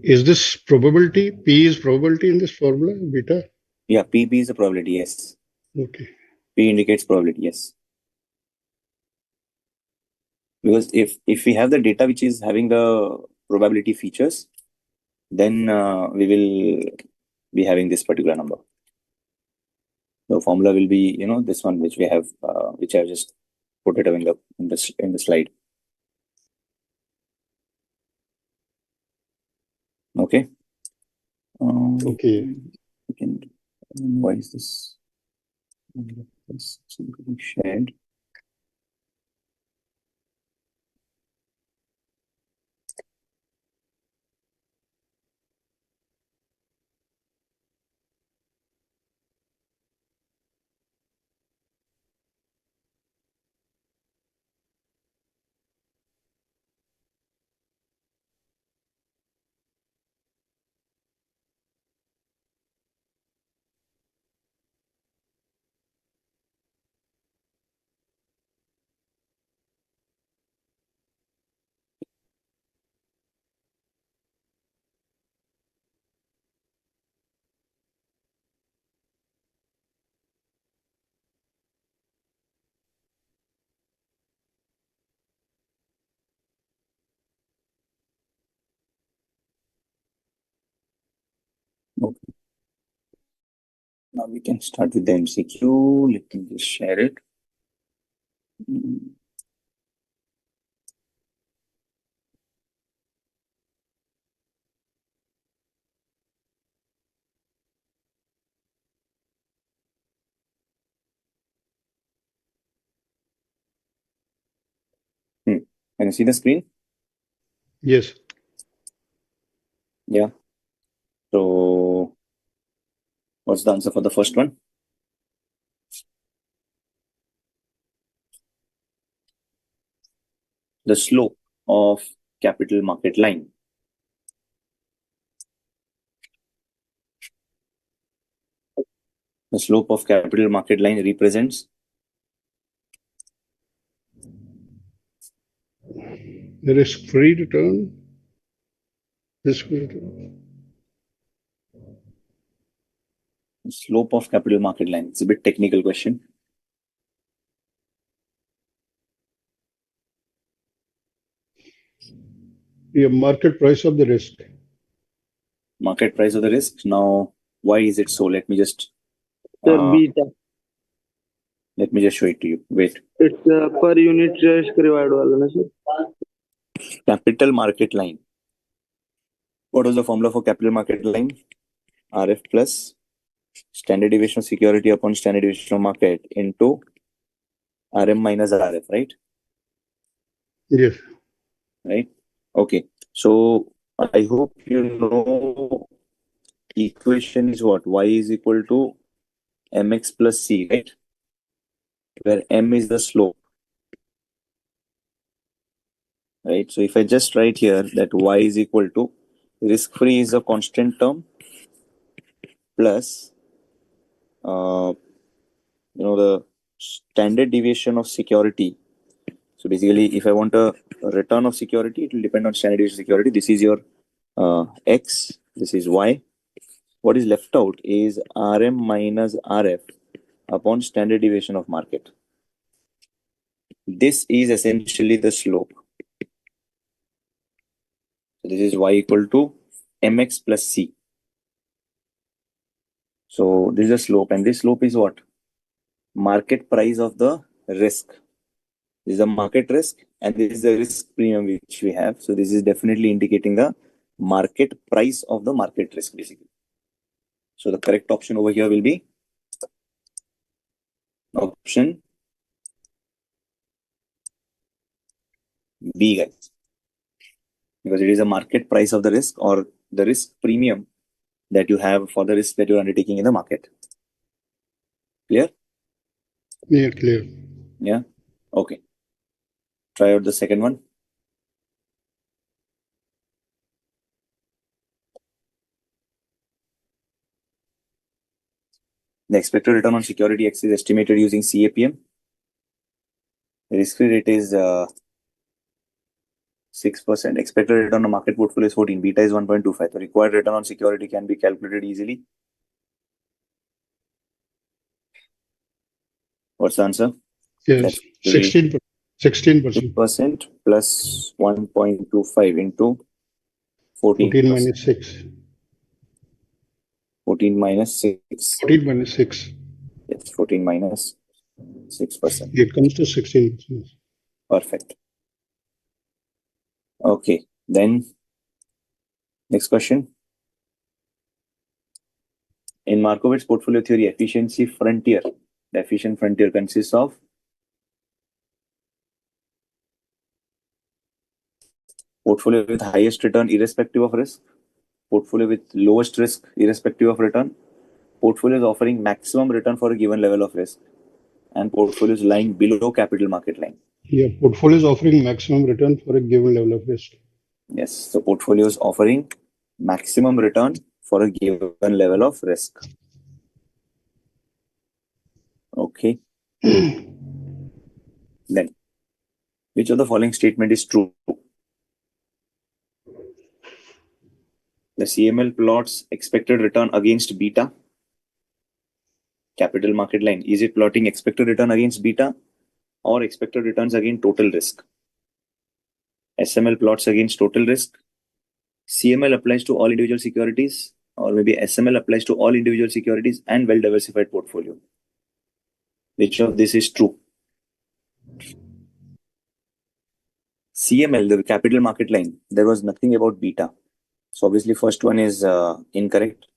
Is this probability? P is probability in this formula, beta? Yeah, PB is a probability, yes. Okay. P indicates probability, yes. Because if we have the data which is having the probability features, then we will be having this particular number. The formula will be, this one which we have, which I have just put it in the slide. Okay. Okay. Why is this shared? Okay. Now we can start with the MCQ. Let me just share it. Can you see the screen? Yes. Yeah. So what's the answer for the first one? The slope of capital market line. The slope of capital market line represents The risk-free return. Risk-free return. the slope of capital market line. It's a bit technical question. The market price of the risk. Market price of the risk. Now, why is it so? Let me just Sir, beta. show it to you. Wait. It's per unit risk reward वाला ना sir. Capital market line. What was the formula for capital market line? RF plus standard deviation of security upon standard deviation of market into RM minus RF, right? Yes. Right. Okay. So I hope you know equation is what? Y is equal to mx plus c, right? Where m is the slope. Right. So if I just write here that y is equal to risk-free is a constant term plus the standard deviation of security. So basically, if I want a return of security, it will depend on standard deviation of security. This is your x, this is y. What is left out is RM minus RF upon standard deviation of market. This is essentially the slope. So this is y equal to mx plus c. So this is the slope, and this slope is what? Market price of the risk. This is the market risk, and this is the risk premium which we have. So this is definitely indicating the market price of the market risk, basically. So the correct option over here will be option B, guys. Because it is a market price of the risk or the risk premium that you have for the risk that you're undertaking in the market. Clear? Yeah, clear. Yeah. Okay. Try out the second one. The expected return on security X is estimated using CAPM. The risk-free rate is 6%. Expected return on market portfolio is 14. Beta is 1.25. The required return on security can be calculated easily. What's the answer? Yes, 16%. 16%. 6% plus 1.25 into 14. 14 minus 6. 14 minus 6. 14 minus 6. Yes, 14 minus 6%. It comes to 16%. Perfect. Okay, then next question. In Markowitz portfolio theory, efficiency frontier, the efficient frontier consists of portfolio with highest return irrespective of risk, portfolio with lowest risk irrespective of return, portfolios offering maximum return for a given level of risk, and portfolios lying below capital market line. Yeah, portfolio is offering maximum return for a given level of risk. Yes, so portfolios offering maximum return for a given level of risk. Okay. Then, which of the following statement is true? The CML plots expected return against beta, capital market line. Is it plotting expected return against beta or expected returns against total risk? SML plots against total risk. CML applies to all individual securities, or maybe SML applies to all individual securities and well-diversified portfolio. Which of this is true? CML, the capital market line, there was nothing about beta. So obviously first one is incorrect.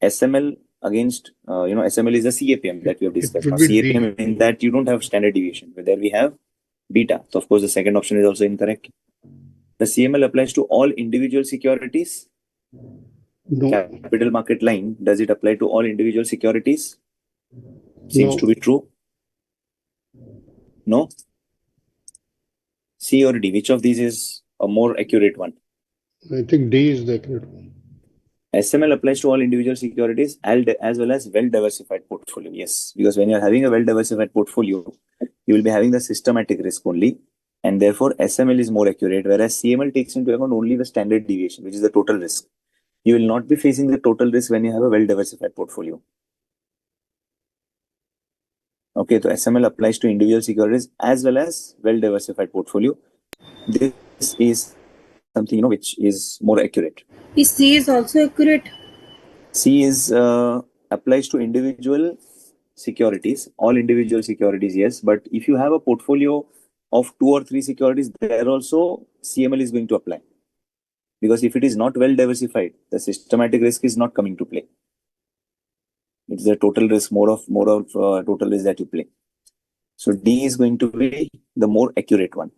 SML against, SML is the CAPM that we have discussed. Now, CAPM, in that you don't have standard deviation, but there we have beta. So of course the second option is also incorrect. The CML applies to all individual securities. No. Capital market line, does it apply to all individual securities? Seems to be true. No? C or D, which of these is a more accurate one? I think D is the accurate one. SML applies to all individual securities as well as well-diversified portfolio. Yes, because when you're having a well-diversified portfolio, you will be having the systematic risk only, and therefore SML is more accurate, whereas CML takes into account only the standard deviation, which is the total risk. You will not be facing the total risk when you have a well-diversified portfolio. Okay, so SML applies to individual securities as well as well-diversified portfolio. This is something which is more accurate. Is C is also accurate? C is applies to individual securities, all individual securities, yes. But if you have a portfolio of 2 or 3 securities, there also CML is going to apply. Because if it is not well diversified, the systematic risk is not coming to play. It's the total risk, more of total risk that you play. So D is going to be the more accurate one.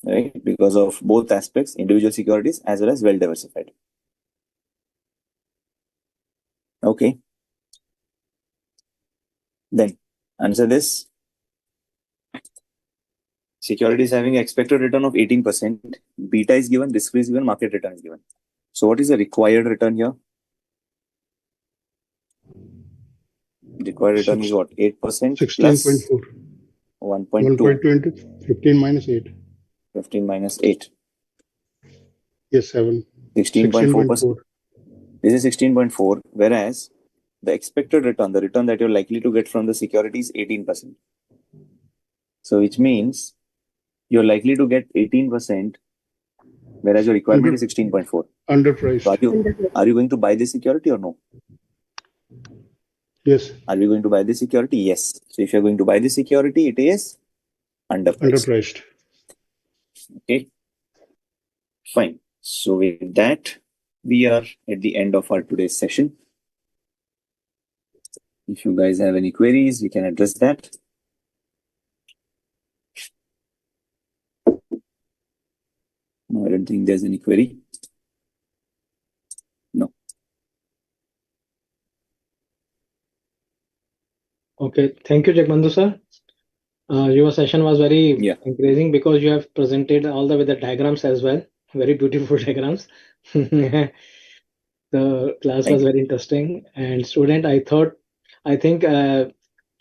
Right? Because of both aspects, individual securities as well as well diversified. Okay. Then answer this. Securities having expected return of 18%. Beta is given, risk is given, market return is given. So what is the required return here? Required return is what? 8% 16.4. 1.2. 1.20. 15 minus 8. 15 minus 8. Yes, 7. 16.4%. This is 16.4, whereas the expected return, the return that you're likely to get from the security is 18%. So which means you're likely to get 18%, whereas your requirement is 16.4. Underpriced. So are you going to buy this security or no? Yes. Are we going to buy this security? Yes. So if you're going to buy this security, it is underpriced. Underpriced. Okay. Fine. So with that, we are at the end of our today's session. If you guys have any queries, you can address that. No, I don't think there's any query. No. Okay, thank you, Jagbandu sir. Your session was very Yeah. encouraging because you have presented all the way the diagrams as well. Very beautiful diagrams. The class Thank was you. very interesting. And student, I think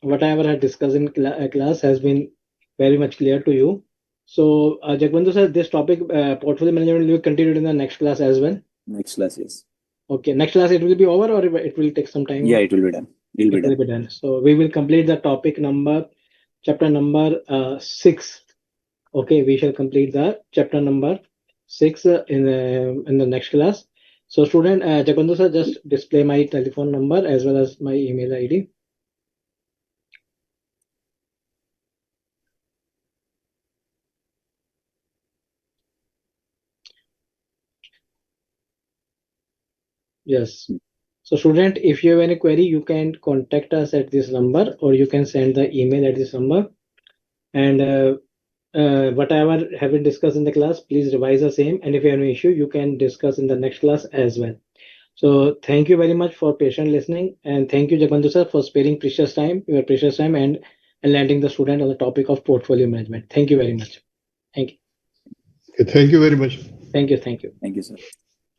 whatever I discussed in class has been very much clear to you. So, Jagbandu sir, this topic, portfolio management, will be continued in the next class as well. Next class, yes. Okay, next class it will be over or it will take some time? Yeah, it will be done. It will be It will done. be done. So we will complete the topic number, chapter number 6. Okay, we shall complete the chapter number 6 in the next class. So student, Jagbandu sir, just display my telephone number as well as my email ID. Yes. So student, if you have any query, you can contact us at this number or you can send the email at this number. And whatever have been discussed in the class, please revise the same. And if you have any issue, you can discuss in the next class as well. So thank you very much for patient listening. And thank you, Jagbandu sir, for sparing your precious time and enlightening the student on the topic of portfolio management. Thank you very much. Thank you. Okay, thank you very much. Thank you. Thank you. Thank you, sir.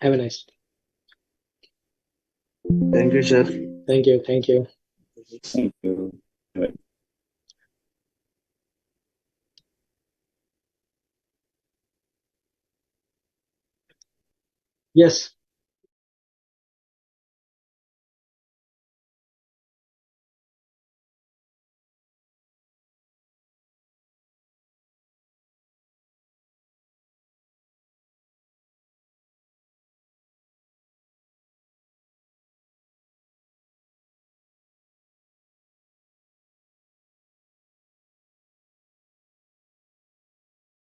Have a nice day. Thank you, sir. Thank you. Thank you. Thank you. Bye. Yes.